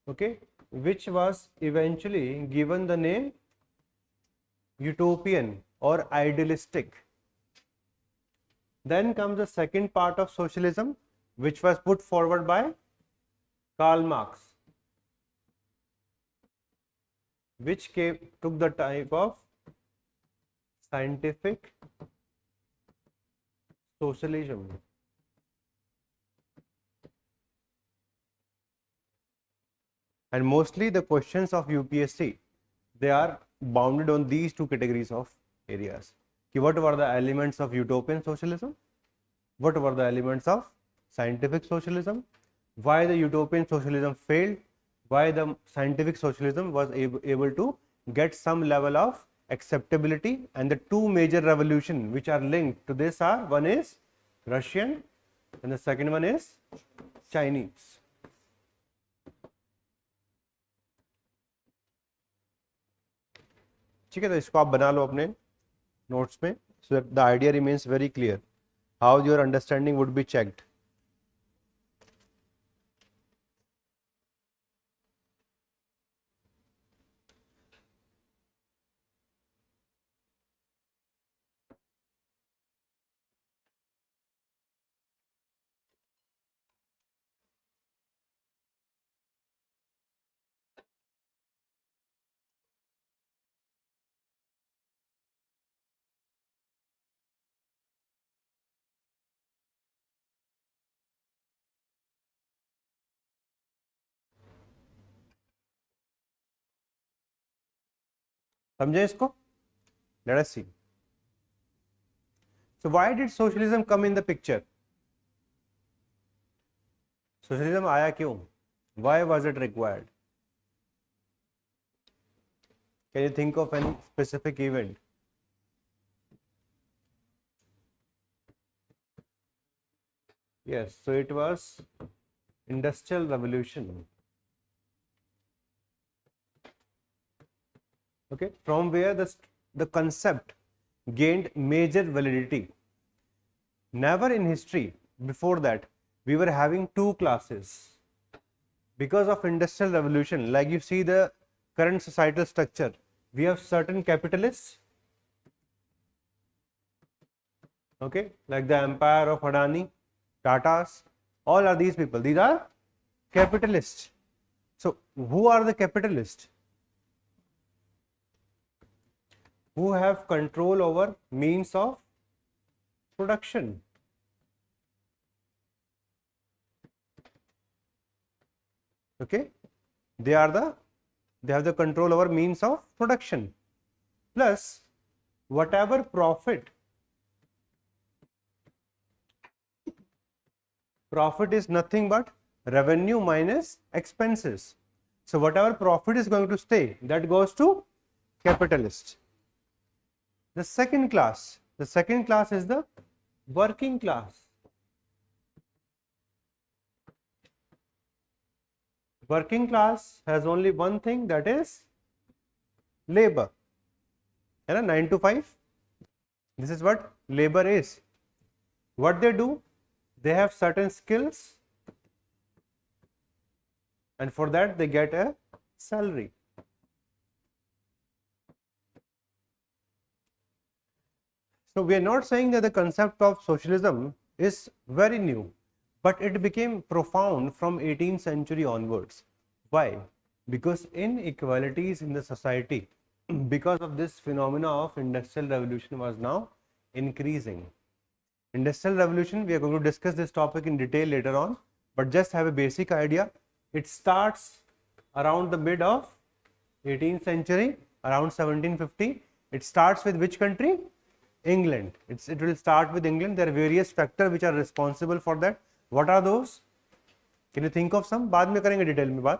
Okay, which was eventually given the name utopian or idealistic. Then comes the second part of socialism, which was put forward by Karl Marx, which took the type of scientific socialism. And mostly the questions of UPSC, they are bounded on these two categories of areas. What were the elements of utopian socialism? What were the elements of scientific socialism? Why the utopian socialism failed? Why the scientific socialism was able to get some level of acceptability? And the two major revolutions which are linked to this are, one is Russian and the second one is Chinese. ठीक है, तो इसको आप बना लो अपने notes में, so that the idea remains very clear how your understanding would be checked. समझे इसको? Let us see. So why did socialism come in the picture? Socialism आया क्यों? Why was it required? Can you think of any specific event? Yes, so it was Industrial Revolution. Okay, from where the concept gained major validity. Never in history before that we were having two classes. Because of Industrial Revolution, like you see the current societal structure, we have certain capitalists, okay, like the empire of Adani, Tatas, all are these people. These are capitalists. So who are the capitalists? Who have control over means of production. Okay, they have the control over means of production, plus whatever profit is nothing but revenue minus expenses. So whatever profit is going to stay, that goes to capitalist. The second class is the working class. Working class has only one thing, that is labor. 9 to 5. This is what labor is. What they do, they have certain skills, and for that they get a salary. So we are not saying that the concept of socialism is very new, but it became profound from 18th century onwards. Why? Because inequalities in the society, because of this phenomena of Industrial Revolution, was now increasing. Industrial Revolution, we are going to discuss this topic in detail later on, but just have a basic idea. It starts around the mid of 18th century, around 1750. It starts with which country? England. It will start with England. There are various factors which are responsible for that. What are those? Can you think of some? बाद में करेंगे detail में बात.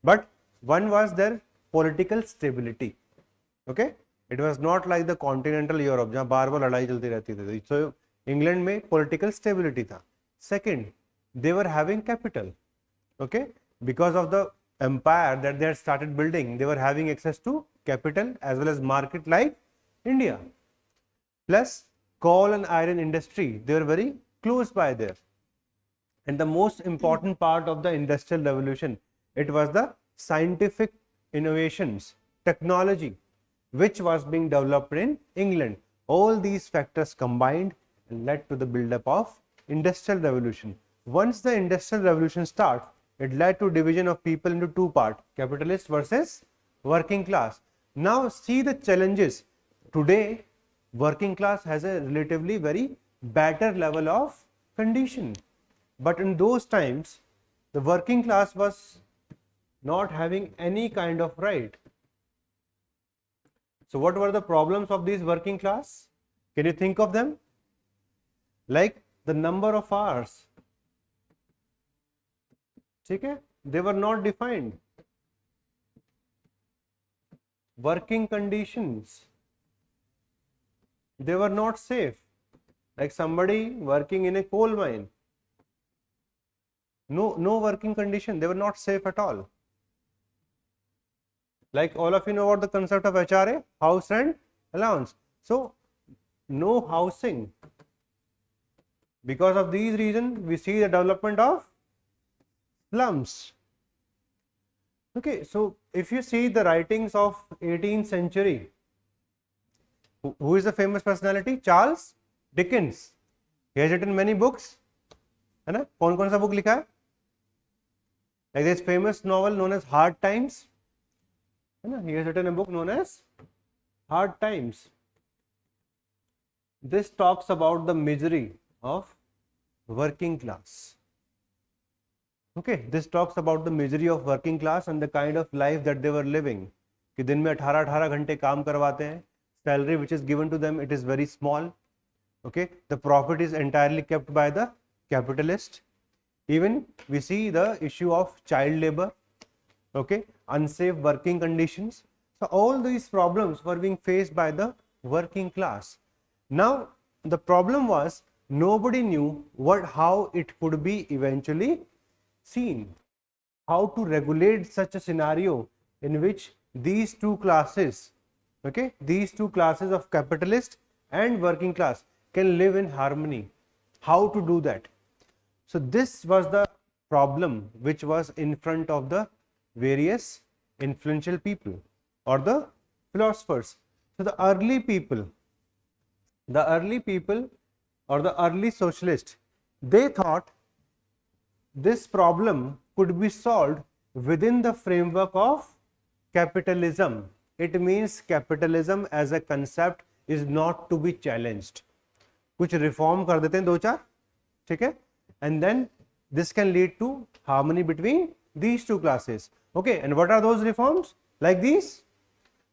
But one was their political stability. Okay, it was not like the continental Europe जहाँ बार बार लड़ाई चलती रहती थी. So England में political stability था. Second, they were having capital. Okay, because of the empire that they had started building, they were having access to capital as well as market like India. Plus coal and iron industry, they were very close by there. And the most important part of the Industrial Revolution, it was the scientific innovations, technology, which was being developed in England. All these factors combined led to the build-up of Industrial Revolution. Once the Industrial Revolution starts, it led to division of people into two parts, capitalist versus working class. Now see the challenges. Today, working class has a relatively very better level of condition. But in those times, the working class was not having any kind of right. So what were the problems of these working class? Can you think of them? Like the number of hours. Okay? They were not defined. Working conditions, they were not safe. Like somebody working in a coal mine. No working condition. They were not safe at all. Like all of you know about the concept of HRA, house rent allowance. So no housing. Because of these reasons, we see the development of slums. Okay, so if you see the writings of 18th century, who is the famous personality? Charles Dickens. He has written many books. है ना? कौन-कौन सा book लिखा है? Like this famous novel known as Hard Times. है ना? He has written a book known as Hard Times. This talks about the misery of working class. Okay, this talks about the misery of working class and the kind of life that they were living. कि दिन में 18 घंटे काम करवाते हैं, salary which is given to them, it is very small. Okay, the profit is entirely kept by the capitalist. Even we see the issue of child labor, okay, unsafe working conditions. So all these problems were being faced by the working class. Now the problem was nobody knew how it could be eventually seen, how to regulate such a scenario in which these two classes, okay, these two classes of capitalist and working class can live in harmony. How to do that? So this was the problem which was in front of the various influential people or the philosophers. So the early people or the early socialists, they thought this problem could be solved within the framework of capitalism. It means capitalism as a concept is not to be challenged. कुछ reform कर देते हैं दो चार, ठीक है, and then this can lead to harmony between these two classes. Okay, and what are those reforms? Like these,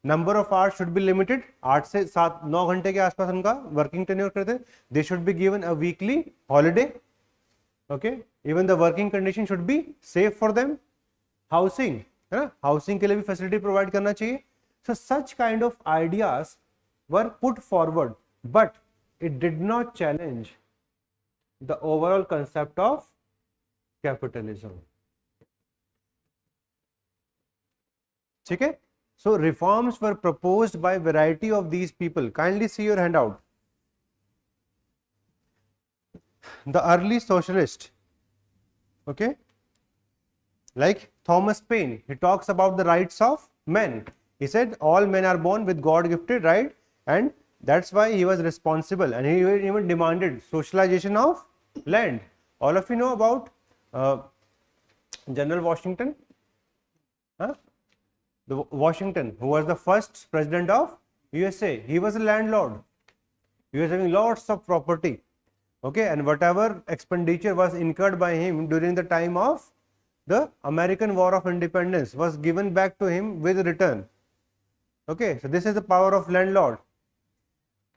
number of hours should be limited. 8 से 7-9 घंटे के आसपास उनका वर्किंग टेन्योर करते हैं. They should be given a weekly holiday. Okay, even the working condition should be safe for them. Housing, है ना, housing के लिए भी फैसिलिटी प्रोवाइड करना चाहिए. So such kind of ideas were put forward, but it did not challenge the overall concept of capitalism. ठीक है, so reforms were proposed by variety of these people. Kindly see your handout. The early socialist, okay, like Thomas Paine, he talks about the rights of men. He said all men are born with God gifted right, and that's why he was responsible, and he even demanded socialization of land. All of you know about General Washington, the Washington, who was the first president of USA. He was a landlord. He was having lots of property, okay, and whatever expenditure was incurred by him during the time of the American War of Independence was given back to him with return. Okay, so this is the power of landlord.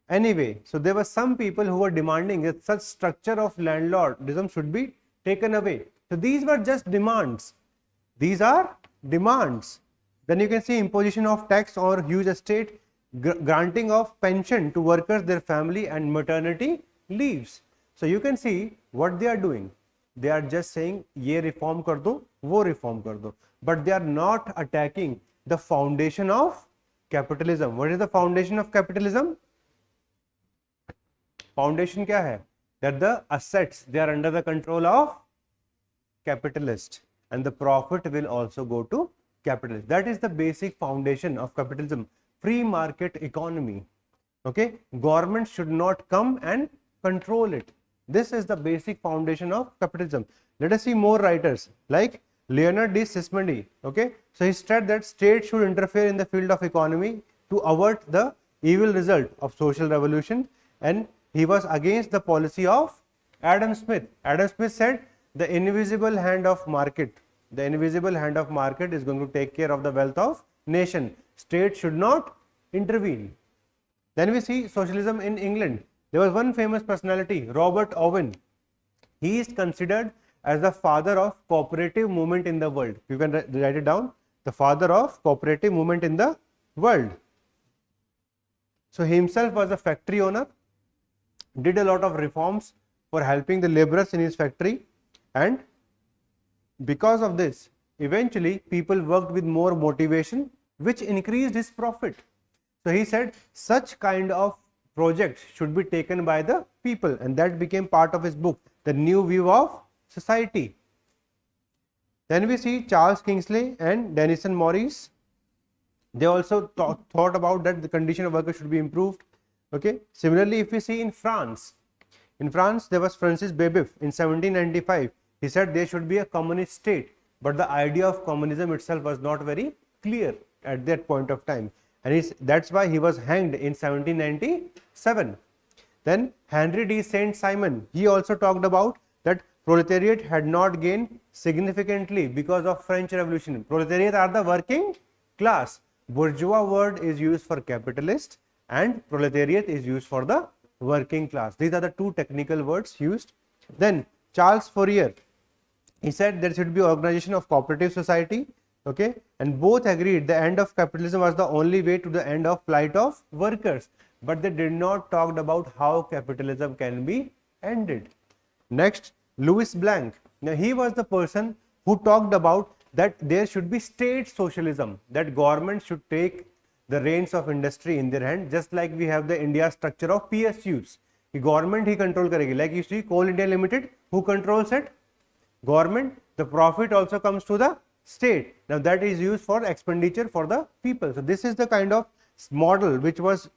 Anyway, so there were some people who were demanding that such structure of landlordism should be taken away. So these were just demands. These are demands. Then you can see imposition of tax or huge estate, granting of pension to workers, their family, and maternity leaves. So you can see what they are doing. They are just saying, ye reform kar do, wo reform kar do. But they are not attacking the foundation of capitalism. What is the foundation of capitalism? Foundation क्या है? That the assets, they are under the control of capitalist, and the profit will also go to capitalist. That is the basic foundation of capitalism. Free market economy. Okay, government should not come and control it. This is the basic foundation of capitalism. Let us see more writers like Leonard D. Sismondi. Okay, so he said that state should interfere in the field of economy to avert the evil result of social revolution, and he was against the policy of Adam Smith. Adam Smith said the invisible hand of market, the invisible hand of market is going to take care of the wealth of nation. State should not intervene. Then we see socialism in England. There was one famous personality, Robert Owen. He is considered as the father of cooperative movement in the world. You can write it down. The father of cooperative movement in the world. So he himself was a factory owner, did a lot of reforms for helping the laborers in his factory, and because of this, eventually people worked with more motivation, which increased his profit. So he said such kind of projects should be taken by the people, and that became part of his book, The New View of Society. Then we see Charles Kingsley and Denison Morris. They also thought about that the condition of workers should be improved. Okay. Similarly, if we see in France there was Francis Babeuf in 1795. He said there should be a communist state, but the idea of communism itself was not very clear at that point of time, and that's why he was hanged in 1797. Then Henry D. Saint Simon, he also talked about that proletariat had not gained significantly because of French Revolution. Proletariat are the working class, bourgeois word is used for capitalist and proletariat is used for the working class. These are the two technical words used. Then Charles Fourier, he said there should be organization of cooperative society, okay, and both agreed the end of capitalism was the only way to the end of plight of workers, but they did not talk about how capitalism can be ended. Next, Louis Blanc. Now he was the person who talked about that there should be state socialism, that government should take the reins of industry in their hand, just like we have the India structure of PSUs. The government he control करेगी. Like you see Coal India Limited, who controls it? Government. The profit also comes to the state. Now that is used for expenditure for the people. So this is the kind of model which was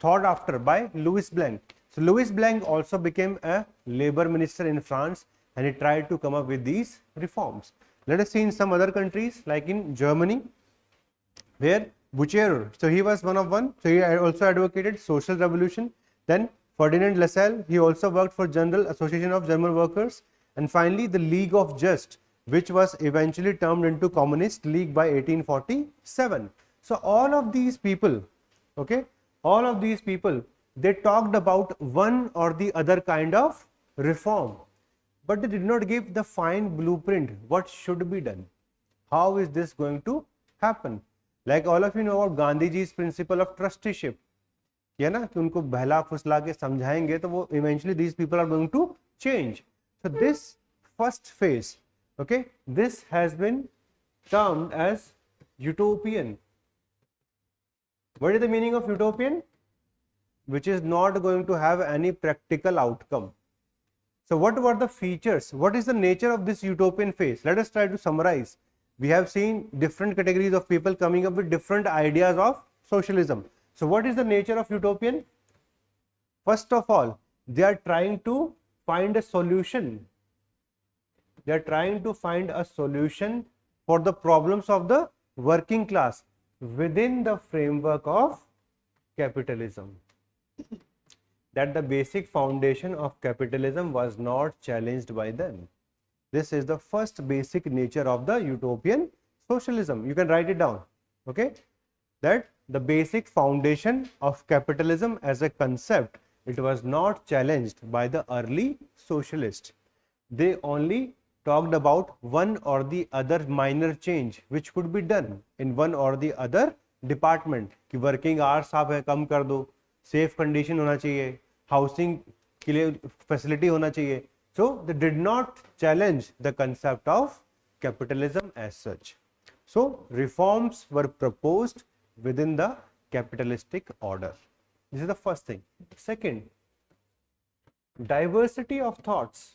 thought after by Louis Blanc. So Louis Blanc also became a labor minister in France and he tried to come up with these reforms. Let us see in some other countries like in Germany, where Bucherer, so he was one, so he also advocated social revolution. Then Ferdinand Lassalle, he also worked for General Association of German Workers, and finally the League of Just, which was eventually turned into Communist League by 1847. So all of these people, okay, all of these people, they talked about one or the other kind of reform, but they did not give the fine blueprint what should be done. How is this going to happen? Like all of you know about Gandhiji's principle of trusteeship, है ना, कि उनको बहला फुसला के समझाएंगे तो वो eventually these people are going to change. So this first phase, okay, this has been termed as utopian. What is the meaning of utopian? Which is not going to have any practical outcome. So what were the features? What is the nature of this utopian phase? Let us try to summarize. We have seen different categories of people coming up with different ideas of socialism. So what is the nature of utopian? First of all, they are trying to find a solution. They are trying to find a solution for the problems of the working class within the framework of capitalism. That the basic foundation of capitalism was not challenged by them. This is the first basic nature of the utopian socialism. You can write it down, okay? That the basic foundation of capitalism as a concept, it was not challenged by the early socialists. They only talked about one or the other minor change which could be done in one or the other department. कि working hours आप है कम कर दो, safe condition होना चाहिए, housing के लिए facility होना चाहिए. So they did not challenge the concept of capitalism as such. So reforms were proposed within the capitalistic order. This is the first thing. Second, diversity of thoughts.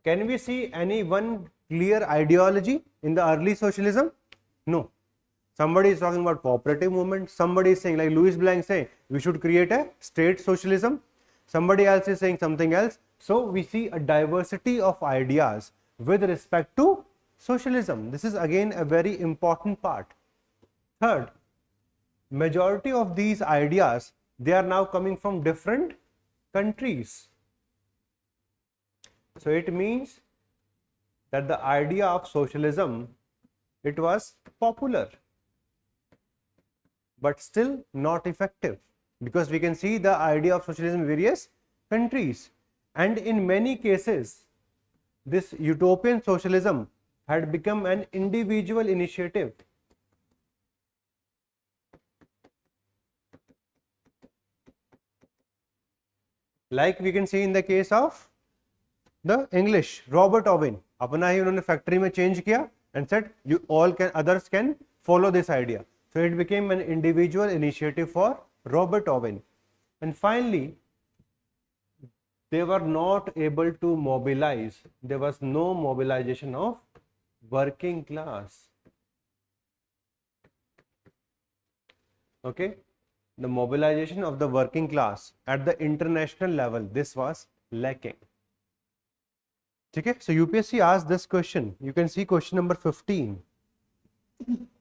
Can we see any one clear ideology in the early socialism? No. Somebody is talking about cooperative movement. Somebody is saying, like Louis Blanc say, we should create a state socialism. Somebody else is saying something else. So we see a diversity of ideas with respect to socialism. This is again a very important part. Third, majority of these ideas, they are now coming from different countries. So it means that the idea of socialism, it was popular, but still not effective, because we can see the idea of socialism in various countries, and in many cases this utopian socialism had become an individual initiative. Like we can see in the case of the English, Robert Owen, अपना ही उन्होंने factory में change किया and said you all can, others can follow this idea. So it became an individual initiative for Robert Owen. And finally, they were not able to mobilize. There was no mobilization of working class. Okay, the mobilization of the working class at the international level, this was lacking. Okay, so UPSC asked this question. You can see question number 15.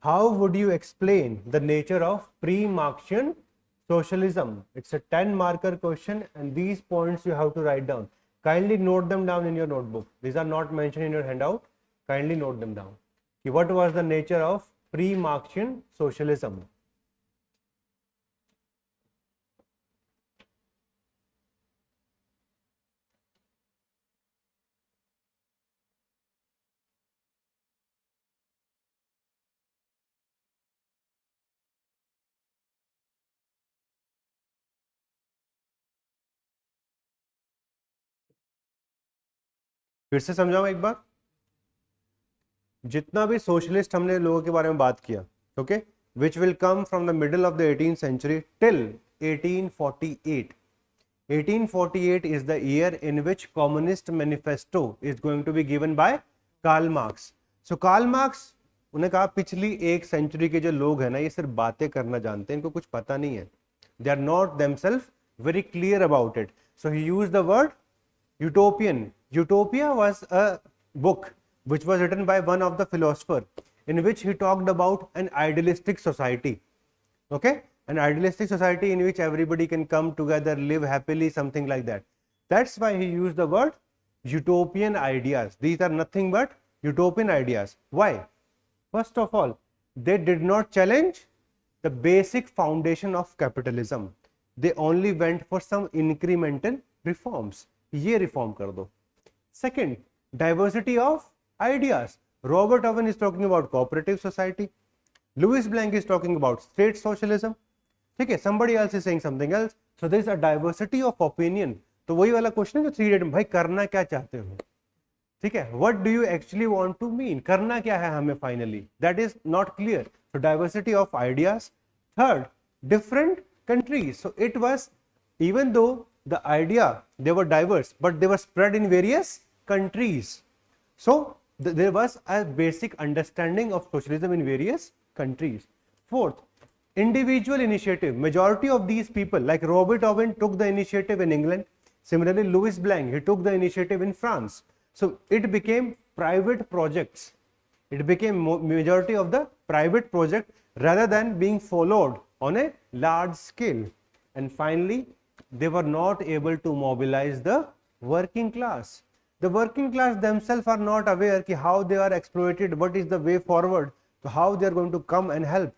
How would you explain the nature of pre-Marxian socialism? It's a 10-marker question, and these points you have to write down. Kindly note them down in your notebook. These are not mentioned in your handout. Kindly note them down. कि what was the nature of pre-Marxian socialism. फिर से समझाऊं एक बार. जितना भी socialist हमने लोगों के बारे में बात किया, okay, which will come from the middle of the 18th century till 1848. 1848 is the year in which communist manifesto is going to be given by Karl Marx. So Karl Marx, उन्हें कहा पिछली एक सेंचुरी के जो लोग हैं ना, ये सिर्फ बातें करना जानते हैं, इनको कुछ पता नहीं है. They are not themselves very clear about it. So he used the word utopian. Utopia was a book which was written by one of the philosopher in which he talked about an idealistic society. Okay, an idealistic society in which everybody can come together, live happily, something like that. That's why he used the word utopian ideas. These are nothing but utopian ideas. Why? First of all, they did not challenge the basic foundation of capitalism. They only went for some incremental reforms. ये reform कर दो. Second, diversity of ideas. Robert Owen is talking about cooperative society. Louis Blanc is talking about state socialism. ठीक है, somebody else is saying something else. So there is a diversity of opinion. तो वही वाला question है जो 3 भाई करना क्या चाहते हो. ठीक है, what do you actually want to mean? करना क्या है हमें finally? That is not clear. So diversity of ideas. Third, different countries. So it was, even though the idea they were diverse, but they were spread in various countries. So there was a basic understanding of socialism in various countries. Fourth, individual initiative. Majority of these people, like Robert Owen, took the initiative in England. Similarly, Louis Blanc, he took the initiative in France. So it became private projects. It became majority of the private project rather than being followed on a large scale. And finally, they were not able to mobilize the working class. The working class themselves are not aware कि how they are exploited, what is the way forward, so how they are going to come and help.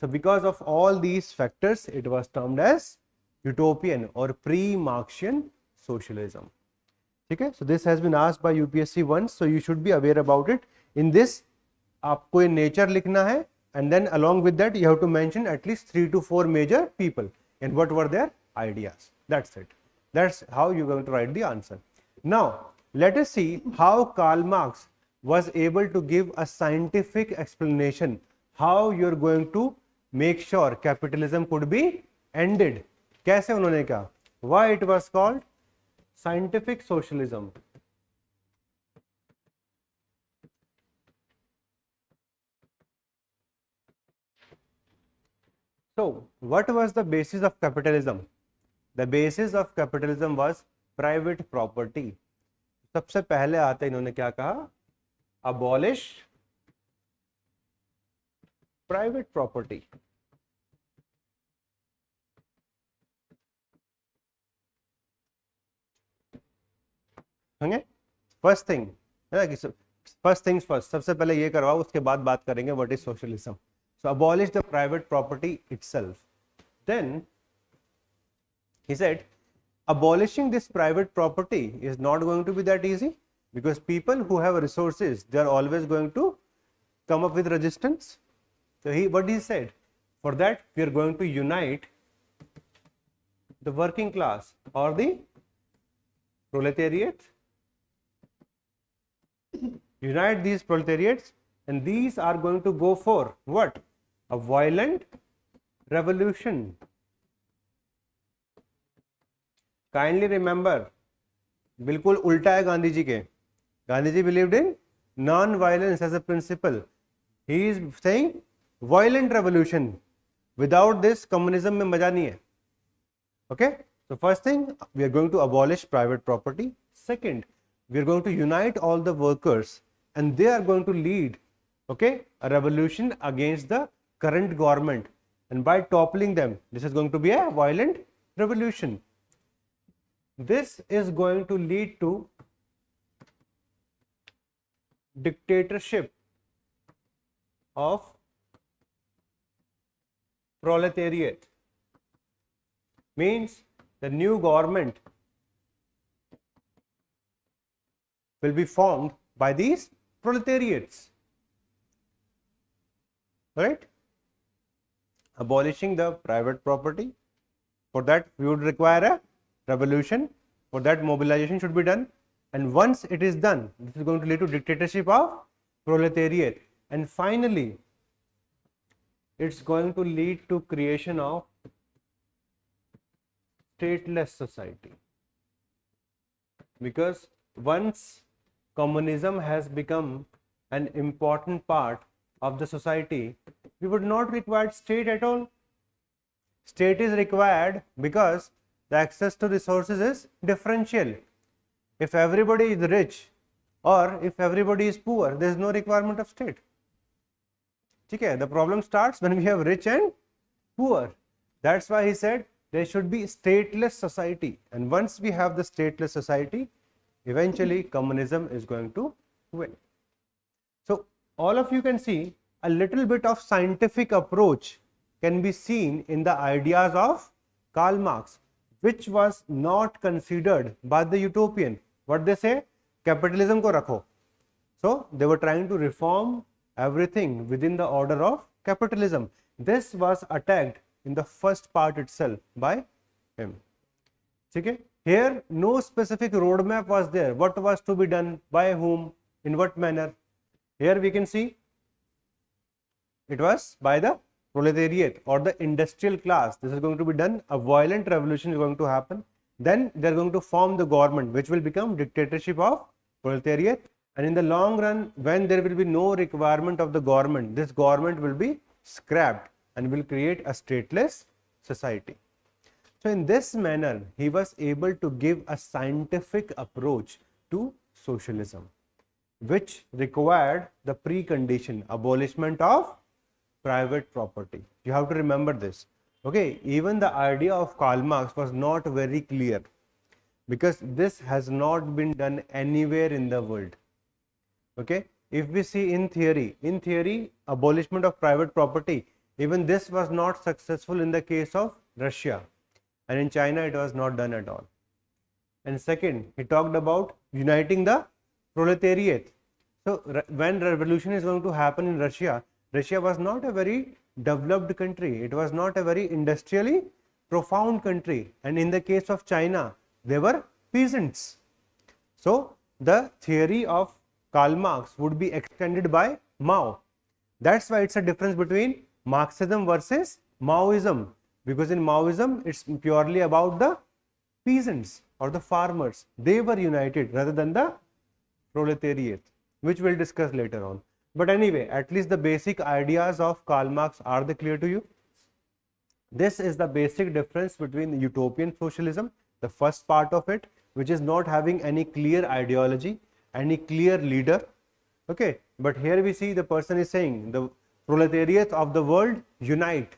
So because of all these factors, it was termed as utopian or pre-Marxian socialism. Okay, so this has been asked by UPSC once, so you should be aware about it. In this, आपको nature लिखना है, and then along with that you have to mention at least 3 to 4 major people and what were their ideas. That's it. That's how you're going to write the answer. Now let us see how Karl Marx was able to give a scientific explanation how you're going to make sure capitalism could be ended. कैसे उन्होंने कहा? Why it was called scientific socialism. So what was the basis of capitalism? The basis of capitalism was private property. सबसे पहले आते इन्होंने क्या कहा? Abolish private property. First thing है ना, फर्स्ट थिंग्स फर्स्ट, सबसे पहले ये करवाओ, उसके बाद बात करेंगे what is socialism. So abolish the private property itself. Then he said abolishing this private property is not going to be that easy because people who have resources, they are always going to come up with resistance. So what he said, for that we are going to unite the working class or the proletariat, unite these proletariats, and these are going to go for what? A violent revolution. Kindly remember, बिल्कुल उल्टा है गांधी जी के. Gandhi ji believed in non-violence as a principle. He is saying violent revolution. Without this, communism में मजा नहीं है. Okay? So first thing, we are going to abolish private property. Second, we are going to unite all the workers and they are going to lead, okay, a revolution against the current government, and by toppling them, this is going to be a violent revolution. This is going to lead to dictatorship of proletariat. Means the new government will be formed by these proletariats, right? Abolishing the private property. For that we would require a revolution. For that mobilization should be done, and once it is done, this is going to lead to dictatorship of proletariat, and finally it's going to lead to creation of stateless society. Because once communism has become an important part of the society, we would not require state at all. State is required because the access to resources is differential. If everybody is rich or if everybody is poor, there is no requirement of state. Okay, the problem starts when we have rich and poor. That's why he said there should be stateless society, and once we have the stateless society, eventually communism is going to win. So all of you can see a little bit of scientific approach can be seen in the ideas of Karl Marx, which was not considered by the utopian. What they say? Capitalism ko rakho. So they were trying to reform everything within the order of capitalism. This was attacked in the first part itself by him. Okay? Here no specific roadmap was there. What was to be done, by whom, in what manner. Here we can see it was by the proletariat or the industrial class. This is going to be done. A violent revolution is going to happen. Then they are going to form the government, which will become dictatorship of proletariat. And in the long run, when there will be no requirement of the government, this government will be scrapped and will create a stateless society. So in this manner, he was able to give a scientific approach to socialism, which required the precondition, abolishment of private property. You have to remember this. Okay, even the idea of Karl Marx was not very clear, because this has not been done anywhere in the world. Okay, if we see in theory, abolishment of private property, even this was not successful in the case of Russia, and in China it was not done at all. And second, he talked about uniting the proletariat. So when revolution is going to happen in Russia, Russia was not a very developed country. It was not a very industrially profound country. And in the case of China, they were peasants. So the theory of Karl Marx would be extended by Mao. That's why it's a difference between Marxism versus Maoism. Because in Maoism, it's purely about the peasants or the farmers. They were united rather than the proletariat, which we'll discuss later on. But anyway, at least the basic ideas of Karl Marx are they clear to you? This is the basic difference between the utopian socialism, the first part of it, which is not having any clear ideology, any clear leader. Okay, but here we see the person is saying the proletariat of the world unite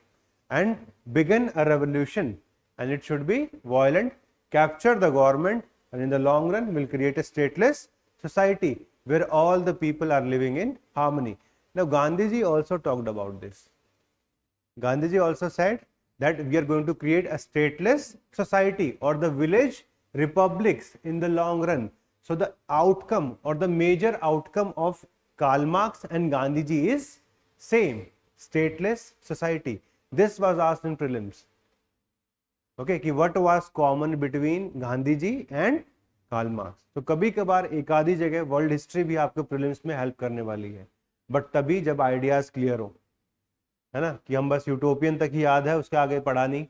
and begin a revolution, and it should be violent, capture the government, and in the long run will create a stateless society where all the people are living in harmony. Now Gandhiji also talked about this. Gandhiji also said that we are going to create a stateless society or the village republics in the long run. So the outcome or the major outcome of Karl Marx and Gandhiji is same, stateless society. This was asked in prelims. Okay, कि what was common between Gandhiji and Karl Marx. तो कभी कभार एक आधी जगह world history भी आपको prelims में हेल्प करने वाली है, बट तभी जब आइडियाज क्लियर हो, है ना, कि हम बस यूटोपियन तक ही याद है, उसके आगे पढ़ा नहीं.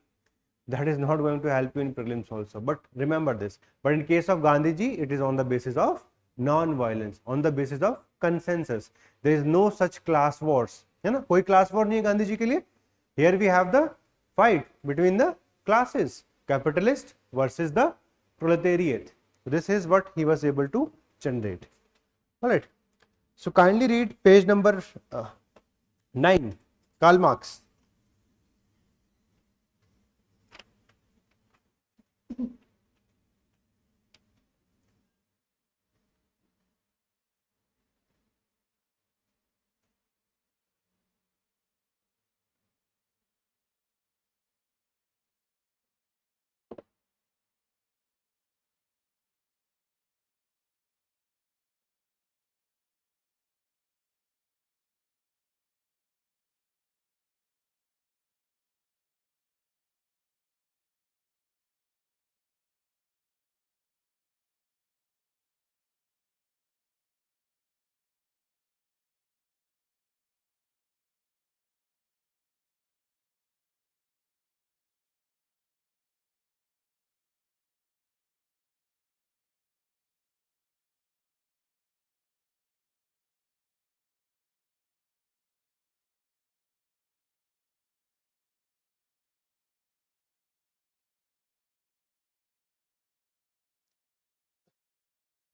That is not going to help you in prelims also. But remember this. But in case of Gandhiji, it is on the basis of non-violence, on the basis of consensus. There is no such class wars. है ना, कोई class war नहीं है गांधी जी के लिए. Here we have the fight between the classes, capitalist versus the proletariat. This is what he was able to generate. All right. So kindly read page number 9, Karl Marx.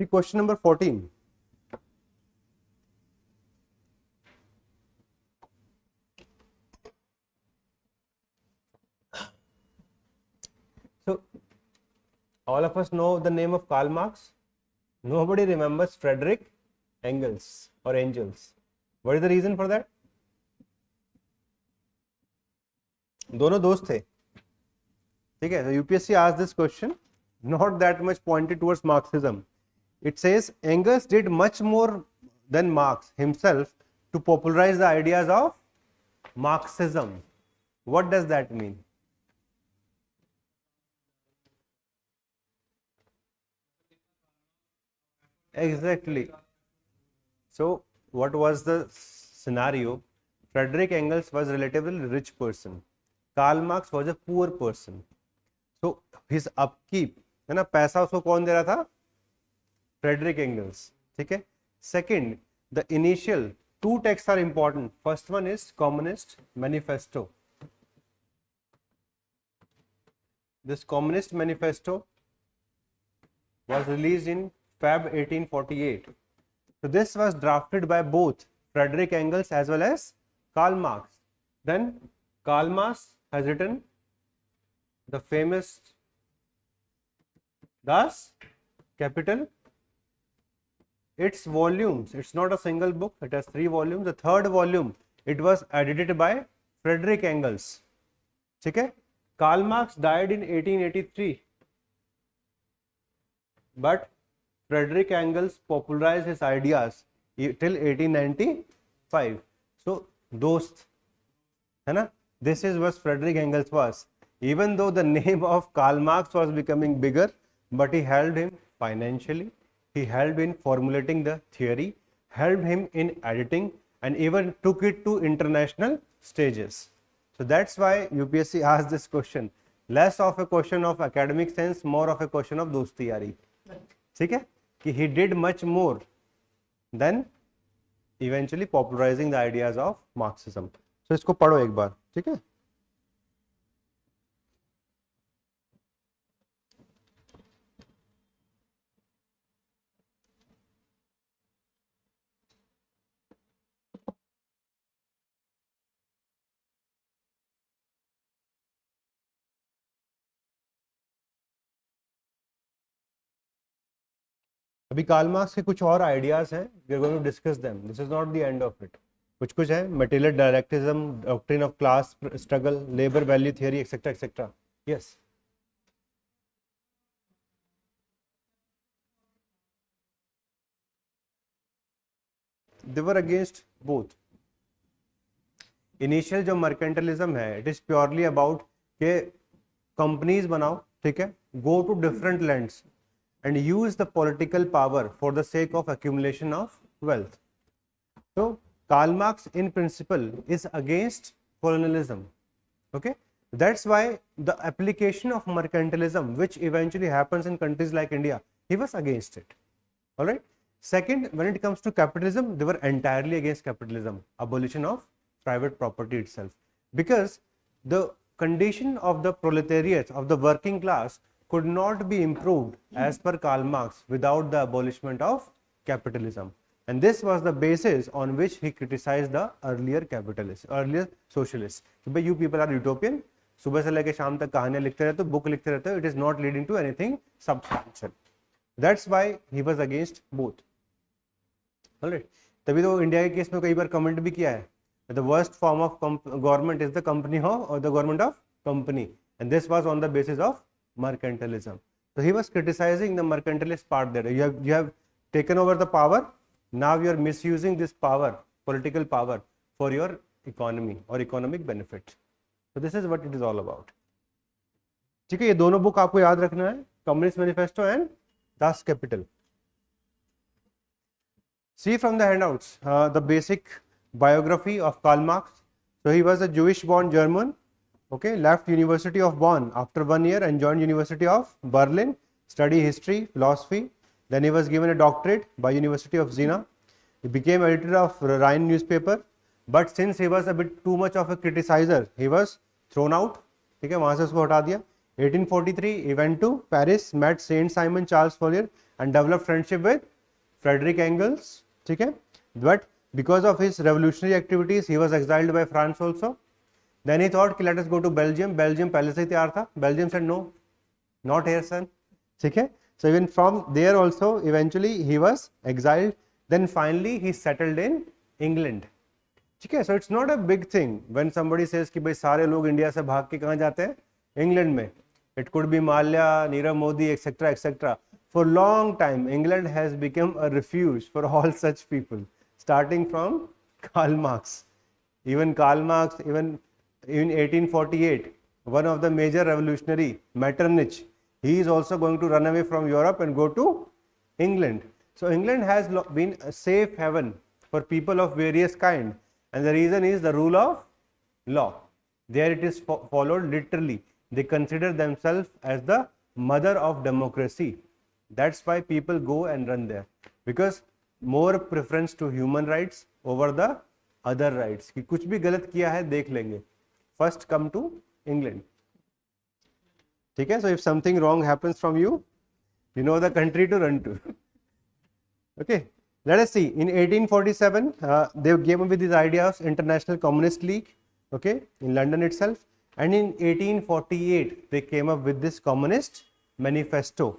See question number 14. So all of us know the name of Karl Marx. Nobody remembers Frederick Engels or Engels. What is the reason for that? दोनों दोस्त थे, ठीक है. So UPSC asked this question, not that much pointed towards Marxism. It says Engels did much more than Marx himself to popularize the ideas of Marxism. What does that mean? Exactly. So what was the scenario? Frederick Engels was a relatively rich person. Karl Marx was a poor person. So his upkeep, है ना, पैसा उसको कौन दे रहा था? Frederick Engels. ठीक है. Second, the initial two texts are important. First one is Communist Manifesto. This Communist Manifesto was released in Feb 1848. So this was drafted by both Frederick Engels as well as Karl Marx. Then Karl Marx has written the famous Das Kapital. Its volumes, it's not a single book, it has 3 volumes. The third volume, it was edited by Frederick Engels. Okay? Karl Marx died in 1883, but Frederick Engels popularized his ideas till 1895. So, dost, है ना? This is what Frederick Engels was. Even though the name of Karl Marx was becoming bigger, but he helped him financially, he helped in formulating the theory, helped him in editing, and even took it to international stages. So that's why UPSC asked this question. Less of a question of academic sense, more of a question of dosti yari. ठीक है? कि he did much more than eventually popularizing the ideas of Marxism. So इसको पढ़ो एक बार, ठीक है? अभी Karl Marx के कुछ और आइडियाज हैं, we are going to discuss them. This is not the end of it. कुछ है, material dialecticism, doctrine of class struggle, labour value theory, etcetera etcetera. Yes, they were against both. Initial जो mercantilism है, it is purely about के companies बनाओ, ठीक है, go to different lands and use the political power for the sake of accumulation of wealth. So Karl Marx in principle is against colonialism. Okay, that's why the application of mercantilism, which eventually happens in countries like India, he was against it. All right. Second, when it comes to capitalism, they were entirely against capitalism, abolition of private property itself, because the condition of the proletariat, of the working class, could not be improved as per Karl Marx without the abolishment of capitalism. And this was the basis on which he criticized the earlier capitalists, earlier socialists. So, you people are utopian. सुबह से लेकर शाम तक कहानियां लिखते रहते हो, book लिखते रहते हो. It is not leading to anything substantial. That's why he was against both. Alright. तभी तो इंडिया के केस में कई बार कमेंट भी किया है. The worst form of government is the company or the government of company. And this was on the basis of mercantilism. So he was criticizing the mercantilist part there. You have taken over the power. Now you are misusing this power, political power, for your economy or economic benefit. So this is what it is all about. ठीक है, ये दोनों book आपको याद रखना है, communist manifesto and Das Kapital. See from the handouts the basic biography of Karl Marx. So he was a Jewish born German. Okay, left University of Bonn after 1 year and joined University of Berlin, study history, philosophy. Then he was given a doctorate by University of Jena. He became editor of Rhine newspaper, but since he was a bit too much of a criticizer, he was thrown out. ठीक है, वहाँ से उसको हटा दिया. 1843 he went to Paris, met Saint Simon Charles Fourier and developed friendship with Frederick Engels. ठीक है, but because of his revolutionary activities he was exiled by France also. Then he thought, let us go to Belgium. Belgium पहले से ही तैयार था. Belgium said no, not here son. ठीक है, so even from there also eventually he was exiled. Then finally he settled in England. ठीक है, so it's not a big thing when somebody says कि भाई सारे लोग इंडिया से भाग के कहाँ जाते हैं, इंग्लैंड में. It could be Maल्या, Nirav Modi, etc., etc. For long time, England has become a refuge for all such people, starting from Karl Marx. Even Karl Marx, even in 1848, one of the major revolutionary, Metternich, he is also going to run away from Europe and go to England. So England has been a safe haven for people of various kind, and the reason is the rule of law. There it is followed literally. They consider themselves as the mother of democracy. That's why people go and run there, because more preference to human rights over the other rights. कि कुछ भी गलत किया है देख लेंगे. First come to England. ठीक है, so if something wrong happens from you, you know the country to run to. Okay, let us see. In 1847, they came up with this idea of International Communist League. Okay, in London itself. And in 1848, they came up with this Communist Manifesto.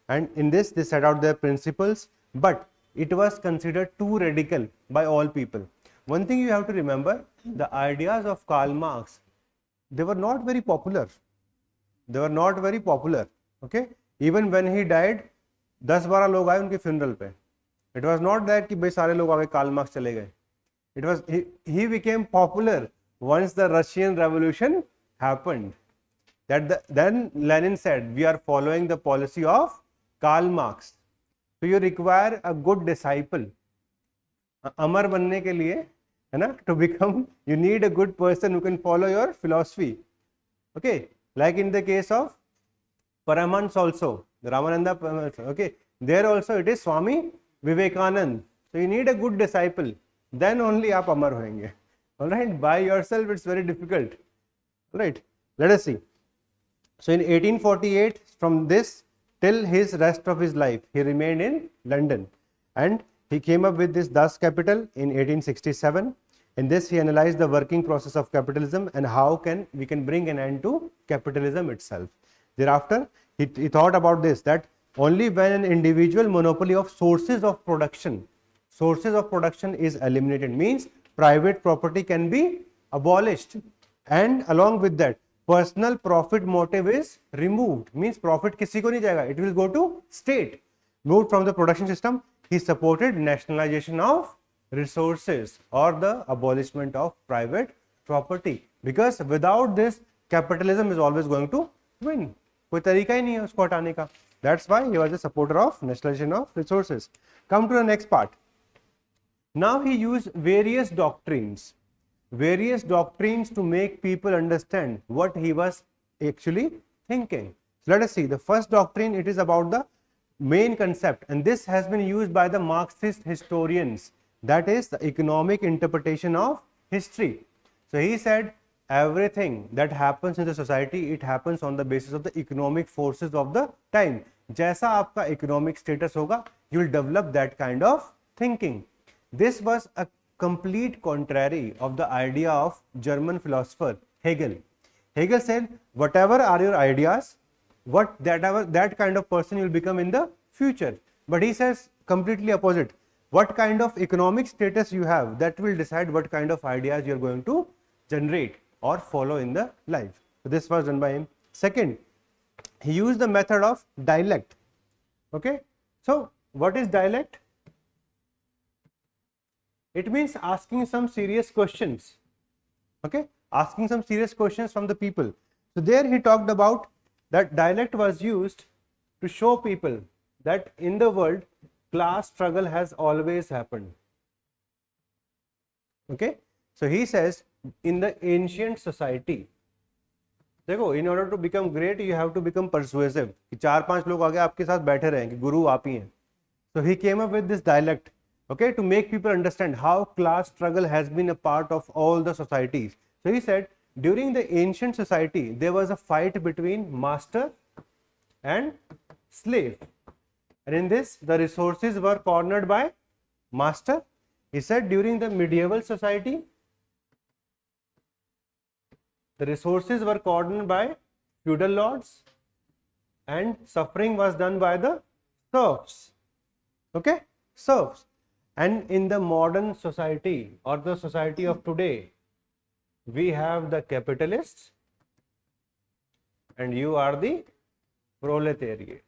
And in this, they set out their principles, but it was considered too radical by all people. One thing you have to remember, the ideas of Karl Marx, they were not very popular. They were not very popular. Okay, even when he died, 10-12 लोग आए उनके funeral पे. It was not that कि भाई सारे लोग आगे Karl Marx चले गए. It was he became popular once the Russian Revolution happened. Then Lenin said, we are following the policy of Karl Marx. So you require a good disciple. अमर बनने के लिए, है ना, to become, you need a good person who can follow your philosophy. Okay, like in the case of Paramahansa also, the Ramananda, okay, there also it is Swami Vivekanand. So you need a good disciple, then only आप अमर होंगे. All right, by yourself it's very difficult. All right, let us see. So in 1848, from this till his rest of his life, he remained in London, and he came up with this Das Kapital in 1867. In this, he analyzed the working process of capitalism and how we can bring an end to capitalism itself. Thereafter, he thought about this, that only when an individual monopoly of sources of production is eliminated, means private property can be abolished, and along with that, personal profit motive is removed, means profit किसी को नहीं जाएगा, it will go to state. Moved from the production system, he supported nationalization of resources or the abolishment of private property, because without this capitalism is always going to win. कोई तरीका ही नहीं है उसको हटाने का. That's why he was a supporter of nationalization of resources. Come to the next part. Now he used various doctrines to make people understand what he was actually thinking. So let us see. The first doctrine, it is about the main concept, and this has been used by the Marxist historians, that is the economic interpretation of history. So he said everything that happens in the society, it happens on the basis of the economic forces of the time. जैसा आपका economic status होगा, you will develop that kind of thinking. This was a complete contrary of the idea of German philosopher Hegel. Hegel said, whatever are your ideas, that kind of person you will become in the future. But he says completely opposite. What kind of economic status you have, that will decide what kind of ideas you are going to generate or follow in the life. So this was done by him. Second, he used the method of dialect. Okay, so what is dialect? It means asking some serious questions. Okay, asking some serious questions from the people. So there he talked about that dialect was used to show people that in the world class struggle has always happened. Okay, so he says in the ancient society, देखो, in order to become great you have to become persuasive, कि 4-5 लोग आगे आपके साथ बैठे रहें कि गुरु आप ही हैं. So he came up with this dialect, okay, to make people understand how class struggle has been a part of all the societies. So he said during the ancient society, there was a fight between master and slave. And in this, the resources were cornered by master. He said during the medieval society, the resources were cornered by feudal lords and suffering was done by the serfs. Okay, serfs. And in the modern society or the society of today, we have the capitalists and you are the proletariat.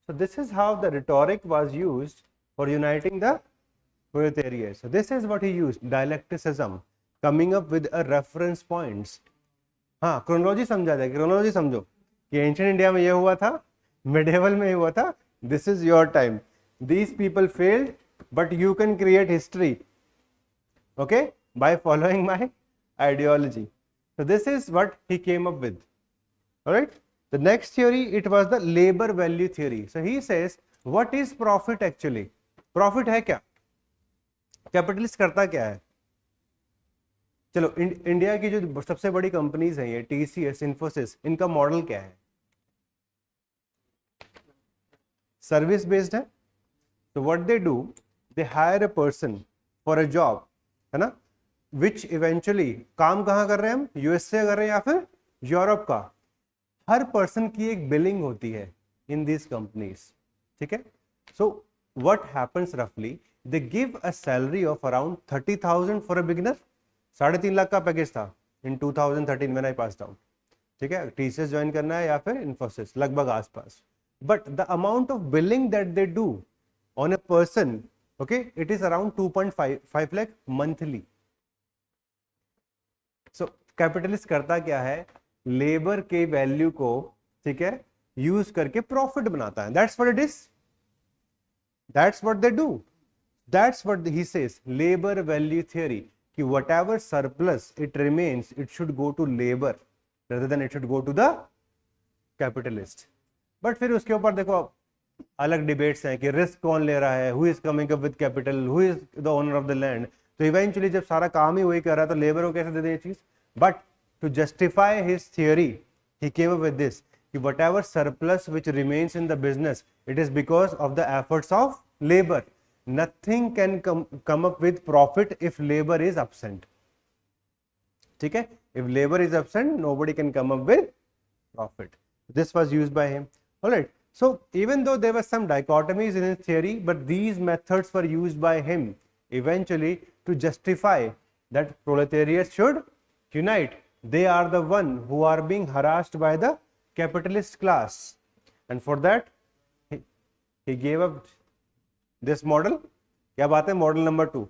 So this is how the rhetoric was used for uniting the proletariat. So this is what he used, dialecticism, coming up with a reference points. हाँ, chronology समझा जाए, chronology समझो कि ancient India में ये हुआ था, medieval में ये हुआ था. This is your time. These people failed, but you can create history, okay, by following my ideology. So this is what he came up with. All right. The next theory, it was the labor value theory. So he says, what is profit actually? Profit है क्या? Capitalist करता क्या है? चलो India की जो सबसे बड़ी कंपनीज हैं, ये TCS, इन्फोसिस, इनका मॉडल क्या है? सर्विस बेस्ड है. So what they do, they hire a person for a job, है ना, which eventually काम कहाँ कर रहे हैं हम? USA कर रहे हैं या फिर यूरोप का. हर पर्सन की एक बिलिंग होती है इन दिस कंपनीज. ठीक है. सो व्हाट हैपेंस रफली, they give a salary of around 30,000 for a beginner. 3.5 lakh का पैकेज था इन 2013 व्हेन आई पास्ड आउट. ठीक है. TCS ज्वाइन करना है या फिर इन्फोसिस, लगभग आसपास. But the amount of billing that they do on a person, okay, it is around 2.5 lakh monthly. So capitalist करता क्या है? लेबर के वैल्यू को, ठीक है, यूज करके प्रॉफिट बनाता है. That's what it is, that's what they do, that's what he says, labour value theory, कि whatever surplus it remains, it should go to labour rather than it should go to the capitalist. But फिर उसके ऊपर देखो अलग debates हैं कि risk कौन ले रहा है, who is coming up with capital, who is the owner of the land. तो इवेंचुअली जब सारा काम ही वही कर रहा है तो लेबर को कैसे दे दे ये चीज. But to justify his theory, he came up with this, whatever surplus which remains in the business, it is because of the efforts of labor. Nothing can come up with profit if labor is absent. ठीक है. If labor is absent, nobody can come up with profit. This was used by him. All right. So even though there were some dichotomies in his theory, but these methods were used by him eventually to justify that proletariat should unite. They are the one who are being harassed by the capitalist class, and for that he gave up this model. क्या बात है, model number 2,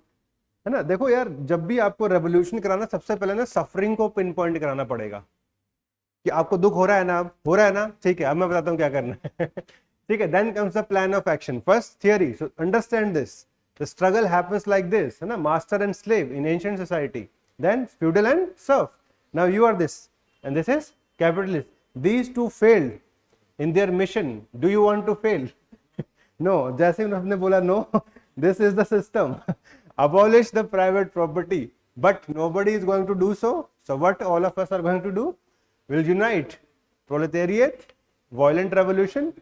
है ना. देखो यार, जब भी आपको रेवोल्यूशन कराना, सबसे पहले ना सफरिंग को पिन पॉइंट कराना पड़ेगा कि आपको दुख हो रहा है ना, हो रहा है ना, ठीक है, अब मैं बताता हूँ क्या करना है. ठीक है. Then comes the plan of action. First theory, so understand this, the struggle happens like this, है ना, master and slave in ancient society, then feudal and serf. Now you are this and this is capitalist. These two failed in their mission. Do you want to fail? No. जैसे उन्होंने बोला no, this is the system. Abolish the private property. But nobody is going to do so. So what all of us are going to do? We'll unite. Proletariat, violent revolution.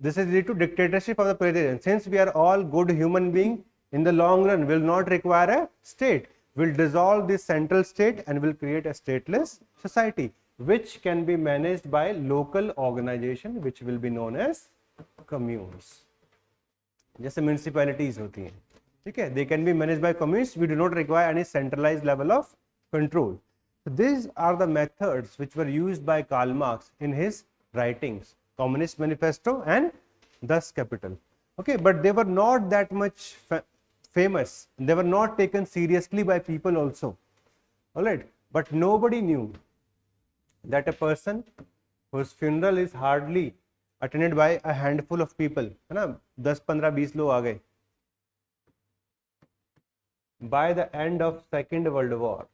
This is lead to dictatorship of the proletariat. Since we are all good human beings, in the long run will not require a state. Will dissolve this central state and will create a stateless society, which can be managed by local organization, which will be known as communes. जैसे municipalities होती हैं, ठीक है, they can be managed by communes. We do not require any centralized level of control. So these are the methods which were used by Karl Marx in his writings, Communist Manifesto and thus Capital. Okay, but they were not that much famous. They were not taken seriously by people also. All right. But nobody knew that a person whose funeral is hardly attended by a handful of people, है ना, 10, 15, 20 लोग आ गए. By the end of Second World War,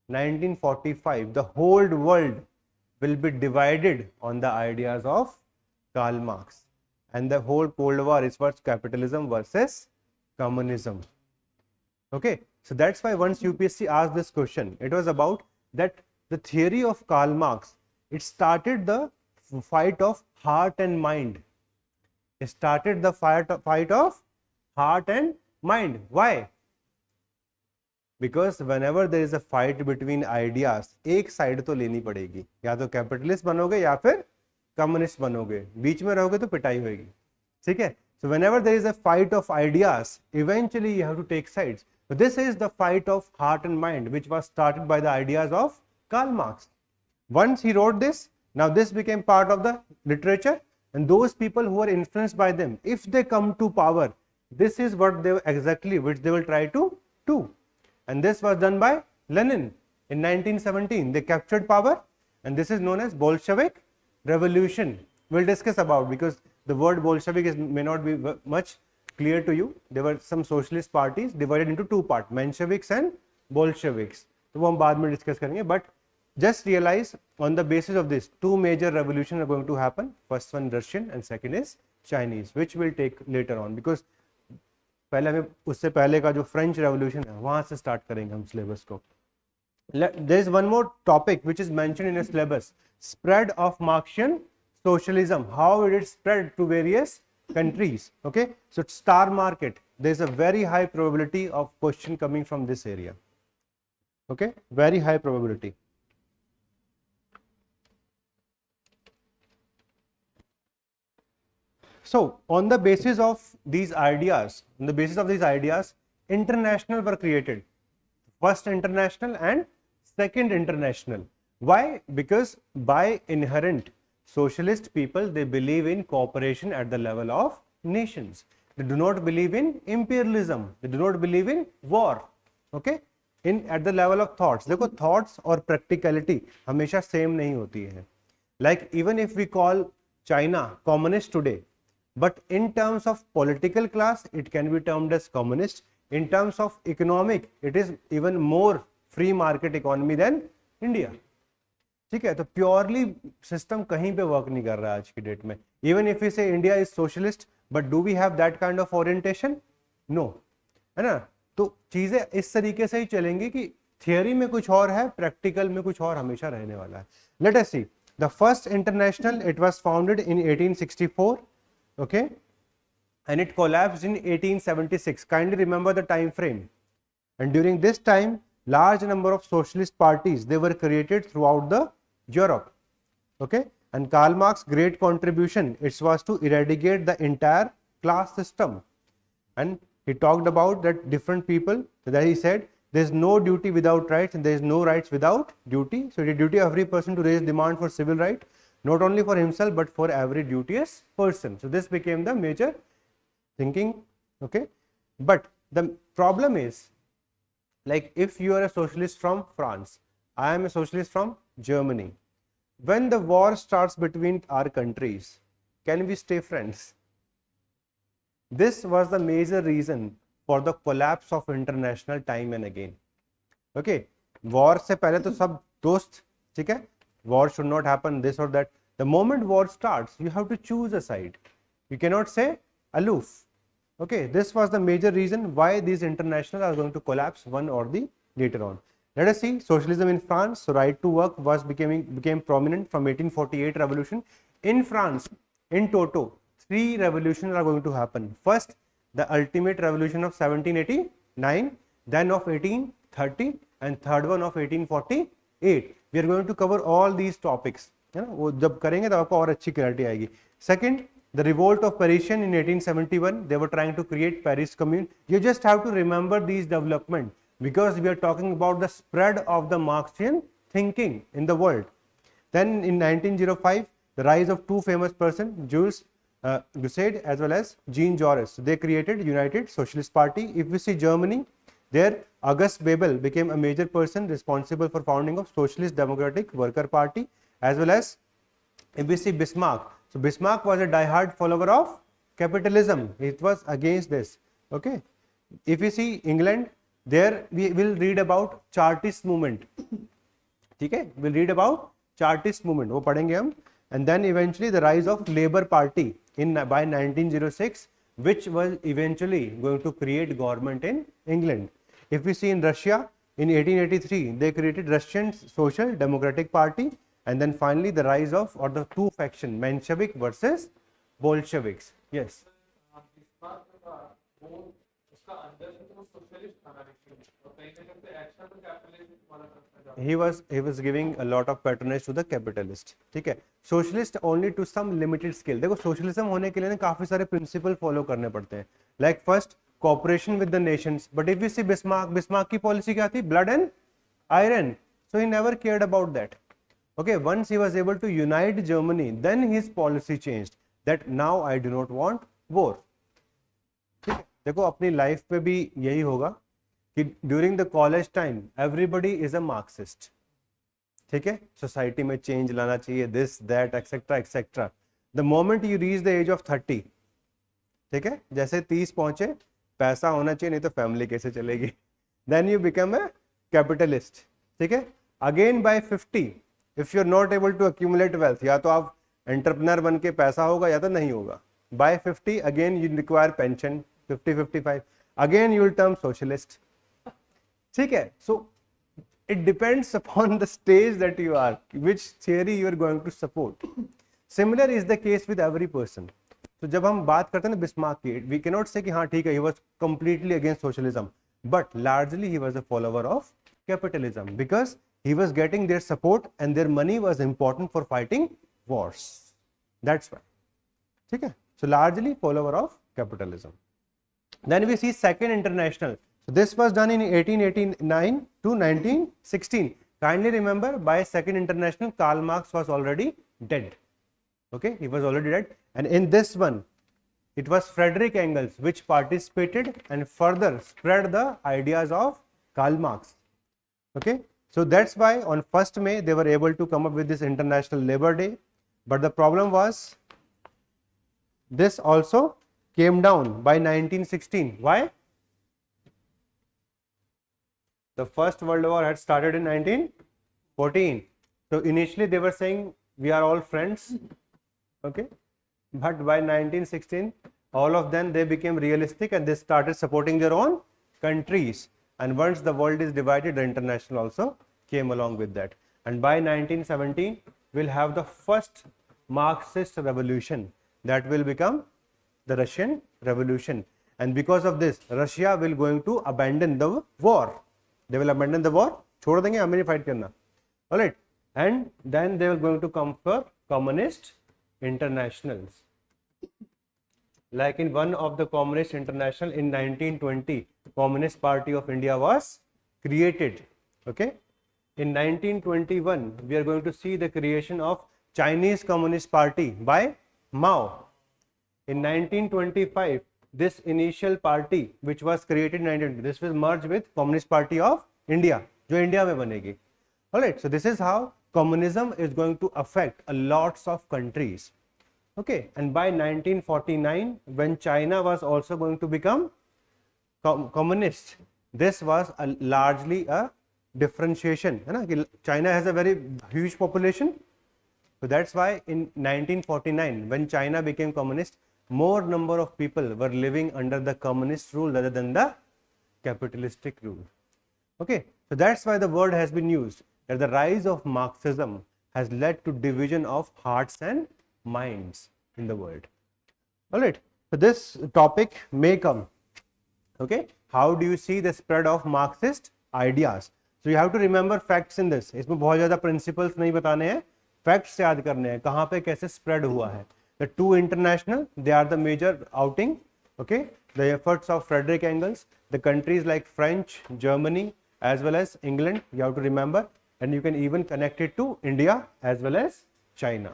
1945, the whole world will be divided on the ideas of Karl Marx, and the whole Cold War is what capitalism versus communism. Okay, So that's why once UPSC asked this question, it was about that the theory of Karl Marx, it started the fight of heart and mind. It started the fight of heart and mind. Why? Because whenever there is a fight between ideas, एक side तो लेनी पड़ेगी, या तो capitalist बनोगे या फिर communist बनोगे, बीच में रहोगे तो पिटाई होगी, ठीक है. So whenever there is a fight of ideas, eventually you have to take sides. So this is the fight of heart and mind, which was started by the ideas of Karl Marx. Once he wrote this, now this became part of the literature, and those people who are influenced by them, if they come to power, this is what they exactly which they will try to do. And this was done by Lenin in 1917. They captured power, and this is known as Bolshevik revolution. We'll discuss about, because the word Bolshevik may not be much clear to you. There were some socialist parties divided into two parts, Mensheviks and Bolsheviks. So वो हम बाद में discuss करेंगे. But just realize, on the basis of this, two major revolutions are going to happen. First one Russian and second is Chinese, which will take later on, because पहले हमें उससे पहले का जो फ्रेंच रेवोल्यूशन है वहां से स्टार्ट करेंगे हम सिलेबस को. There is one more topic which is mentioned in a syllabus: spread of Marxian socialism. How it is spread to various countries. Okay, so star market. There is a very high probability of question coming from this area. Okay, very high probability. So on the basis of these ideas, international were created. First international and second international. Why? Because by inherent, socialist people, they believe in cooperation at the level of nations. They do not believe in imperialism. They do not believe in war. Okay? At the level of thoughts. देखो, thoughts और practicality हमेशा same नहीं होती है. Like even if we call China communist today, but in terms of political class, it can be termed as communist. In terms of economic, it is even more free market economy than India. ठीक है, तो purely system कहीं पे work नहीं कर रहा है आज की डेट में. Even if we say India is socialist, but do we have that kind of orientation? No, है ना. तो चीजें इस तरीके से ही चलेंगी कि थियोरी में कुछ और है, प्रैक्टिकल में कुछ और हमेशा रहने वाला है. Late us see the first international. It was founded in 1864. Okay, and it collapsed in 1876. Kindly remember the time frame. And during this time, large number of socialist parties, they were created throughout the Europe. Okay, and Karl Marx's great contribution, it was to eradicate the entire class system. And he talked about that different people, that he said there is no duty without rights and there is no rights without duty. So it is duty of every person to raise demand for civil right, not only for himself but for every duteous person. So this became the major thinking. Okay, but the problem is, like if you are a socialist from France, I am a socialist from Germany, when the war starts between our countries, can we stay friends? This was the major reason for the collapse of international time and again. Okay, war से पहले तो सब दोस्त, ठीक है, war should not happen, this or that. The moment war starts, you have to choose a side. You cannot say aloof. Okay, this was the major reason why these internationals are going to collapse one or the later on. Let us see socialism in France. So right to work was became prominent from 1848 revolution. In France, in toto, 3 revolutions are going to happen. First, the ultimate revolution of 1789, then of 1830, and third one of 1848. We are going to cover all these topics. है ना, वो जब करेंगे तो आपको और अच्छी clarity आएगी. Second, the revolt of Parisian in 1871. They were trying to create Paris Commune. You just have to remember these development because we are talking about the spread of the Marxian thinking in the world. Then in 1905, the rise of two famous persons, Jules Gussaud as well as Jean Jaurès. They created United Socialist Party. If we see Germany, there August Bebel became a major person responsible for founding of Socialist Democratic Worker Party, as well as if we see Bismarck. So Bismarck was a die-hard follower of capitalism. It was against this. Okay. If we see England, there we will read about Chartist movement. ठीक है, we'll read about Chartist movement, वो पढ़ेंगे हम. And then eventually the rise of Labour Party by 1906, which was eventually going to create government in England. If we see in Russia, in 1883, they created Russian Social Democratic Party, and then finally the rise of, or the two faction, Menshevik versus Bolsheviks. Yes. He was giving a lot of patronage to the capitalist. ठीक है. Socialist only to some limited scale. देखो socialism होने के लिए ना काफी सारे principle follow करने पड़ते हैं. Like first cooperation with the nations. But if you see Bismarck की policy क्या थी? Blood and iron. So he never cared about that. Okay, once he was able to unite Germany, then his policy changed. That now I do not want war. ठीक है. देखो अपनी life पे भी यही होगा कि during the college time everybody is a Marxist. ठीक है. सोसाइटी में चेंज लाना चाहिए, this that etcetera etcetera. The moment you reach the age of 30, ठीक है, जैसे 30 पहुंचे, पैसा होना चाहिए, नहीं तो फैमिली कैसे चलेगी, then you become a capitalist. ठीक है. Again by 50 if you are not able to accumulate wealth, या तो आप एंटरप्रेन्योर बन के पैसा होगा या तो नहीं होगा. By 50 again you require pension. 50-55 again you will term socialist. ठीक है. सो it depends upon the stage that you are, which theory you are going to support. Similar is the case with every person. तो जब हम बात करते हैं ना Bismarck की, we cannot say कि हाँ ठीक है, he was completely against socialism, but largely he was a follower of capitalism because he was getting their support and their money was important for fighting wars. That's why. ठीक है. So largely follower of capitalism. Then we see Second International. So this was done in 1889 to 1916. Kindly remember, by Second International, Karl Marx was already dead. Okay, he was already dead. And in this one, it was Frederick Engels which participated and further spread the ideas of Karl Marx. Okay, so that's why on 1st May they were able to come up with this International Labor Day. But the problem was, this also came down by 1916. Why? The First World War had started in 1914. So initially they were saying we are all friends, okay, but by 1916 all of them, they became realistic and they started supporting their own countries. And once the world is divided, the international also came along with that. And by 1917 we'll have the first Marxist revolution that will become the Russian Revolution. And because of this, Russia will going to abandon the war. They will abandon the war. छोड़ देंगे, हमें नहीं fight करना. All right. And then they are going to come for communist internationals. Like in one of the communist international in 1920, Communist Party of India was created. Okay. In 1921, we are going to see the creation of Chinese Communist Party by Mao. In 1925, this initial party which was created in 1920, this will merge with Communist Party of India, जो India में बनेगी. Alright, so this is how communism is going to affect a lots of countries. Okay, and by 1949, when China was also going to become communist, this was largely a differentiation. है ना कि China has a very huge population. So that's why in 1949, when China became communist, more number of people were living under the communist rule rather than the capitalistic rule. Okay, so that's why the word has been used, that the rise of Marxism has led to division of hearts and minds in the world. All right, so this topic may come. Okay, how do you see the spread of Marxist ideas? So you have to remember facts in this. इसमें बहुत ज़्यादा principles नहीं बताने हैं, facts याद करने हैं, कहाँ पे कैसे spread हुआ है. The two international, they are the major outing. Okay, the efforts of Frederick Engels, the countries like French, Germany, as well as England, you have to remember, and you can even connect it to India as well as China.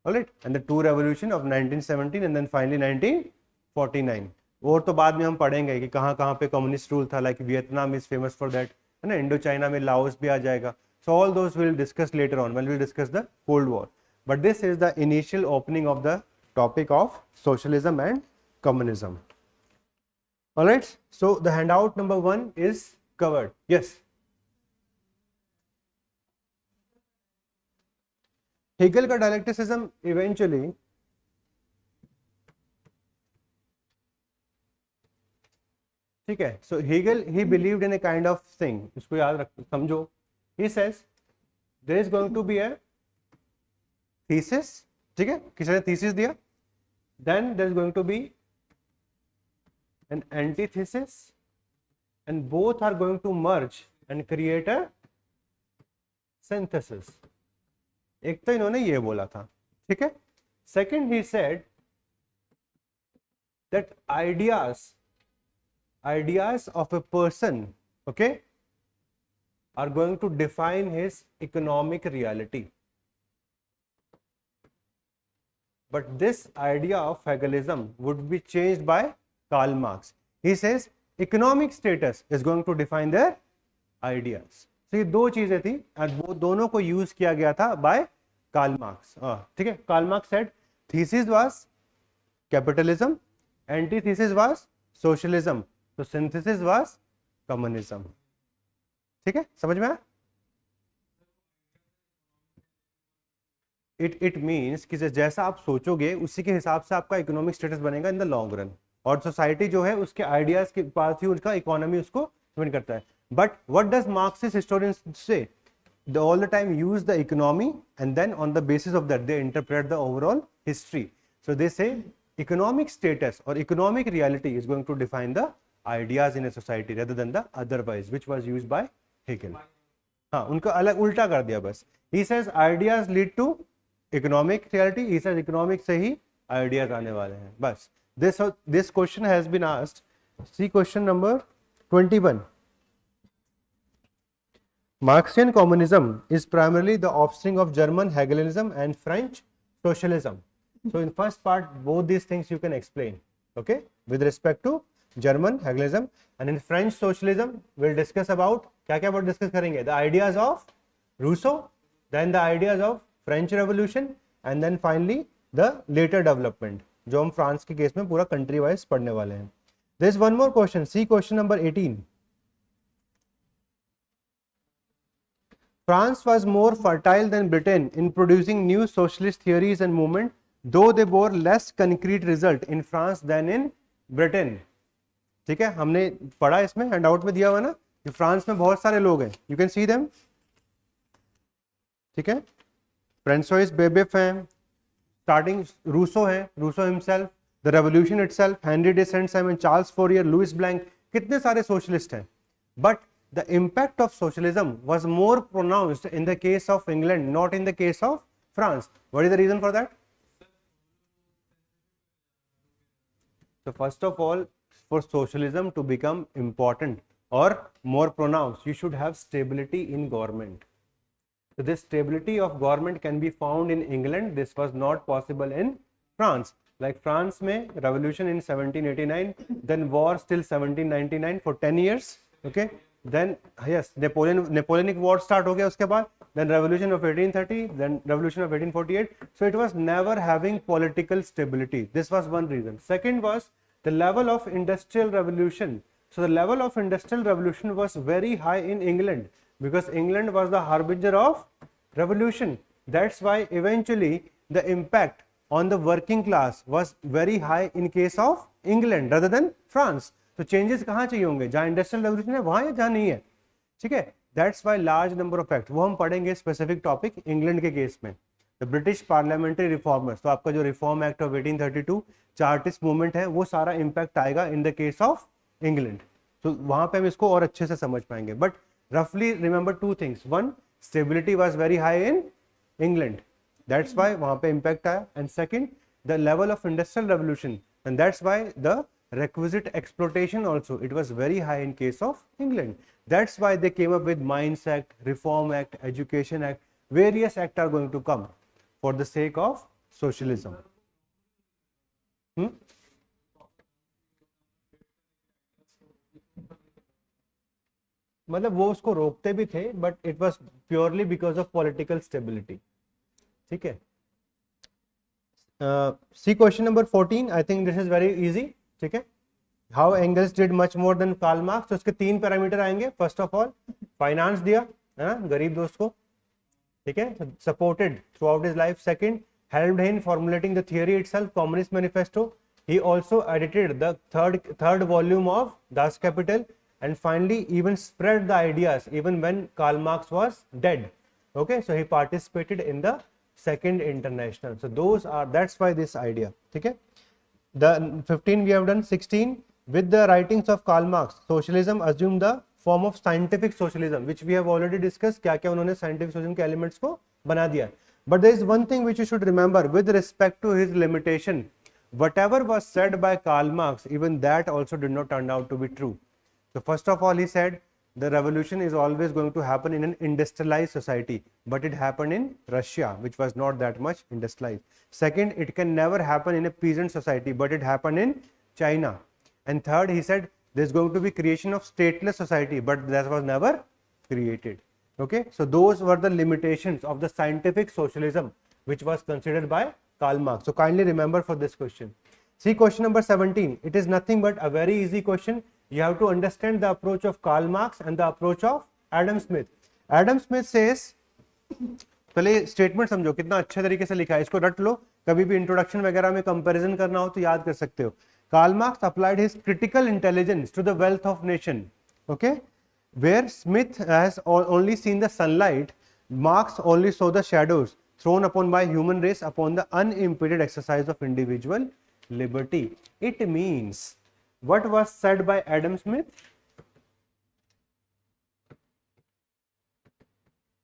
All right, and the two revolution of 1917 and then finally 1949. और तो बाद में हम पढ़ेंगे कि कहाँ कहाँ पे कम्युनिस्ट रूल था, like Vietnam is famous for that, है ना, इंडो चाइना में लाओस भी आ जाएगा. So all those we'll discuss later on when we'll discuss the Cold War. But this is the initial opening of the topic of socialism and communism. All right, so the handout number 1 is covered. Yes. Hegel का dialecticism eventually ठीक है. सो Hegel he believed in a kind of thing, इसको याद रख समझो. He says there is going to be a thesis, ठीक है, किसी ने thesis दिया, then there is going to be an antithesis and both are going to merge and create a synthesis. एक तो इन्होंने ये बोला था, ठीक है. Second he said that ideas of a person, okay, are going to define his economic reality. But this idea of Hegelism would be changed by Karl Marx. He says economic status is going to define their ideas. तो ये दो चीजें थी और वो दोनों को use किया गया था बाय कार्ल मार्क्स. ठीक है. Karl Marx said thesis was capitalism, antithesis was socialism, तो सिंथेसिस वाज कम्युनिज्म. ठीक है, समझ में आया? इट मीन्स कि जैसा आप सोचोगे उसी के हिसाब से आपका इकोनॉमिक स्टेटस बनेगा इन द लॉन्ग रन, और सोसाइटी जो है उसके आइडियाज के पास ही उसका इकोनॉमी उसको डिपेंड करता है. But what does Marxist historians से? They all the time use the economy and then on the basis of that they interpret the overall history. So they say economic status or economic reality is going to define the ideas in a society rather than the otherwise, which was used by Hegel. हाँ, उनका अलग उल्टा कर दिया बस. He says ideas lead to economic reality. He says economic से ही ideas आने वाले हैं बस. This question has been asked. See question number 21. Marxian communism is primarily the offspring of German Hegelianism and French socialism. So in first part, both these things you can explain, okay, with respect to German Hegelianism, and in French socialism, we'll discuss about क्या what discuss करेंगे? The ideas of Rousseau, then the ideas of French Revolution, and then finally the later development, जो हम France के case में पूरा country wise पढ़ने वाले हैं. There is one more question. See question number 18. France was more fertile than Britain in producing new socialist theories and movement, though they bore less concrete result in France than in Britain. ठीक है, हमने पढ़ा इसमें handout में दिया हुआ ना कि फ्रांस में बहुत सारे लोग हैं, यू कैन सी देम. ठीक है, फ्रांसोइस बेबेफ हैं, स्टार्टिंग रूसो है, Rousseau himself, the revolution itself, Henri de Saint Simon, Charles Fourier, Louis Blanc, कितने सारे सोशलिस्ट हैं. But the impact of socialism was more pronounced in the case of England, not in the case of France. What is the reason for that? So first of all, for socialism to become important or more pronounced, you should have stability in government. So this stability of government can be found in England. This was not possible in France. Like France में revolution in 1789, then war till 1799 for 10 years. Okay. Then yes, Napoleonic War start हो गया उसके बाद, then revolution of 1830, then revolution of 1848. So it was never having political stability. This was one reason. Second was the level of industrial revolution. So the level of industrial revolution was very high in England because England was the harbinger of revolution. That's why eventually the impact on the working class was very high in case of England rather than France. तो changes कहाँ चाहिए होंगे? जहाँ industrial revolution है वहाँ या जहाँ नहीं है. ठीक है, that's why large number of act, वो हम पढ़ेंगे स्पेसिफिक टॉपिक इंग्लैंड के केस में. द ब्रिटिश पार्लियामेंट्री रिफॉर्मर्स, तो आपका जो reform act of 1832 chartist movement है वो सारा इम्पैक्ट आएगा in the case of England. तो वहाँ पे हम इसको और अच्छे से समझ पाएंगे. बट रफली remember two things. One, stability was very high in England, that's why वहाँ पे इम्पैक्ट आया. And second, the level of industrial revolution, and that's why the requisite exploitation also, it was very high in case of England. That's why they came up with Mines Act, Reform Act, Education Act. Various acts are going to come for the sake of socialism. मतलब वो उसको रोकते भी थे, but it was purely because of political stability. ठीक है. See question number 14. I think this is very easy. ठीक है, how Engels did much more than Karl Marx. तो उसके तीन पैरामीटर आएंगे. फर्स्ट ऑफ ऑल फाइनेंस दिया है ना गरीब दोस्त को, ठीक है, supported through out his life. Second, helped in formulating the theory itself, communist manifesto. He also edited the third volume of Das Kapital, and finally even spread the ideas even when Karl Marx was dead. Okay, so he participated in the Second International. So that's why this idea. Okay, the 15 we have done. 16, with the writings of Karl Marx, socialism assumed the form of scientific socialism, which we have already discussed. क्या क्या उन्होंने scientific socialism के elements को बना दिया. But there is one thing which you should remember with respect to his limitation. Whatever was said by Karl Marx, even that also did not turn out to be true. So first of all, he said the revolution is always going to happen in an industrialized society, but it happened in Russia, which was not that much industrialized. Second, it can never happen in a peasant society, but it happened in China. And third, he said there's going to be creation of stateless society, but that was never created. Okay, so those were the limitations of the scientific socialism which was considered by Karl Marx. So kindly remember for this question. See question number 17. It is nothing but a very easy question. You have to understand the approach of Karl Marx and the approach of Adam Smith. Adam Smith says, पहले statement समझो कितना अच्छे तरीके से लिखा है, इसको रट लो, कभी भी इंट्रोडक्शन वगैरह में कंपैरिजन करना हो तो याद कर सकते हो. Karl Marx applied his critical intelligence to the wealth of nation. Okay, where Smith has only seen the sunlight, Marx only saw the shadows thrown upon by human race upon the unimpeded exercise of individual liberty. It means what was said by Adam Smith?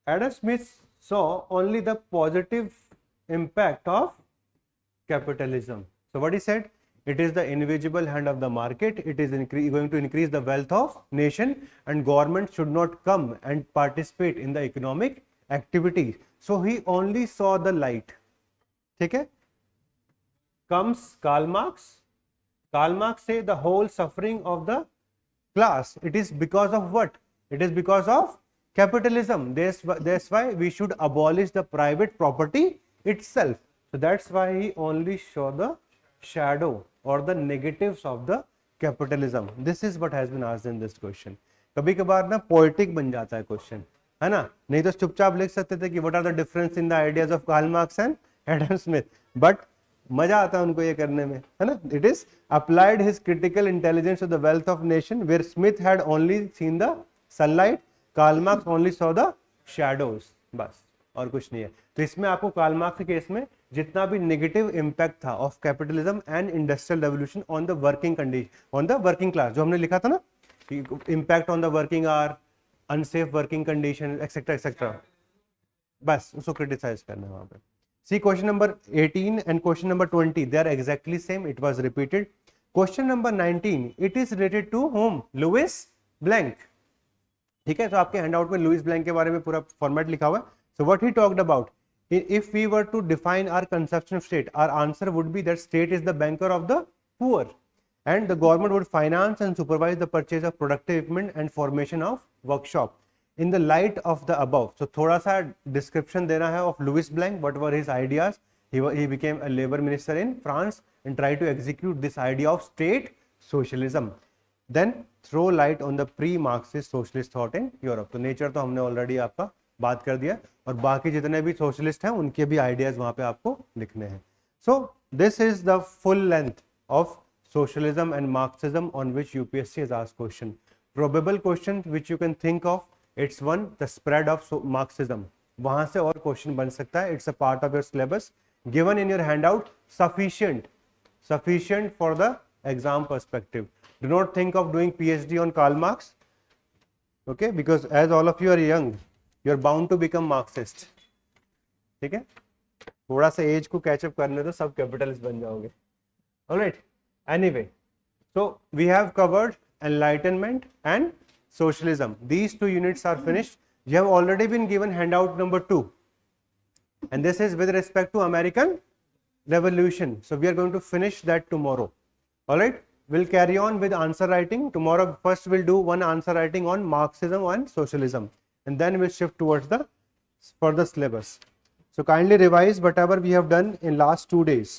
Adam Smith saw only the positive impact of capitalism. So what he said? It is the invisible hand of the market. It is going to increase the wealth of nation, and government should not come and participate in the economic activity. So he only saw the light. Okay? Comes Karl Marx. Karl Marx say the whole suffering of the class, it is because of what? It is because of capitalism. That's why we should abolish the private property itself. So that's why he only saw the shadow or the negatives of the capitalism. This is what has been asked in this question. कभी कभार ना poetic बन जाता है question, है ना, नहीं तो चुपचाप लिख सकते थे कि what are the difference in the ideas of Karl Marx and Adam Smith, but मजा आता है उनको ये करने में, है ना. It is applied his critical intelligence to the wealth of nation, where Smith had only seen the sunlight, Karl Marx only saw the shadows, बस और कुछ नहीं है. तो इसमें आपको कार्ल मार्क्स के केस में जितना भी नेगेटिव इंपैक्ट था of capitalism and industrial revolution on the working condition, on the working class, जो हमने लिखा था ना, impact on the working hour, unsafe working condition etcetera etcetera, बस उसको क्रिटिसाइज करना है वहां पे. See question number 18 and question number 20 they are exactly same, it was repeated. Question number 19, it is related to home, Louis Blanc. ठीक है, तो आपके हैंडआउट में लुइस ब्लैंक के बारे में पूरा फॉर्मेट लिखा हुआ है. So what he talked about, if we were to define our conception of state, our answer would be that state is the banker of the poor, and the government would finance and supervise the purchase of productive equipment and formation of workshop. In the light of the above, so थोड़ा सा description देना है of Louis Blanc, what were his ideas. He became a labor minister in France and tried to execute this idea of state socialism. Then throw light on the pre-Marxist socialist thought in Europe. तो nature तो हमने already आपका बात कर दिया, और बाकी जितने भी सोशलिस्ट हैं उनके भी आइडियाज वहां पे आपको लिखने हैं. So this is the full length of socialism and Marxism on which UPSC has asked question. Probable question which you can think of, it's one the spread of Marxism, वहां से और क्वेश्चन बन सकता है. It's a part of your syllabus given in your hand out, sufficient for the exam perspective. Do not think of doing PhD on Karl Marx, okay, because as all of you are young, you are bound to become Marxist. ठीक है, थोड़ा सा as को catch up करने तो सब capitalist बन जाओगे. Alright, anyway, so we have covered enlightenment and socialism. These 2 units are finished. You have already been given handout number 2, and this is with respect to American Revolution. So we are going to finish that tomorrow. Alright, we'll carry on with answer writing tomorrow. First we'll do one answer writing on Marxism and socialism, and then we'll shift towards the further syllabus. So kindly revise whatever we have done in last 2 days.